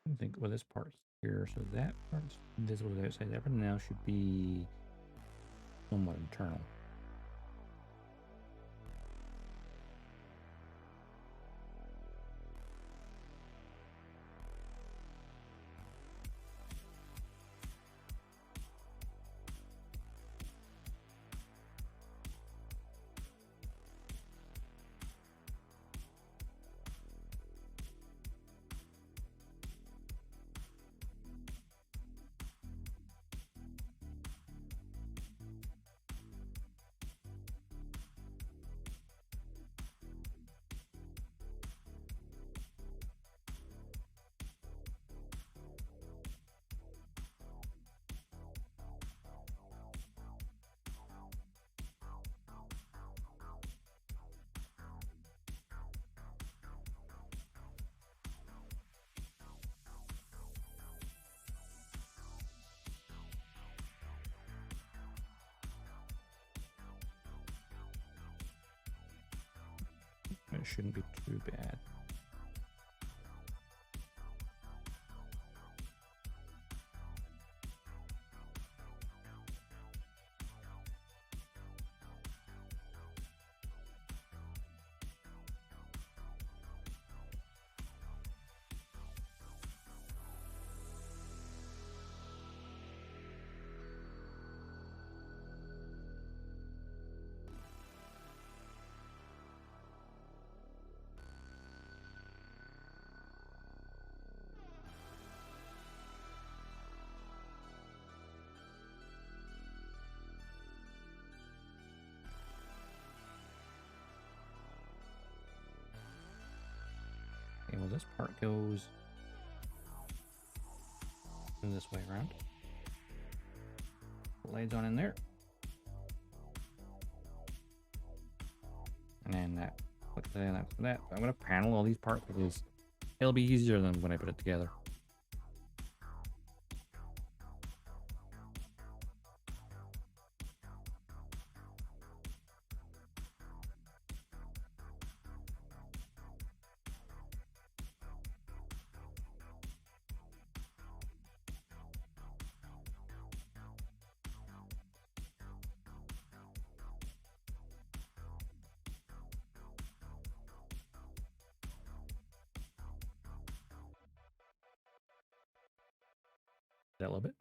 I think, well, this part's here, so that part's visible to the outside. Everything now should be somewhat internal. it shouldn't be too bad. Okay, well this part goes this way around. Blades on in there. And then that. Look at that, that. I'm gonna panel all these parts because it'll be easier than when I put it together. That a little bit.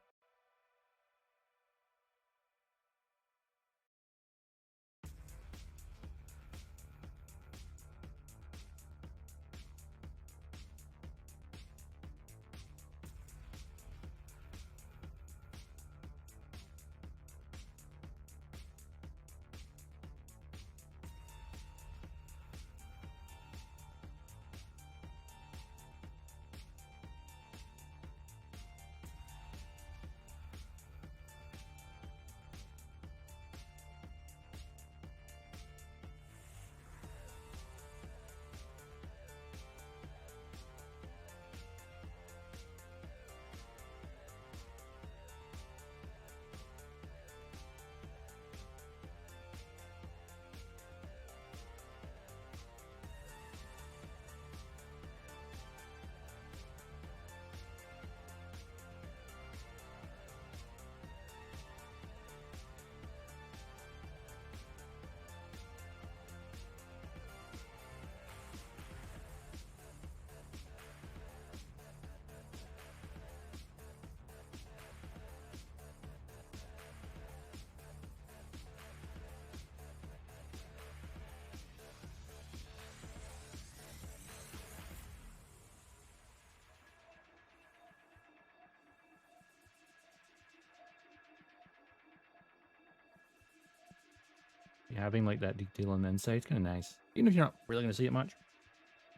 Having like that detail on the inside is kind of nice. Even if you're not really going to see it much,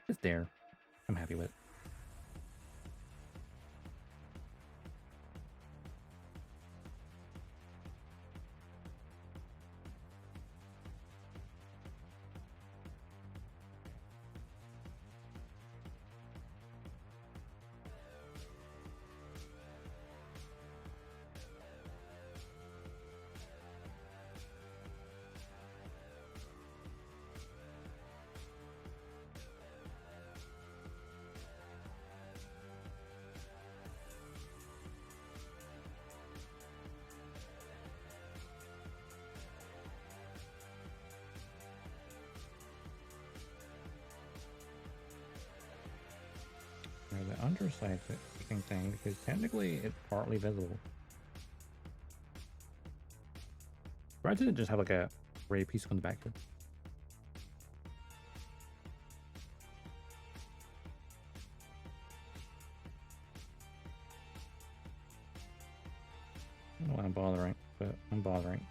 it's there. I'm happy with it. The underside's an interesting thing because technically it's partly visible. Why didn't it just have like a gray piece on the back here? I don't know why I'm bothering, but I'm bothering.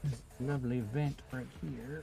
This lovely vent right here.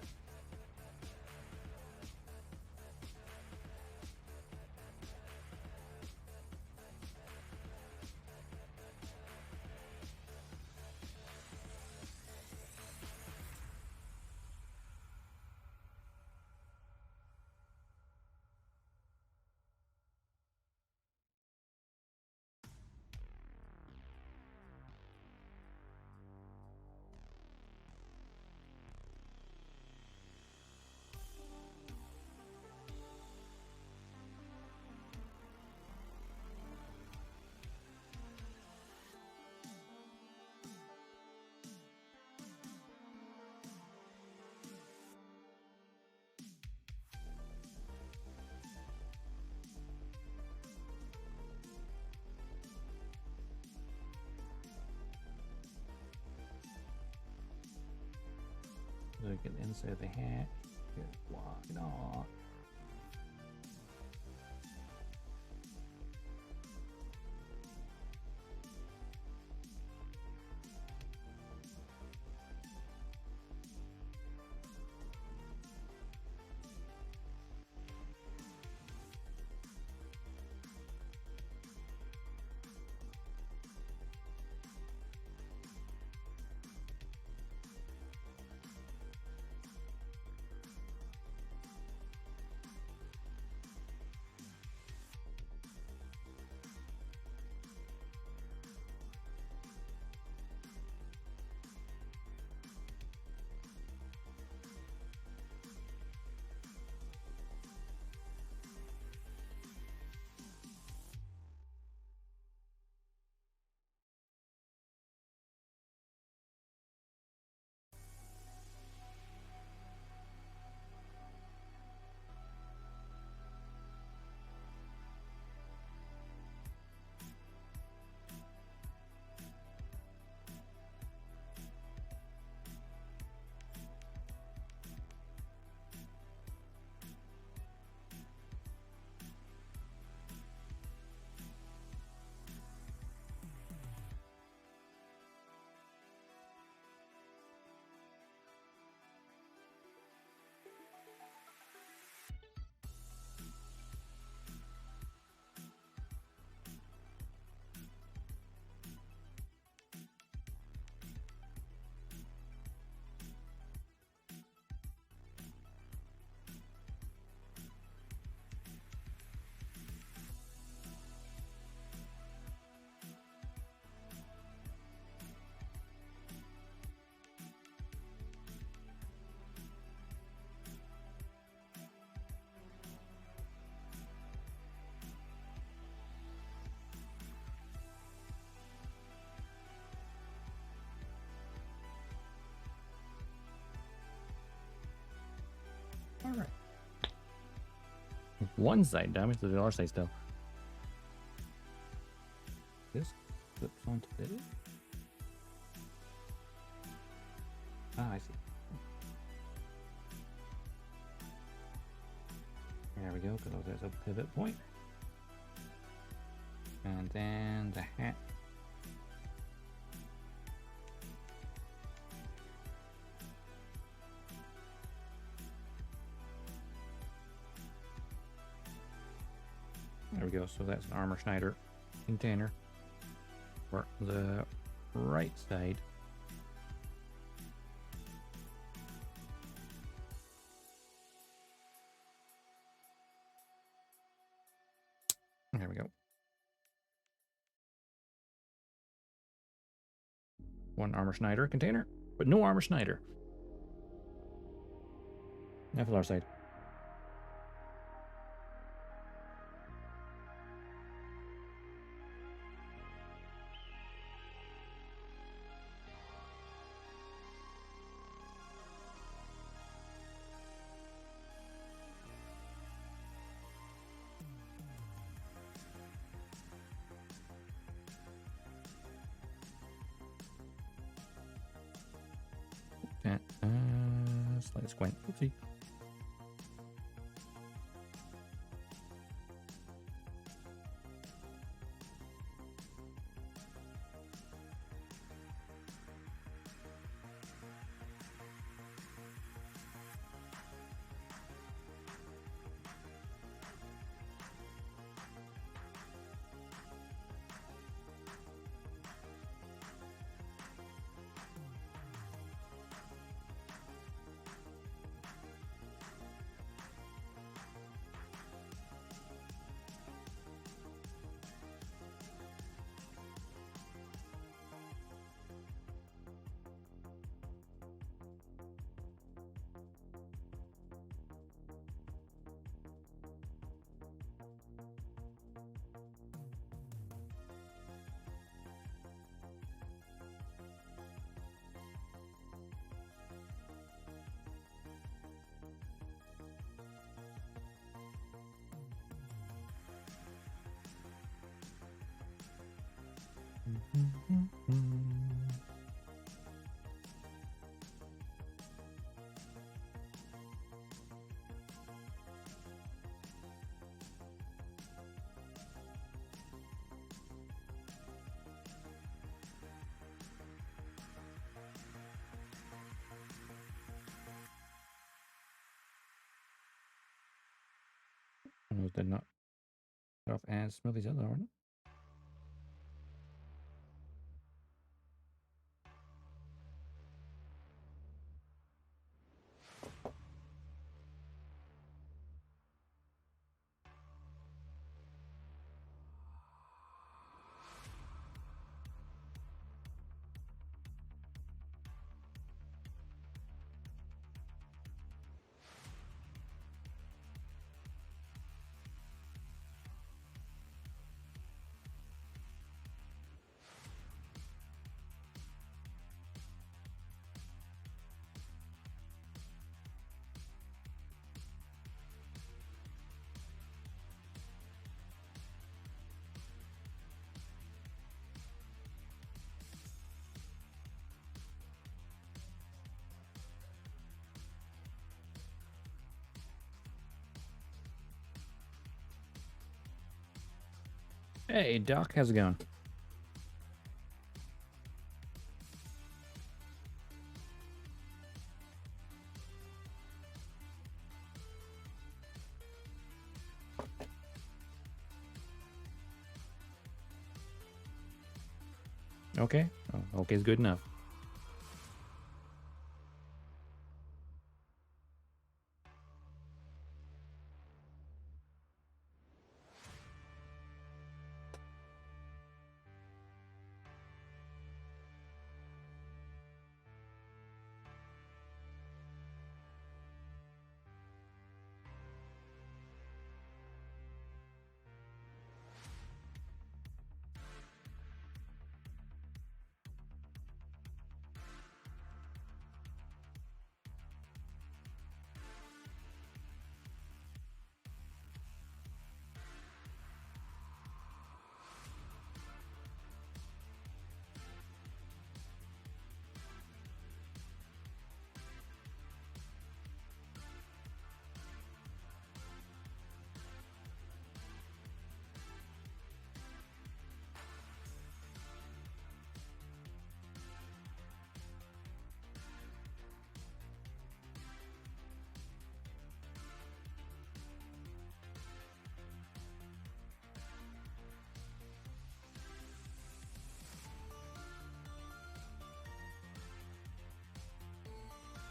Look at the inside of the hat. Just walk it off. All right. One side damage to the other side still. This clips onto this. Ah, I see. There we go, because there's a pivot point. And then the hat. There we go, so that's an Armor Schneider container for the right side. There we go. One Armor Schneider container, but no Armor Schneider. FLR side. Slight squint. Oopsie. did not cut off as smoothly as the other one. Hey, Doc, how's it going? Okay. Oh, okay is good enough.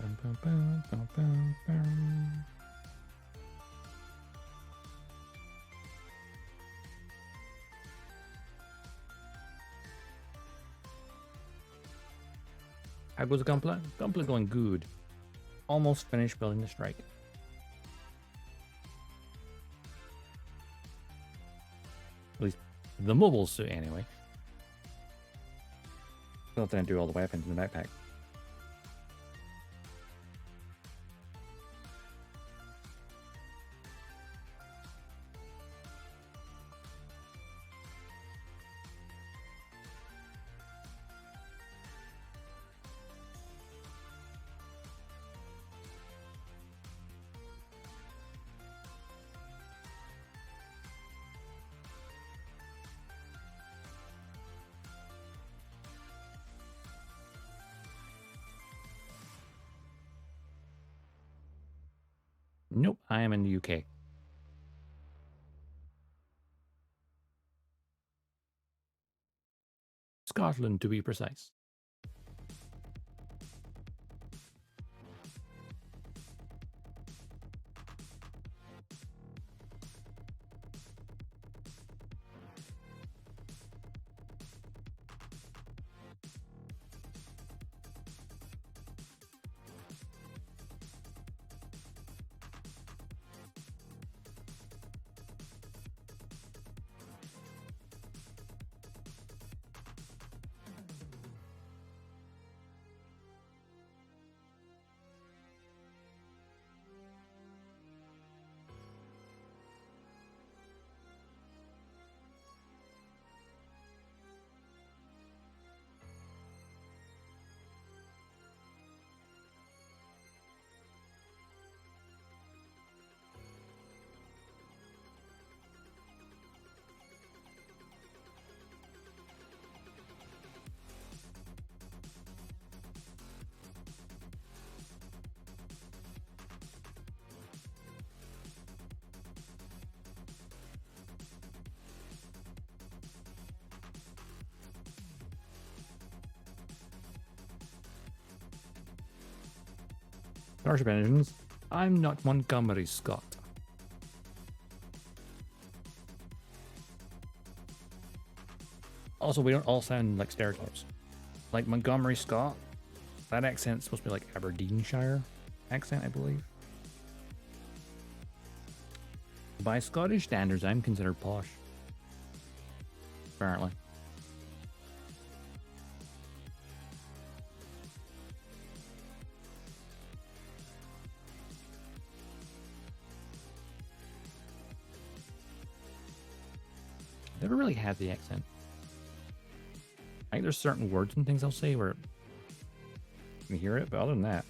Bum, bum, bum, bum, bum, bum. How goes the gunpla? Gunpla going good. Almost finished building the strike. At least the mobile suit, anyway. Still have to do all the weapons in the backpack. Nope, I am in the UK. Scotland, to be precise. Starship engines. I'm not Montgomery Scott. Also, we don't all sound like stereotypes. Like Montgomery Scott, that accent's supposed to be like Aberdeenshire accent, I believe. By Scottish standards, I'm considered posh. Apparently. Never really had the accent. I think there's certain words and things I'll say where you can hear it, but other than that.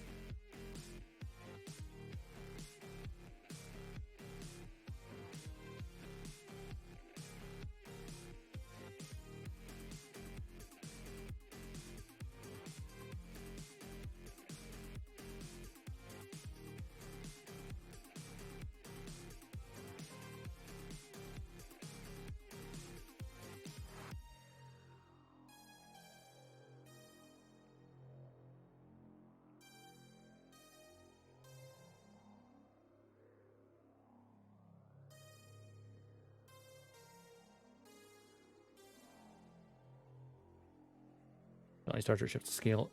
I start to shift to scale.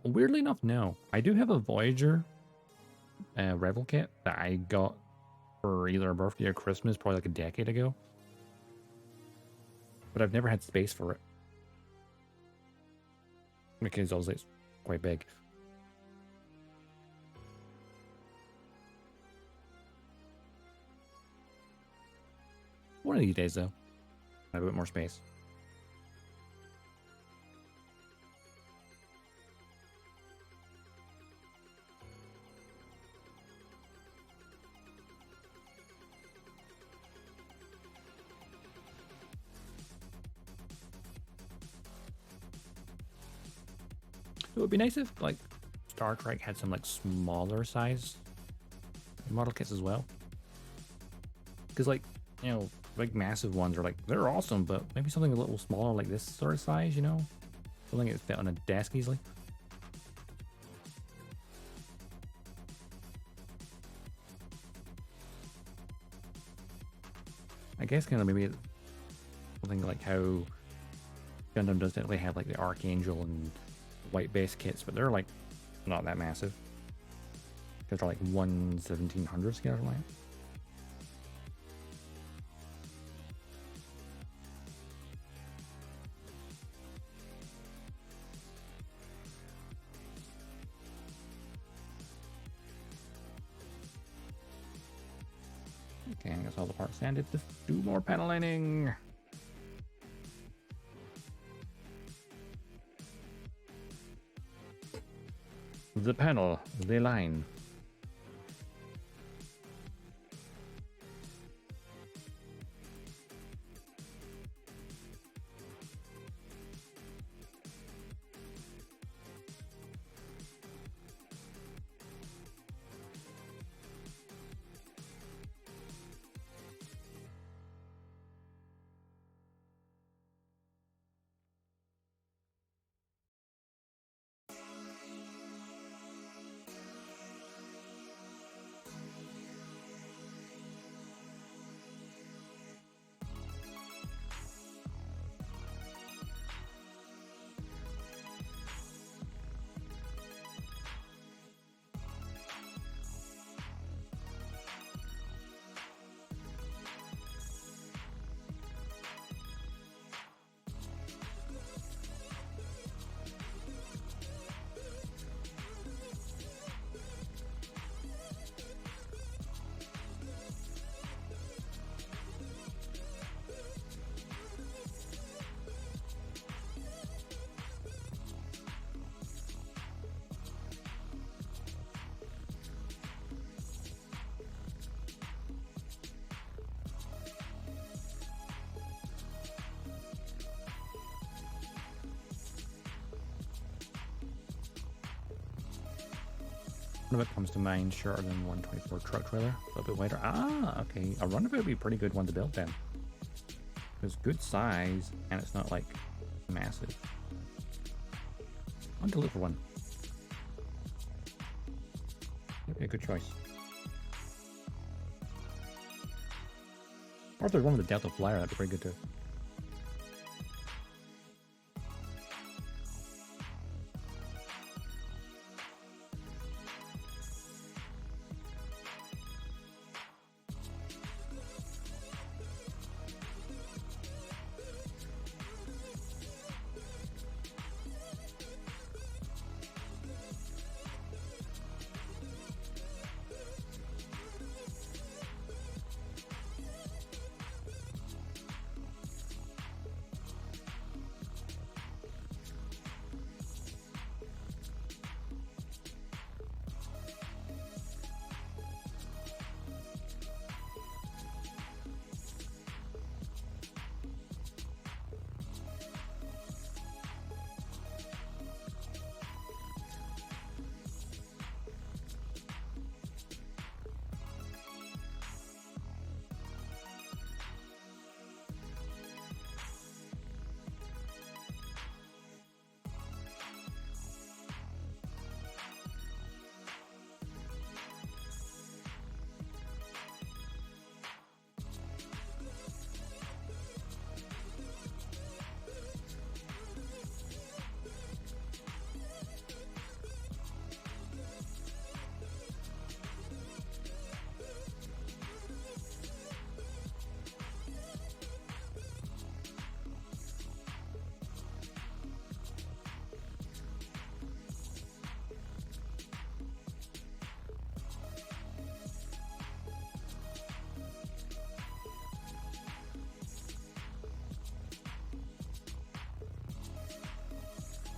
Weirdly enough, no. I do have a Voyager Rebel kit that I got for either a birthday or Christmas, probably like a decade ago. But I've never had space for it. Because obviously it's quite big. One of these days, though, I have a bit more space. It would be nice if, like, Star Trek had some, like, smaller size model kits as well. Because, like, you know, big massive ones are, like, they're awesome, but maybe something a little smaller, like this sort of size, you know? Something that fit on a desk easily. I guess kind of maybe something like how Gundam does definitely have, like, the Archangel and white base kits, but they're like not that massive because they're like 1/1700 scale or something. Okay, I guess all the parts sanded. Just do more panel lining. The panel, the line. Runabout comes to mind, shorter than 124 truck trailer, a little bit wider. Ah, okay. A runabout would be a pretty good one to build then. It's good size, and it's not like massive. I want to look for one. Yeah, good choice. Or if there's one with the Delta Flyer, that'd be pretty good too.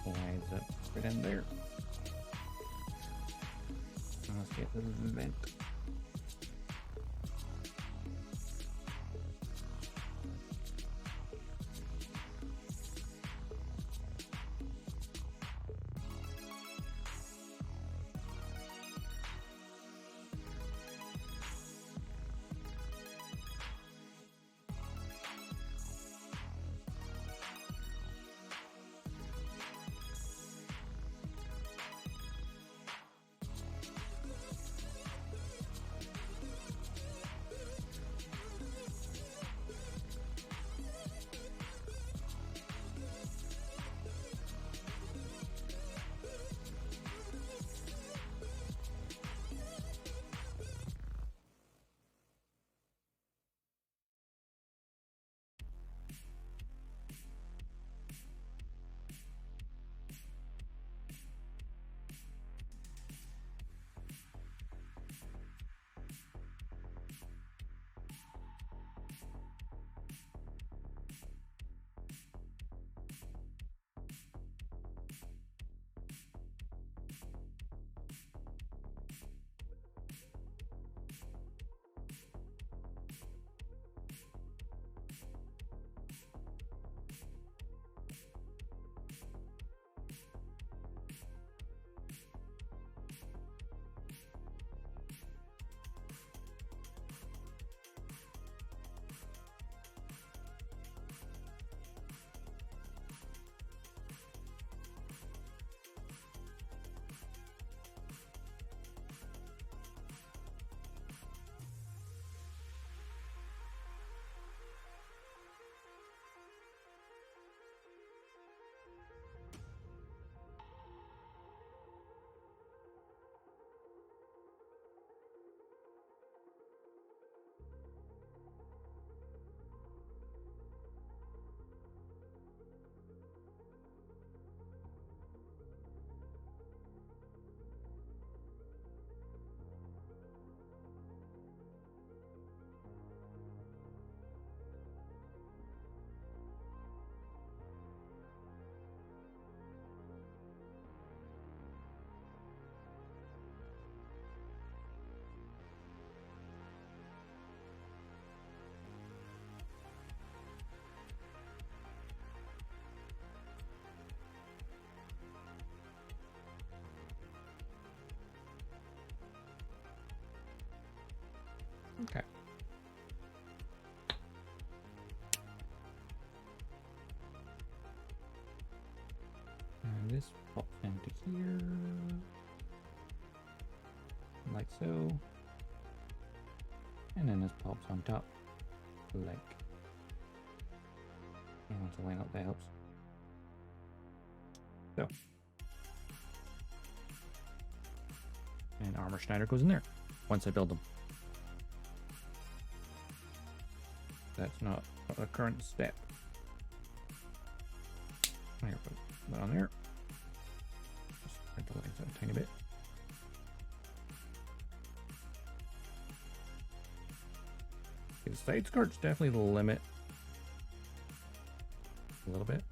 Lines up right in there. Let's get this vent. Okay. And this pops into here. like so. And then this pops on top, like. I want to line up, that helps. So. And Armor Schneider goes in there, once I build them. That's not a current step. There, put that on there. Just spread the legs out a tiny bit. Okay, the side skirt's definitely the limit. A little bit.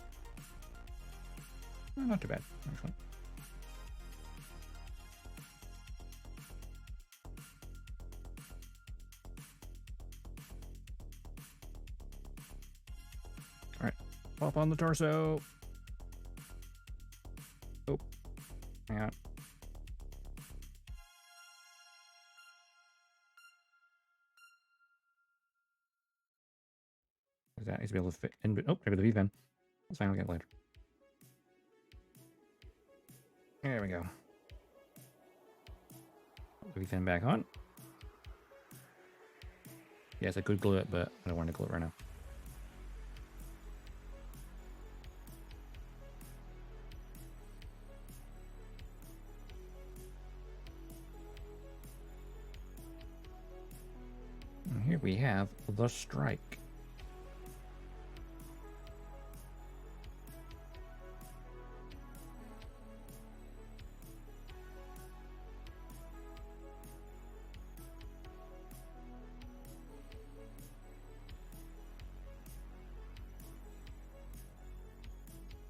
Not too bad, actually. Alright, pop on the torso. Oh, hang on. That needs to be able to fit in. Oh, maybe the V-fin. That's fine, I'll get it later. There we go. The V-fin back on. Yes, I could glue it, but I don't want to glue it right now. And here we have the Strike.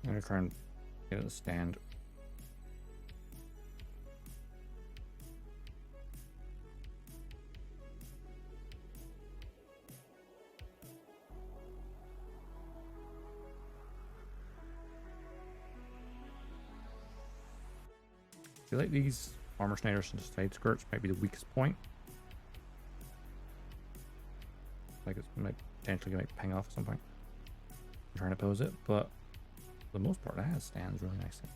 I'm gonna try and get it to stand. I feel like these Armor Schneiders and side skirts might be the weakest point. Like it's might potentially might ping off at some point. I'm trying to pose it, but for the most part, that stands really nicely.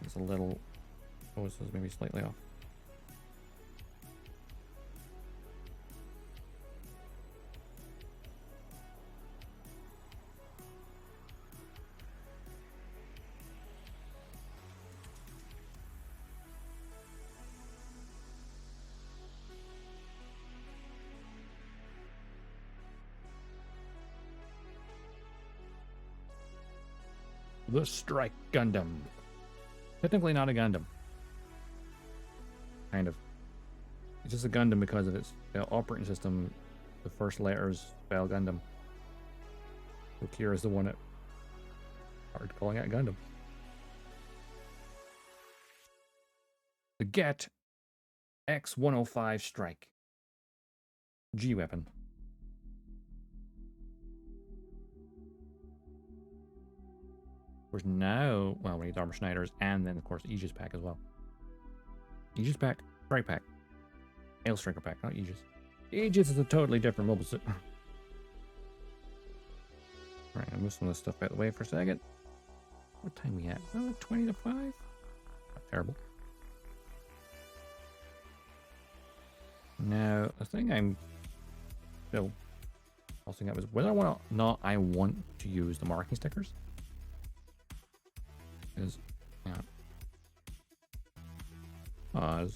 It's a little, oh, this is maybe slightly off. The Strike Gundam. Technically not a Gundam. Kind of. It's just a Gundam because of its operating system. The first letters spell Gundam. So Kira is the one that started calling it Gundam. The Get X-105 Strike. G weapon. Of course, now, well, we need Armor Schneiders and then, of course, Aegis Pack as well. Aegis Pack, Strike Pack. Aile Striker Pack, not Aegis. Aegis is a totally different mobile suit. Right, I'll move some of this stuff out of the way for a second. What time we at? 20 to 5? Not terrible. Now, the thing I'm still tossing up is whether or not I want to use the marking stickers. Is pause.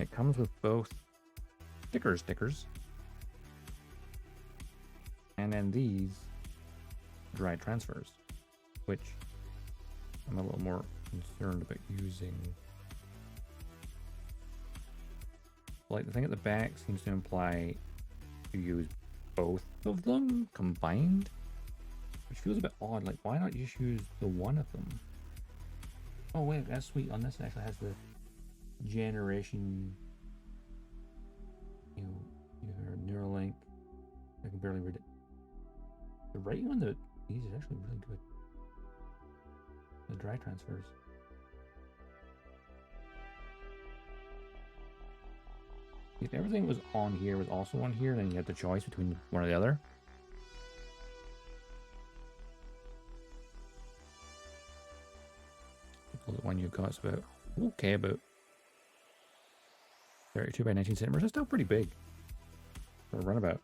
It comes with both stickers, and then these dry transfers, which I'm a little more concerned about using. Like the thing at the back seems to imply you use both of them combined. Which feels a bit odd. Like, why not just use the one of them? Oh wait, that's sweet. On this, it actually has the generation. Your Neuralink. I can barely read it. The writing on these is actually really good. The dry transfers. If everything was on here was also on here, then you had the choice between one or the other. Well, the one you've got is about, okay, about 32 by 19 centimeters. That's still pretty big for a runabout.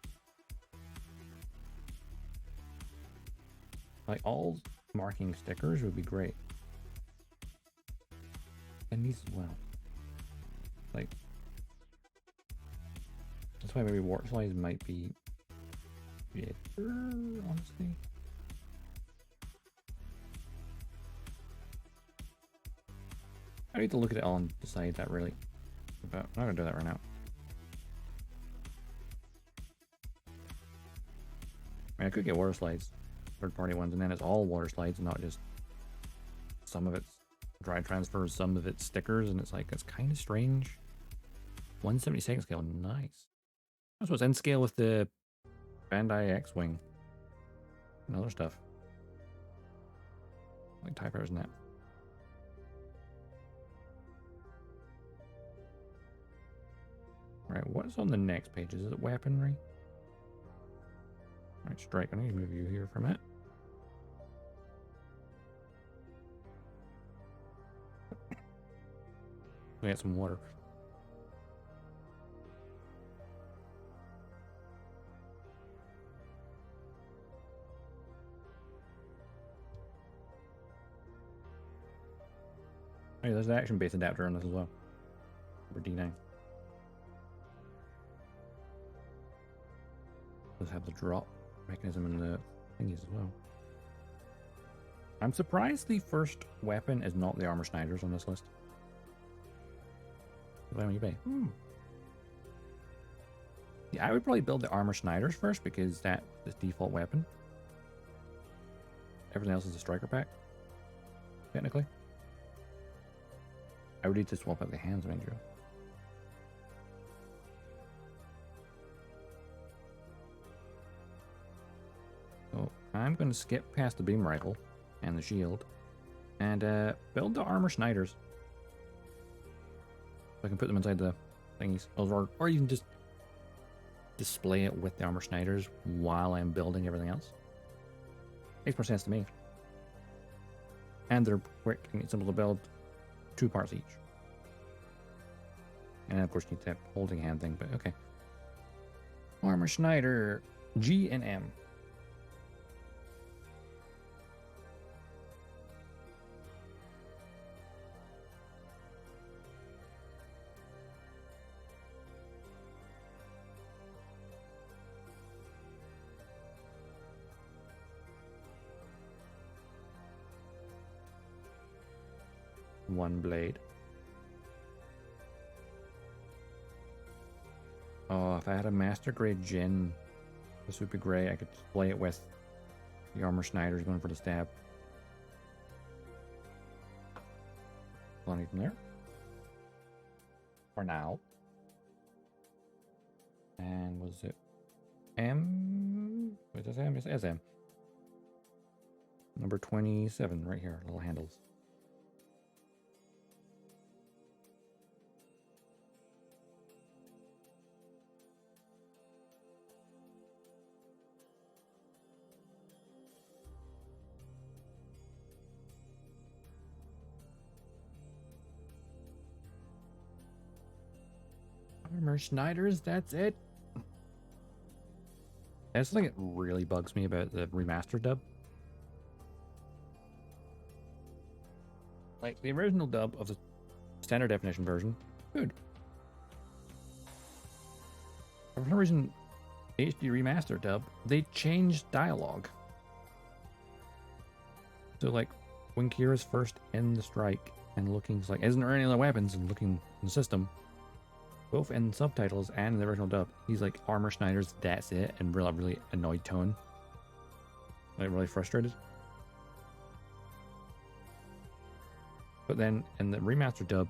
Like, all marking stickers would be great. And these as well. Like, that's why maybe warp slides might be better, honestly. I need to look at it all and decide that really. But I'm not gonna do that right now. I mean, I could get water slides, third-party ones, and then it's all water slides, and not just some of it's dry transfers, some of it's stickers, and it's like, it's kind of strange. 1/72 scale, nice. That's what's in scale with the Bandai X-Wing and other stuff. Like typewriters and that. Alright, what's on the next page? Is it weaponry? Alright, strike. I need to move you here for a minute. We got some water. Hey, there's an action-based adapter on this as well. For D9. Does have the drop mechanism in the thingies as well. I'm surprised the first weapon is not the Armor Schneiders on this list. Why don't you pay? Yeah, I would probably build the Armor Schneiders first because that is default weapon. Everything else is a striker pack, technically. I would need to swap out the hands, Andrew. So I'm going to skip past the beam rifle and the shield and build the Armor Schneiders. So I can put them inside the thingies. Or you can just display it with the Armor Schneiders while I'm building everything else. Makes more sense to me. And they're quick and simple to build. 2 parts each. And of course you need that holding hand thing, but okay. Armor Schneider, G and M. One blade. Oh, if I had a master grade Jin, this would be great. I could display it with the Armor Schneiders going for the stab. Anything there? For now. And was it M? What is M? It's SM. Number 27 right here, little handles. Armor Schneiders, that's it. That's the thing that really bugs me about the remastered dub. Like, the original dub of the standard definition version, good. For some reason, HD remaster dub, they changed dialogue. So, like, when Kira's first in the strike and looking, like, isn't there any other weapons, and looking in the system, both in subtitles and in the original dub, he's like, Armor Schneiders, that's it, and really annoyed tone. Like, really frustrated. But then in the remastered dub,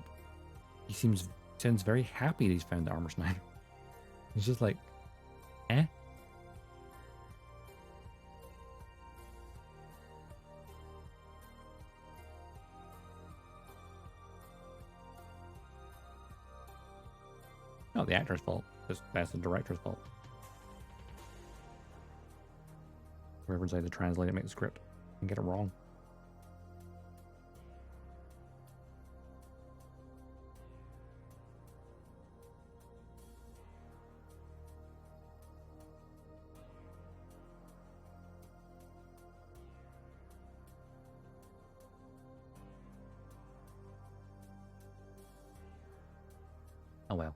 he sounds very happy that he's found the Armor Schneider. He's just like, eh? Not the actor's fault. That's the director's fault. Whoever decided to translate it, make the script, and get it wrong. Oh well.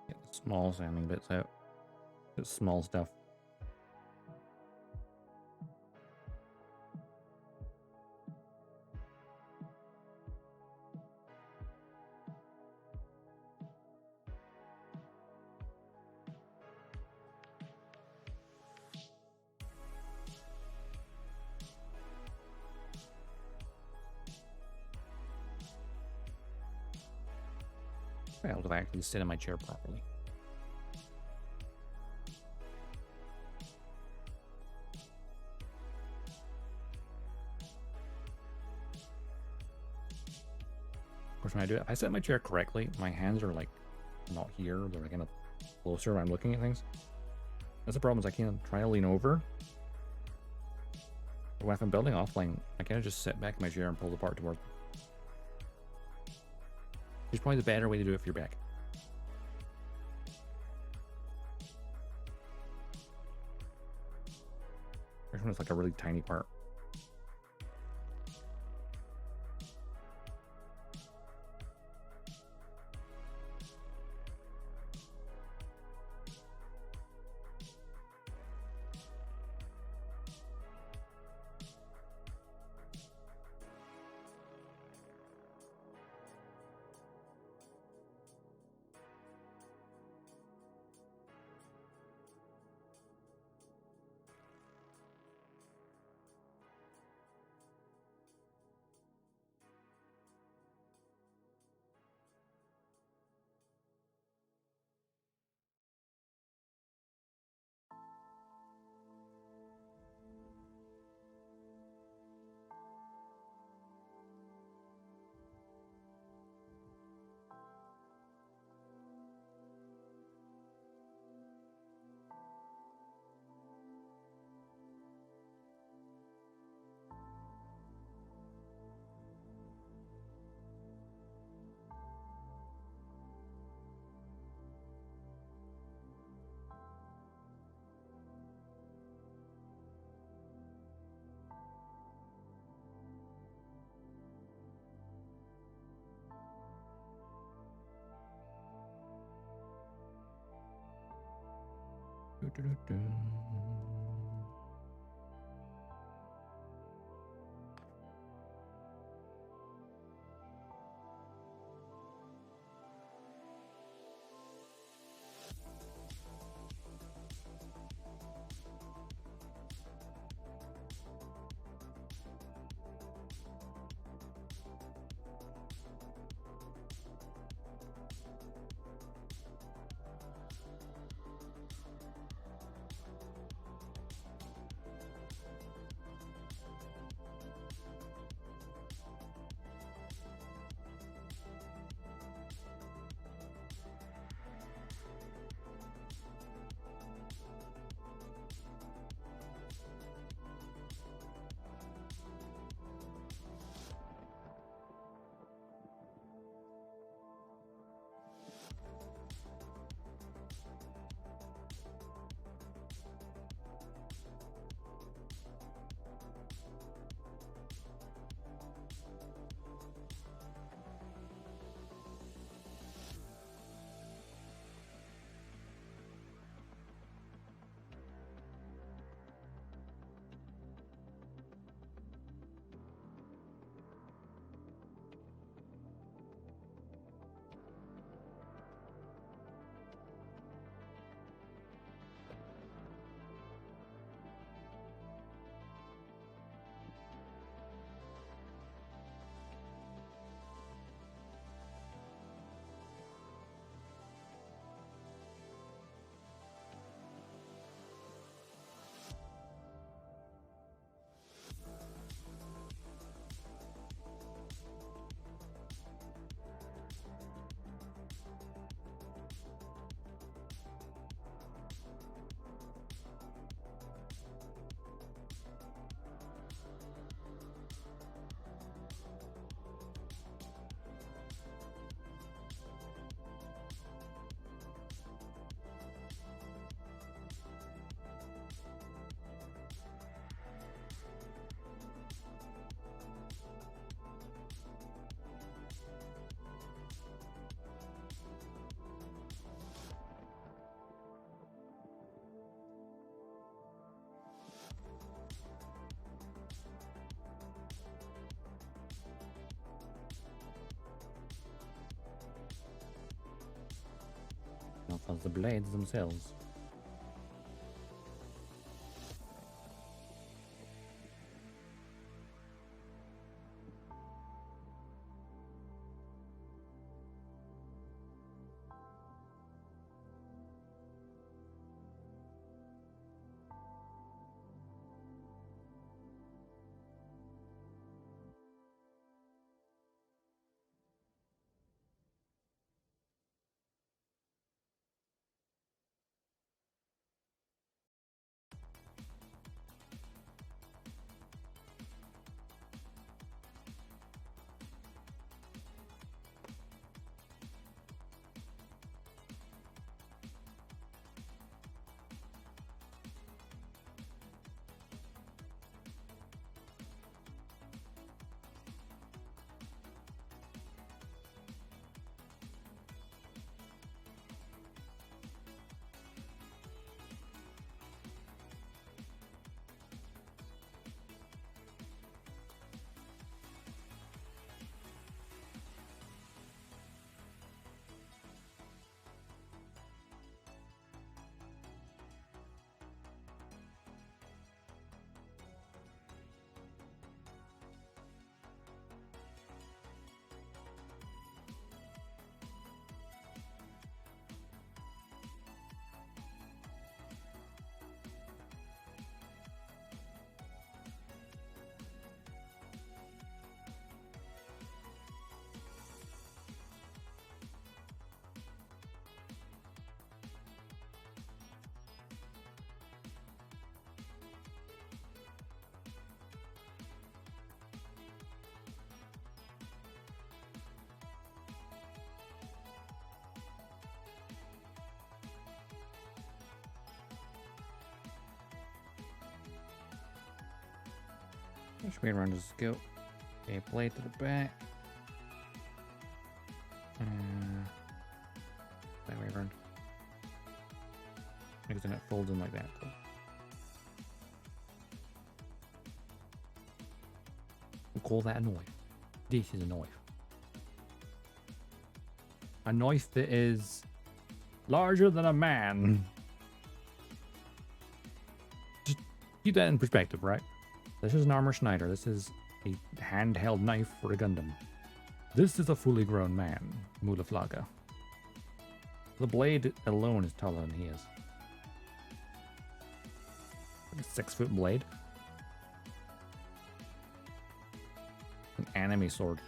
Get the small sounding bits out. It's small stuff. Well, to actually sit in my chair properly. Of course, when I do it, if I sit my chair correctly, my hands are like not here. They're like kind of closer when I'm looking at things. That's the problem, is I can't try to lean over. But if I'm building offline, I kind of just sit back in my chair and pull the part towards me. It's probably the better way to do it for your back. This one is like a really tiny part. as the blades themselves. Which way around does this go? Okay, blade to the back. That way around. Because then it folds in like that. Cool. We'll call that a knife. This is a knife. A knife that is larger than a man. Just keep that in perspective, right? This is an Armor Schneider. This is a handheld knife for a Gundam. This is a fully grown man, Mulaflaga. The blade alone is taller than he is. Like a 6-foot blade. An anime sword.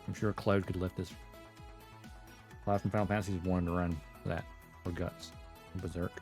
I'm sure Cloud could lift this. Cloud from Final Fantasy is wanting to run that. Or Guts. Berserk.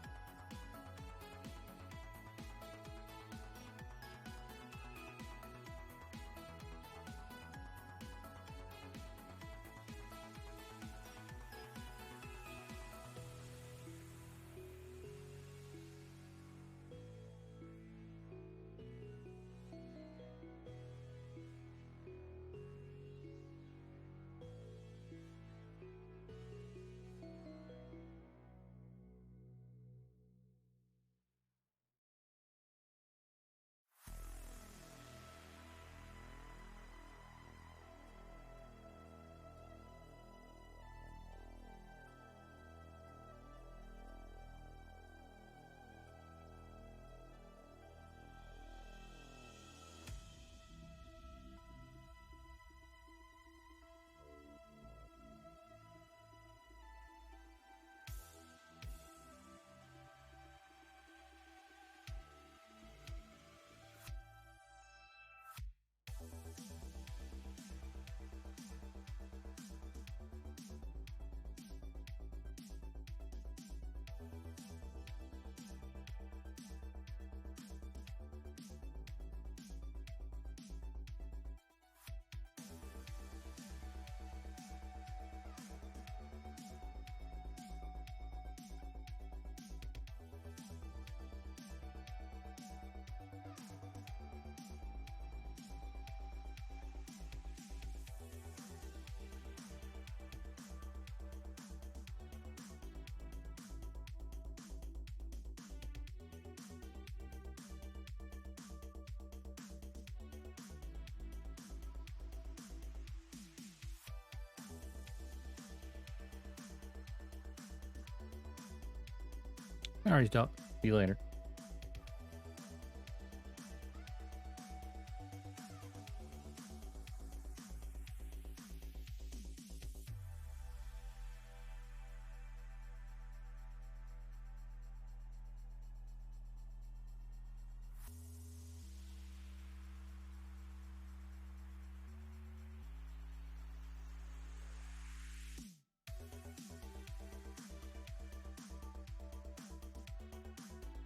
Alright, stop. See you later.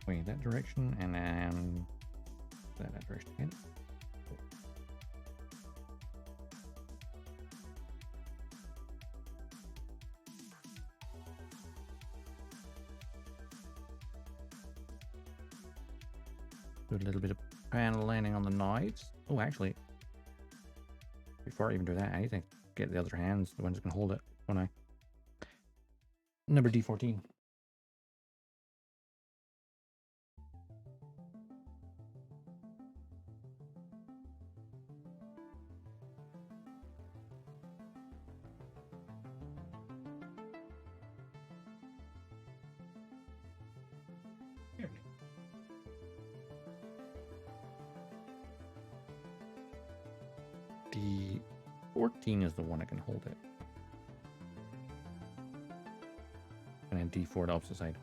Wait, that direction, and then that direction again. Do a little bit of panel landing on the knives. Oh, actually, before I even do that, I need to get the other hands, the ones that can hold it, when I... Number D14. D14 is the one that can hold it. And then D4 to opposite side.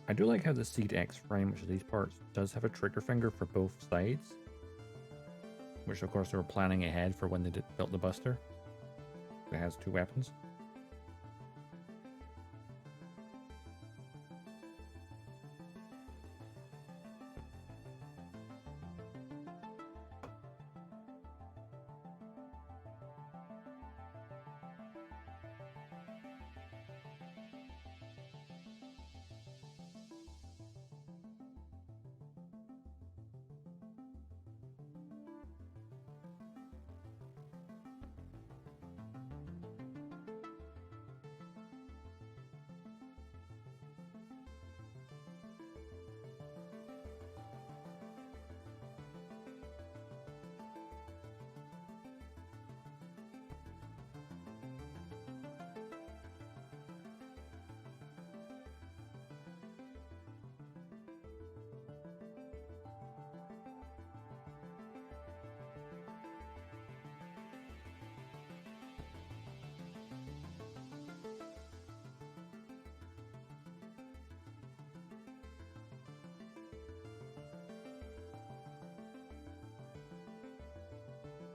I do like how the Seed X frame, which is these parts, does have a trigger finger for both sides. Which of course they were planning ahead for when they built the Buster. It has two weapons.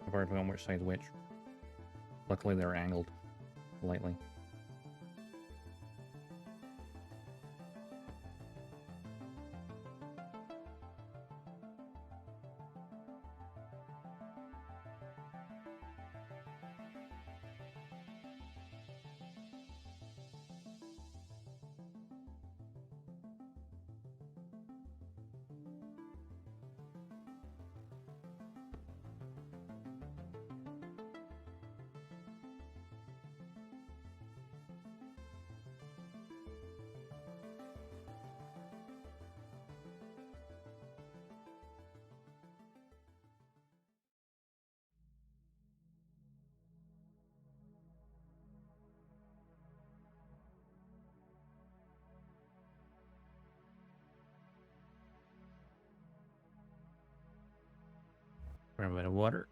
I've already put on which side's which. Luckily they're angled slightly. Grab a bit of water.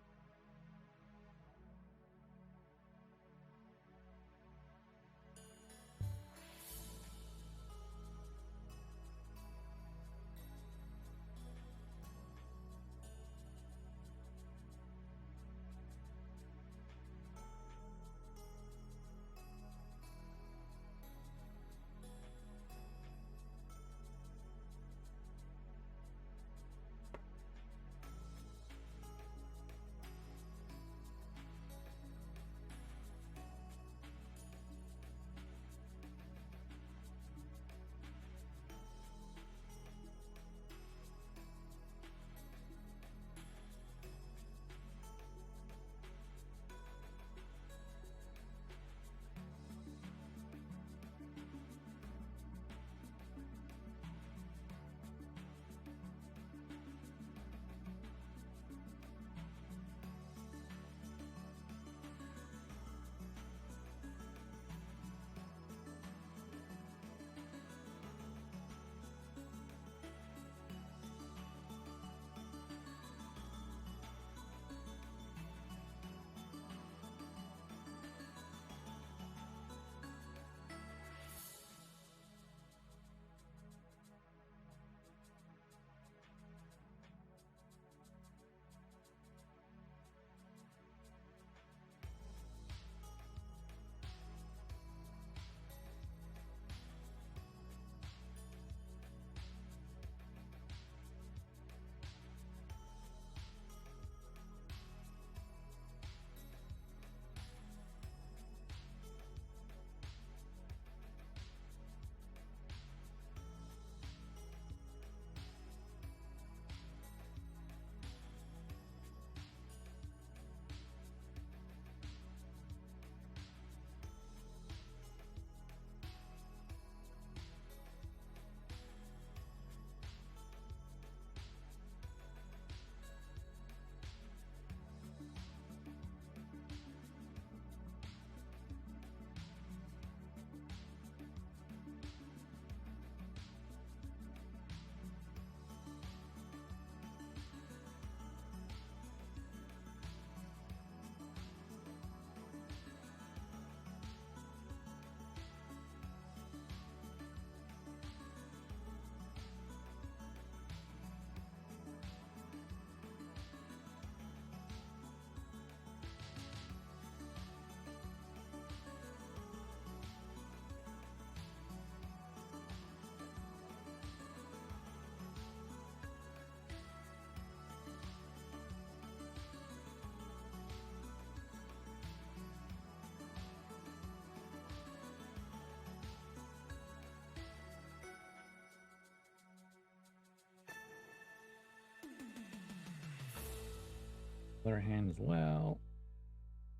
Other hand as well.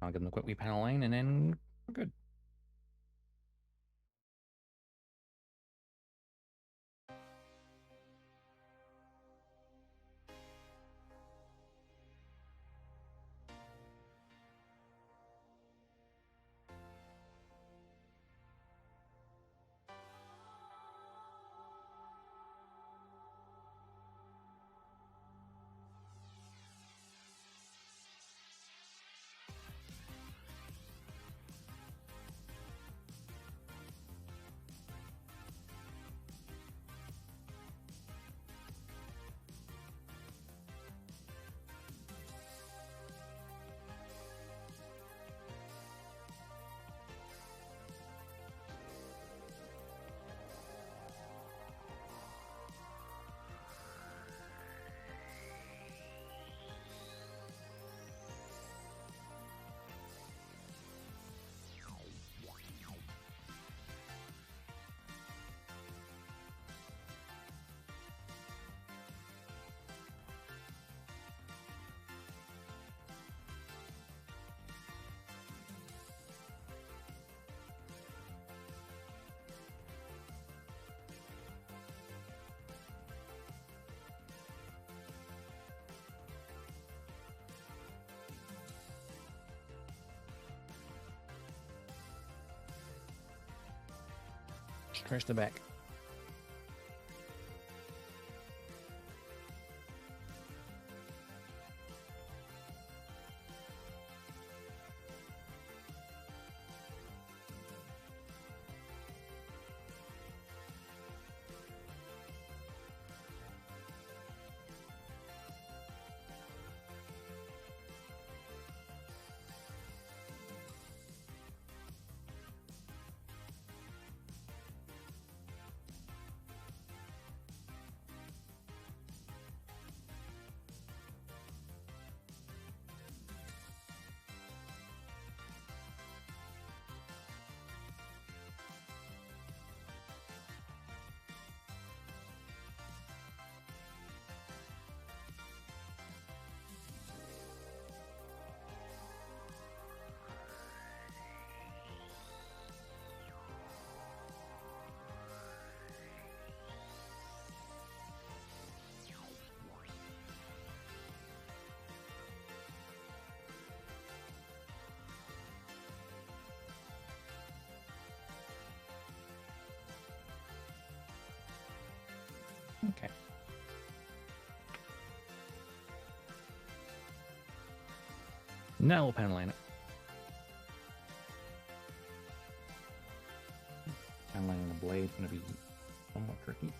I'll give them a quick wee panel line and then we're good. Stretch the back. Okay. Now we'll panel line it. Panel lining the blade is going to be somewhat tricky.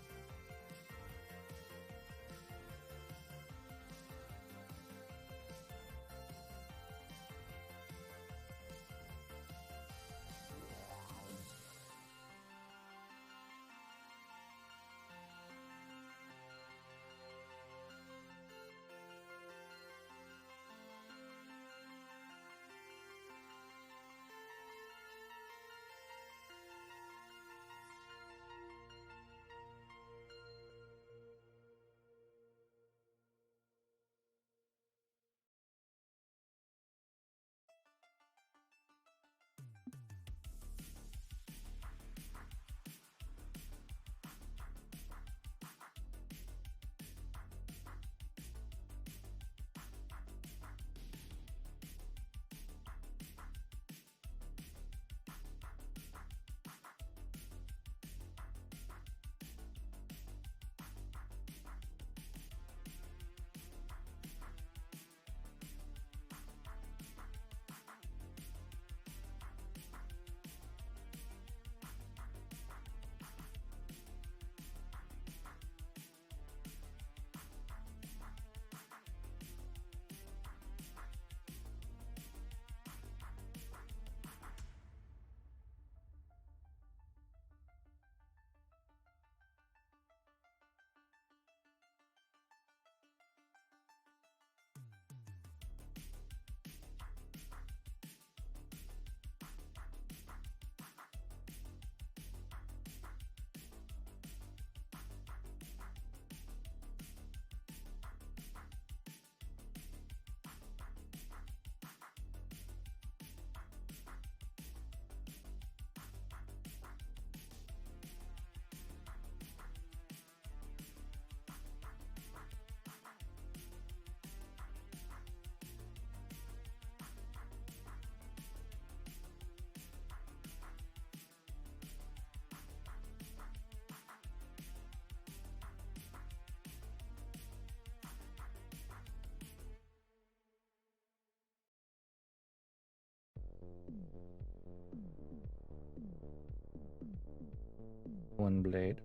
One blade.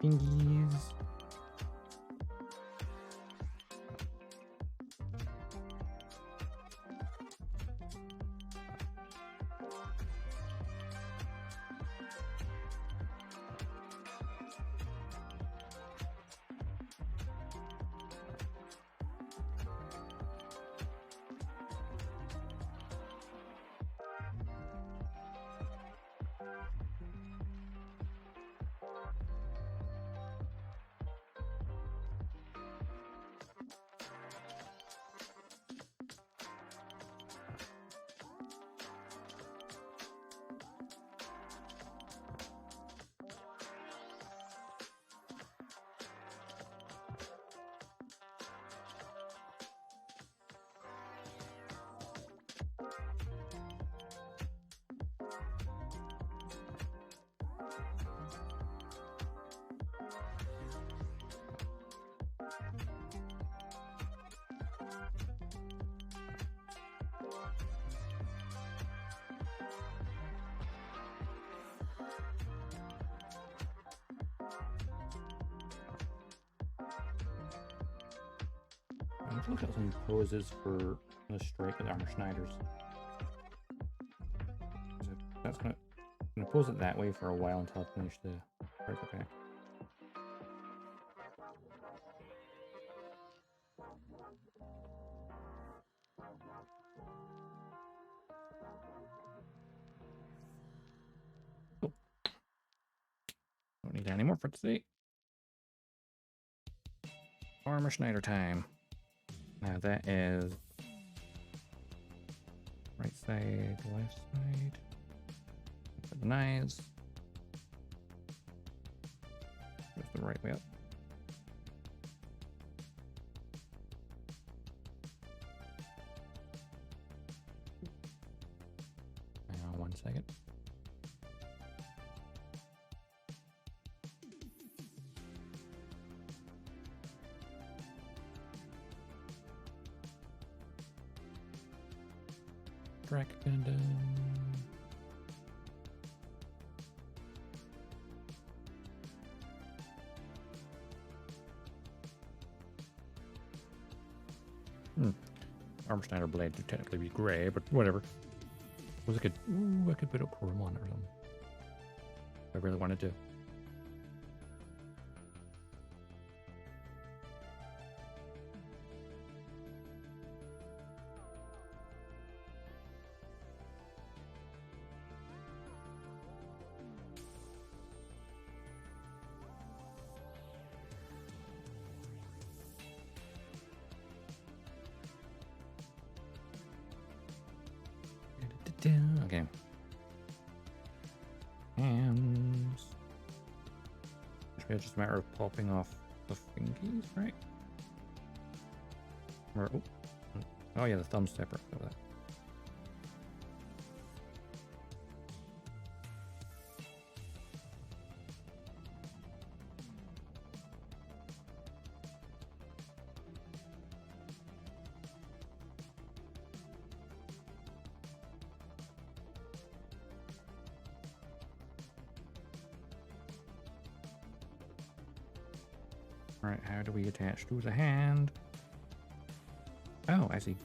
Fingies. Let's look at some poses for the strike with Armor Schneiders. That's gonna pose it that way for a while until I finish the Striker Pack. Cool. Don't need any more for today. Armor Schneider time. Now that is right side, left side. The knives. Just the right way up. Hang on 1 second. Strike Gundam. Armor standard blades would technically be gray, but whatever. I could put a chrome on it or something. If I really wanted to. Okay. And it's just a matter of popping off the fingies, right? Or oh yeah, the thumb's separate. Look at that. Alright, how do we attach to the hand? Oh, I see.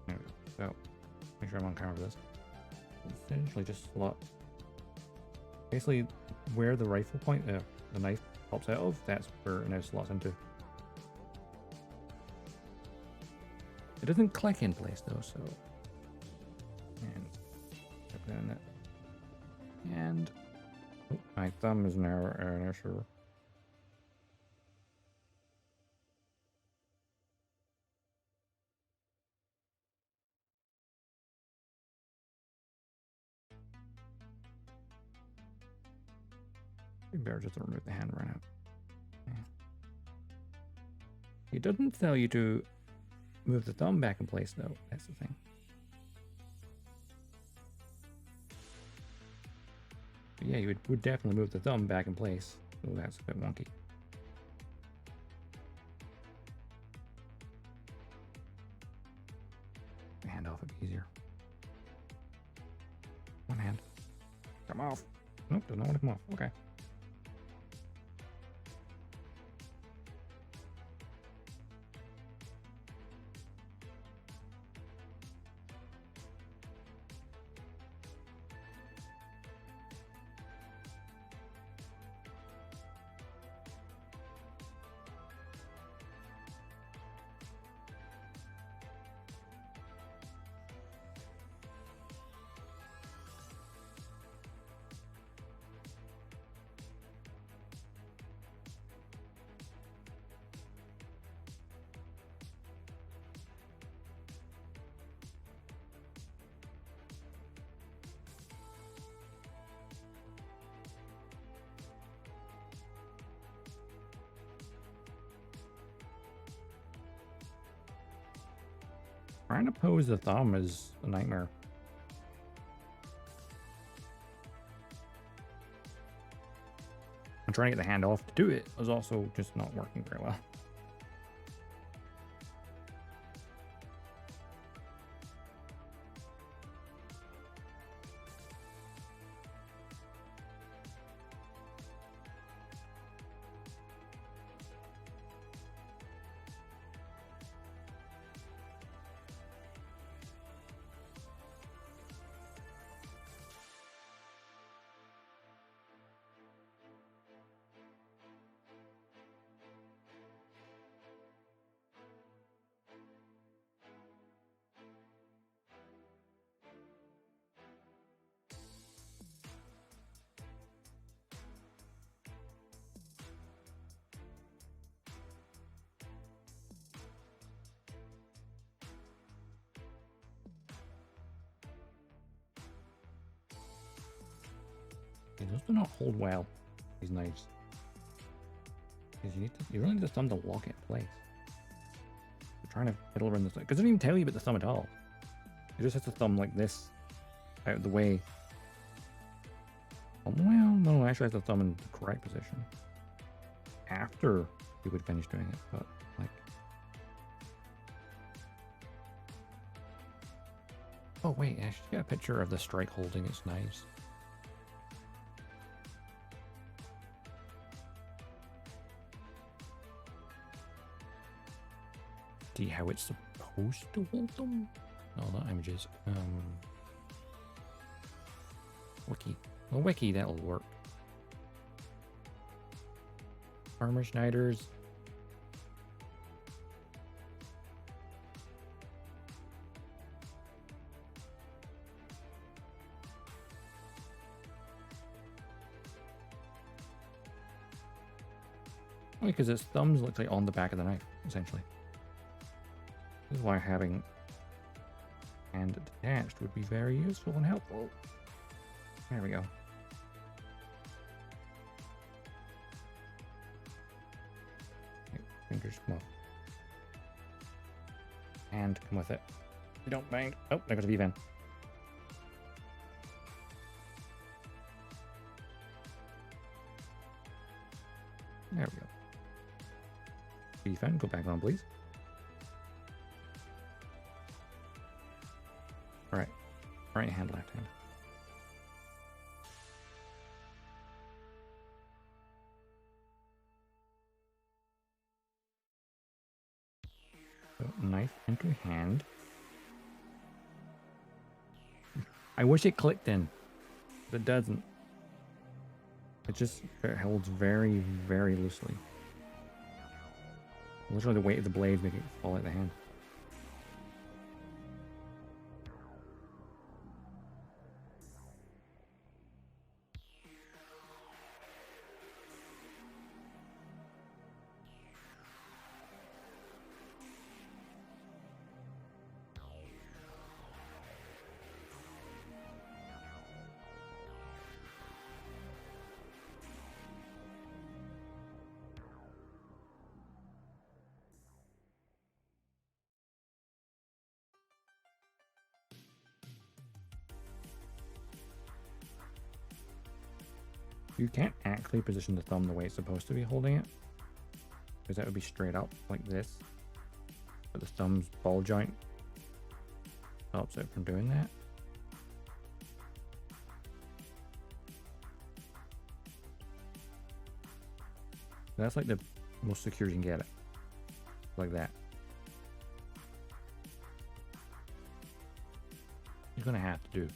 There we go. So, make sure I'm on camera for this. Essentially just slot. Basically, where the rifle point, the knife pops out of, that's where it now slots into. It doesn't click in place though, so. And put that in that. And my thumb is now sure. You better just remove the hand right now. Yeah. It doesn't tell you to move the thumb back in place though. That's the thing. Yeah, you would definitely move the thumb back in place. So that's a bit wonky. The hand off would be easier. One hand. Come off. Nope, doesn't want to come off. Okay. Trying to pose the thumb is a nightmare. And trying to get the hand off to do it was also just not working very well. Those do not hold well, these knives. Because you really need the thumb to lock it in place. You're trying to fiddle around this, because it doesn't even tell you about the thumb at all. It just has the thumb like this, out of the way. Well, no, it actually has the thumb in the correct position. after we would finish doing it, but like, oh wait, I should get a picture of the strike holding its knives. See how it's supposed to hold them? No, not images. Wiki. Well, wiki, that'll work. Armor Schneiders. Because its thumbs look like on the back of the knife, essentially. This is why having hand detached would be very useful and helpful. There we go. Okay, fingers come off. Hand come with it. You don't mind. Oh, there goes a V-Ven. There we go. V-Fen, go back on, please. Right. Right hand, left hand. So, knife into hand. I wish it clicked in, but it doesn't. It holds very, very loosely. Literally the weight of the blades make it fall out of the hand. You can't actually position the thumb the way it's supposed to be holding it, because that would be straight up like this, but the thumb's ball joint stops it from doing that. That's like the most secure you can get it, like that. You're gonna have to do.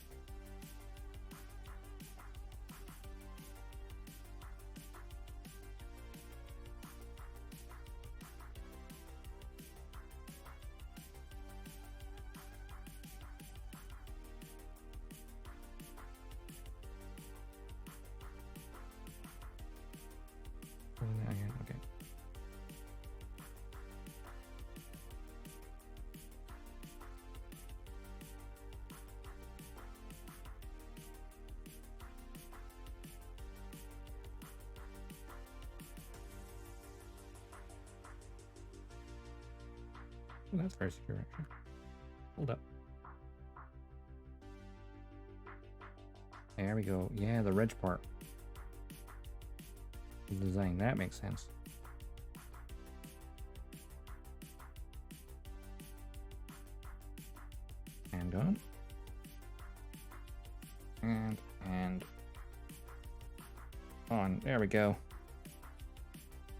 Okay. Well, that's very secure, actually. Hold up. There we go. Yeah, the ridge part. The design, that makes sense. And on. And on. There we go.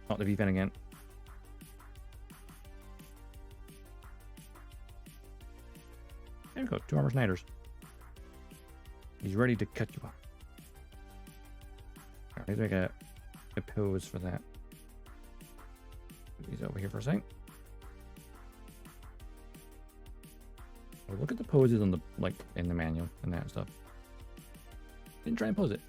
Not the V-Fen again. There we go. 2 armor Schneiders. He's ready to cut you up. Alright, let's make a pose for that. Put these over here for a second. Oh, look at the poses on the in the manual and that stuff. Didn't try and pose it.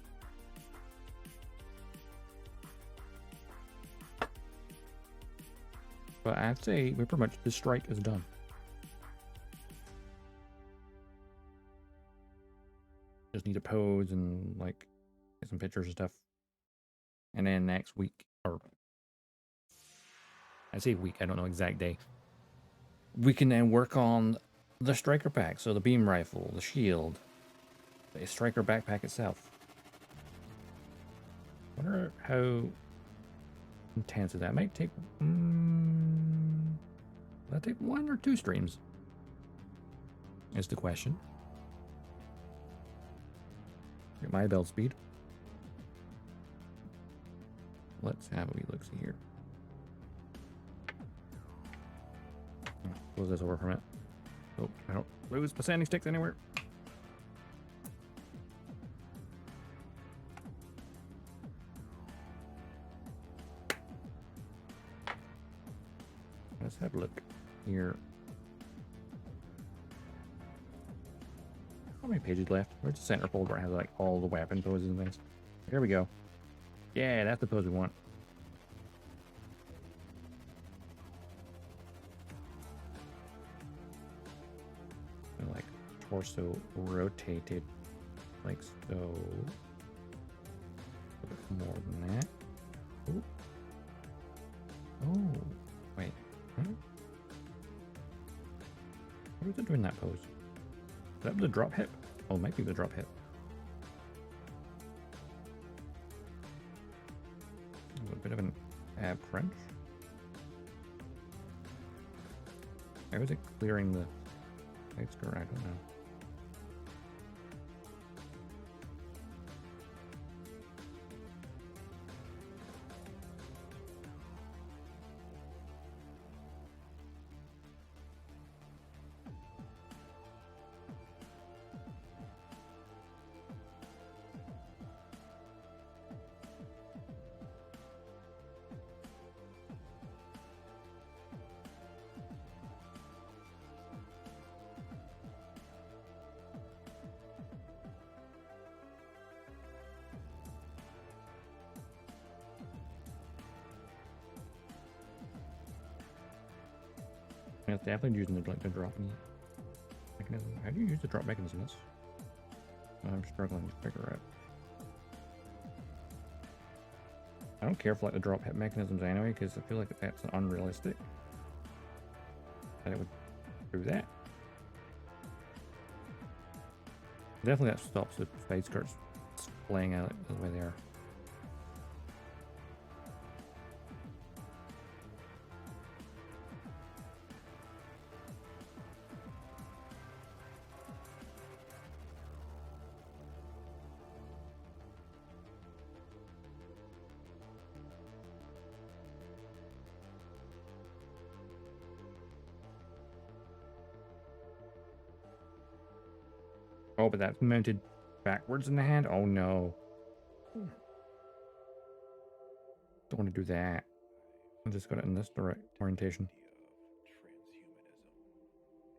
But I'd say we pretty much this strike is done. Just need to pose and get some pictures and stuff. And then next week, or I say week, I don't know exact day, we can then work on the striker pack. So the beam rifle, the shield, the striker backpack itself. I wonder how intensive. That might take... that take 1 or 2 streams? Is the question. Get my build speed. Let's have a wee look-see here. Close this over for a minute. Oh, I don't lose my sanding sticks anywhere. Let's have a look here. How many pages left? Where's the center folder? It has like all the weapon poses and things. Here we go. Yeah, that's the pose we want. So like torso rotated like so. A bit more than that. Oh. Oh. Wait. Huh? What was it doing that pose? Is that the drop hip? Oh, it might be the drop hip. A bit of an ab crunch. How is it clearing the side skirt? I don't know. It's definitely using the drop mechanism. How do you use the drop mechanism? I'm struggling to figure out. I don't care for like the drop hit mechanisms anyway, because I feel like that's unrealistic. That it would do that. Definitely that stops the side skirts playing out the way they are. Oh, but that's mounted backwards in the hand? Oh no. Don't want to do that. I just got it in this direct orientation.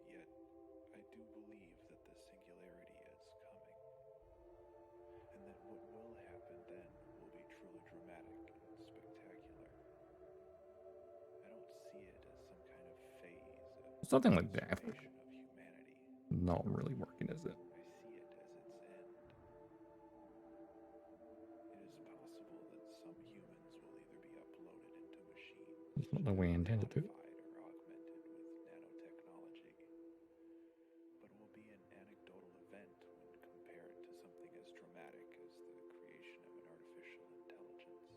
Yet I do believe that the singularity is coming, and that what will happen then will be truly dramatic and spectacular. I don't see it as some kind of phase, Something like that. of humanity. Not really working, is it? I see it as its end. It is possible that some humans will either be uploaded into machines, It's not the way I intended to. modified or augmented with nanotechnology, but it will be an anecdotal event when compared to something as dramatic as the creation of an artificial intelligence.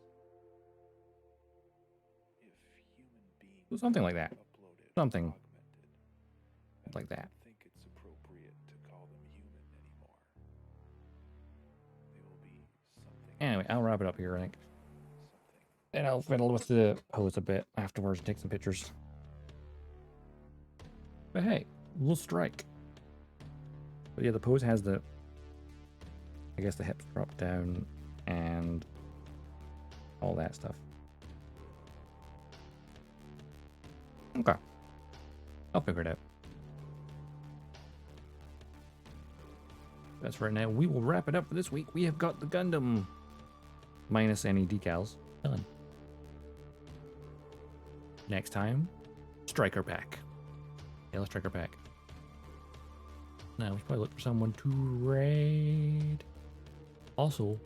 If human beings So something like that. uploaded or Something augmented, like that. I don't think it's appropriate to call them human anymore. They will be something. Anyway, I'll wrap it up here, I think. Something. And I'll fiddle with the pose a bit afterwards and take some pictures. But hey, we'll strike. But yeah, the pose has the, I guess the hips drop down and all that stuff. Okay. I'll figure it out. That's right now. We will wrap it up for this week. We have got the Gundam minus any decals done. Next time, Striker Pack. Aile Striker Pack. Now we should probably look for someone to raid. Also,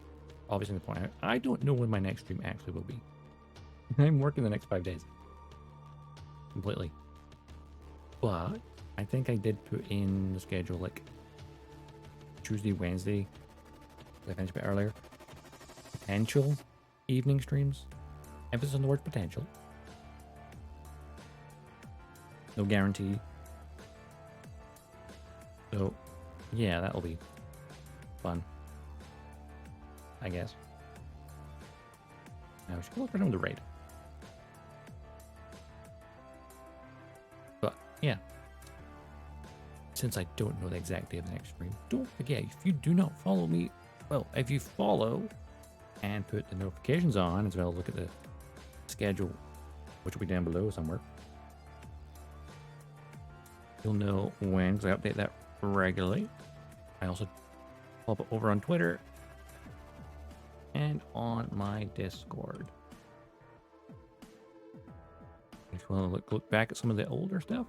obviously the point, I don't know when my next stream actually will be. I'm working the next 5 days. Completely. But I think I did put in the schedule like Tuesday, Wednesday. I finished a bit earlier. Potential evening streams. Emphasis on the word potential. No guarantee. So, yeah, that'll be fun, I guess. Now we should look for some of the raid. But, yeah. Since I don't know the exact day of the next stream, don't forget, if you do not follow me, well, if you follow and put the notifications on, as well as look at the schedule, which will be down below somewhere, you'll know when, because I update that regularly. I also pop it over on Twitter and on my Discord. If you want to look back at some of the older stuff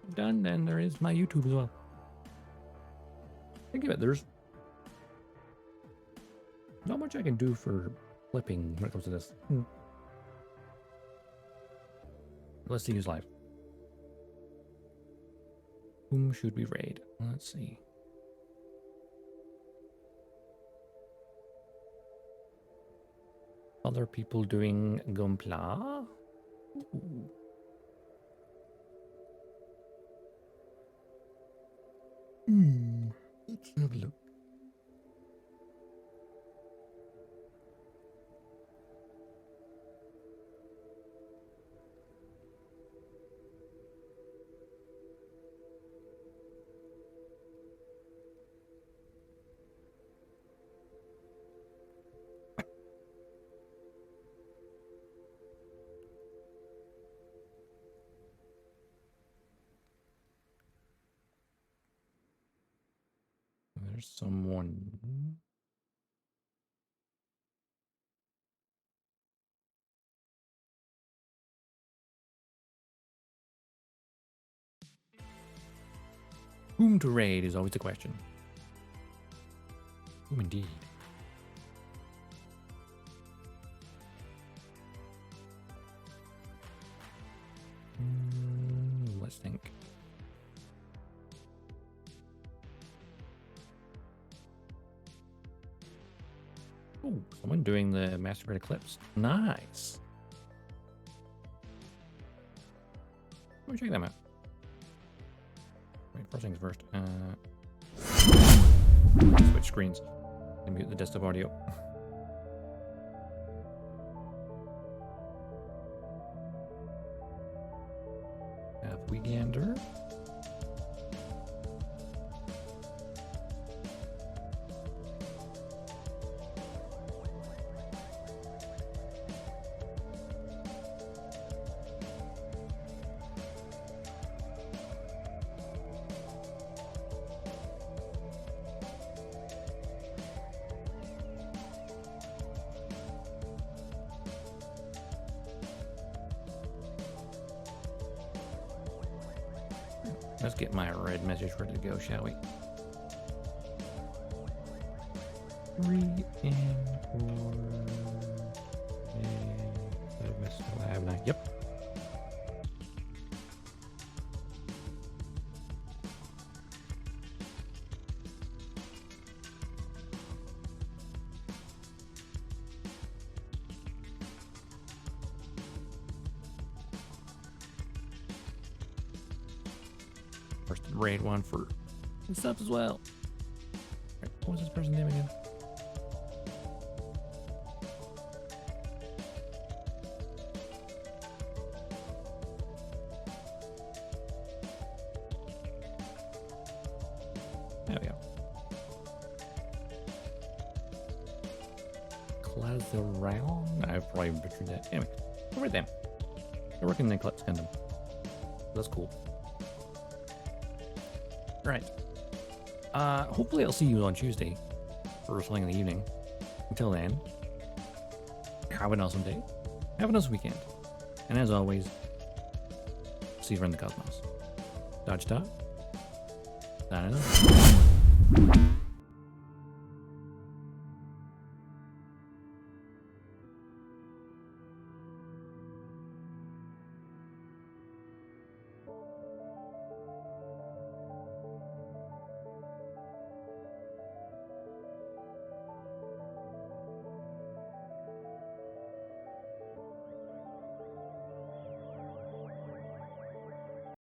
I've done, then there is my YouTube as well. Think of it, there's not much I can do for flipping when it comes to this. Let's see who's live. Whom should we raid? Let's see. Other people doing Gunpla? Ooh. Let's have a look. There's someone. Whom to raid is always the question. Whom indeed? Let's think. Oh, someone doing the Master Eclipse. Nice. Let me check them out. Wait, first things first. Switch screens. And mute the desktop audio. Have we gander? Let's get my red message ready to go, shall we? 3 and 4. Haven't I? Yep. First raid one for subs as well. Right, what was this person's name again? There we go. Clazaround? I've probably butchered that. Anyway, over at them. They're working in the Eclipse Gundam. That's cool. Right. Hopefully I'll see you on Tuesday for something in the evening. Until then, have an awesome day. Have an awesome weekend. And as always, see you around the cosmos. Dodgestar. Signing off.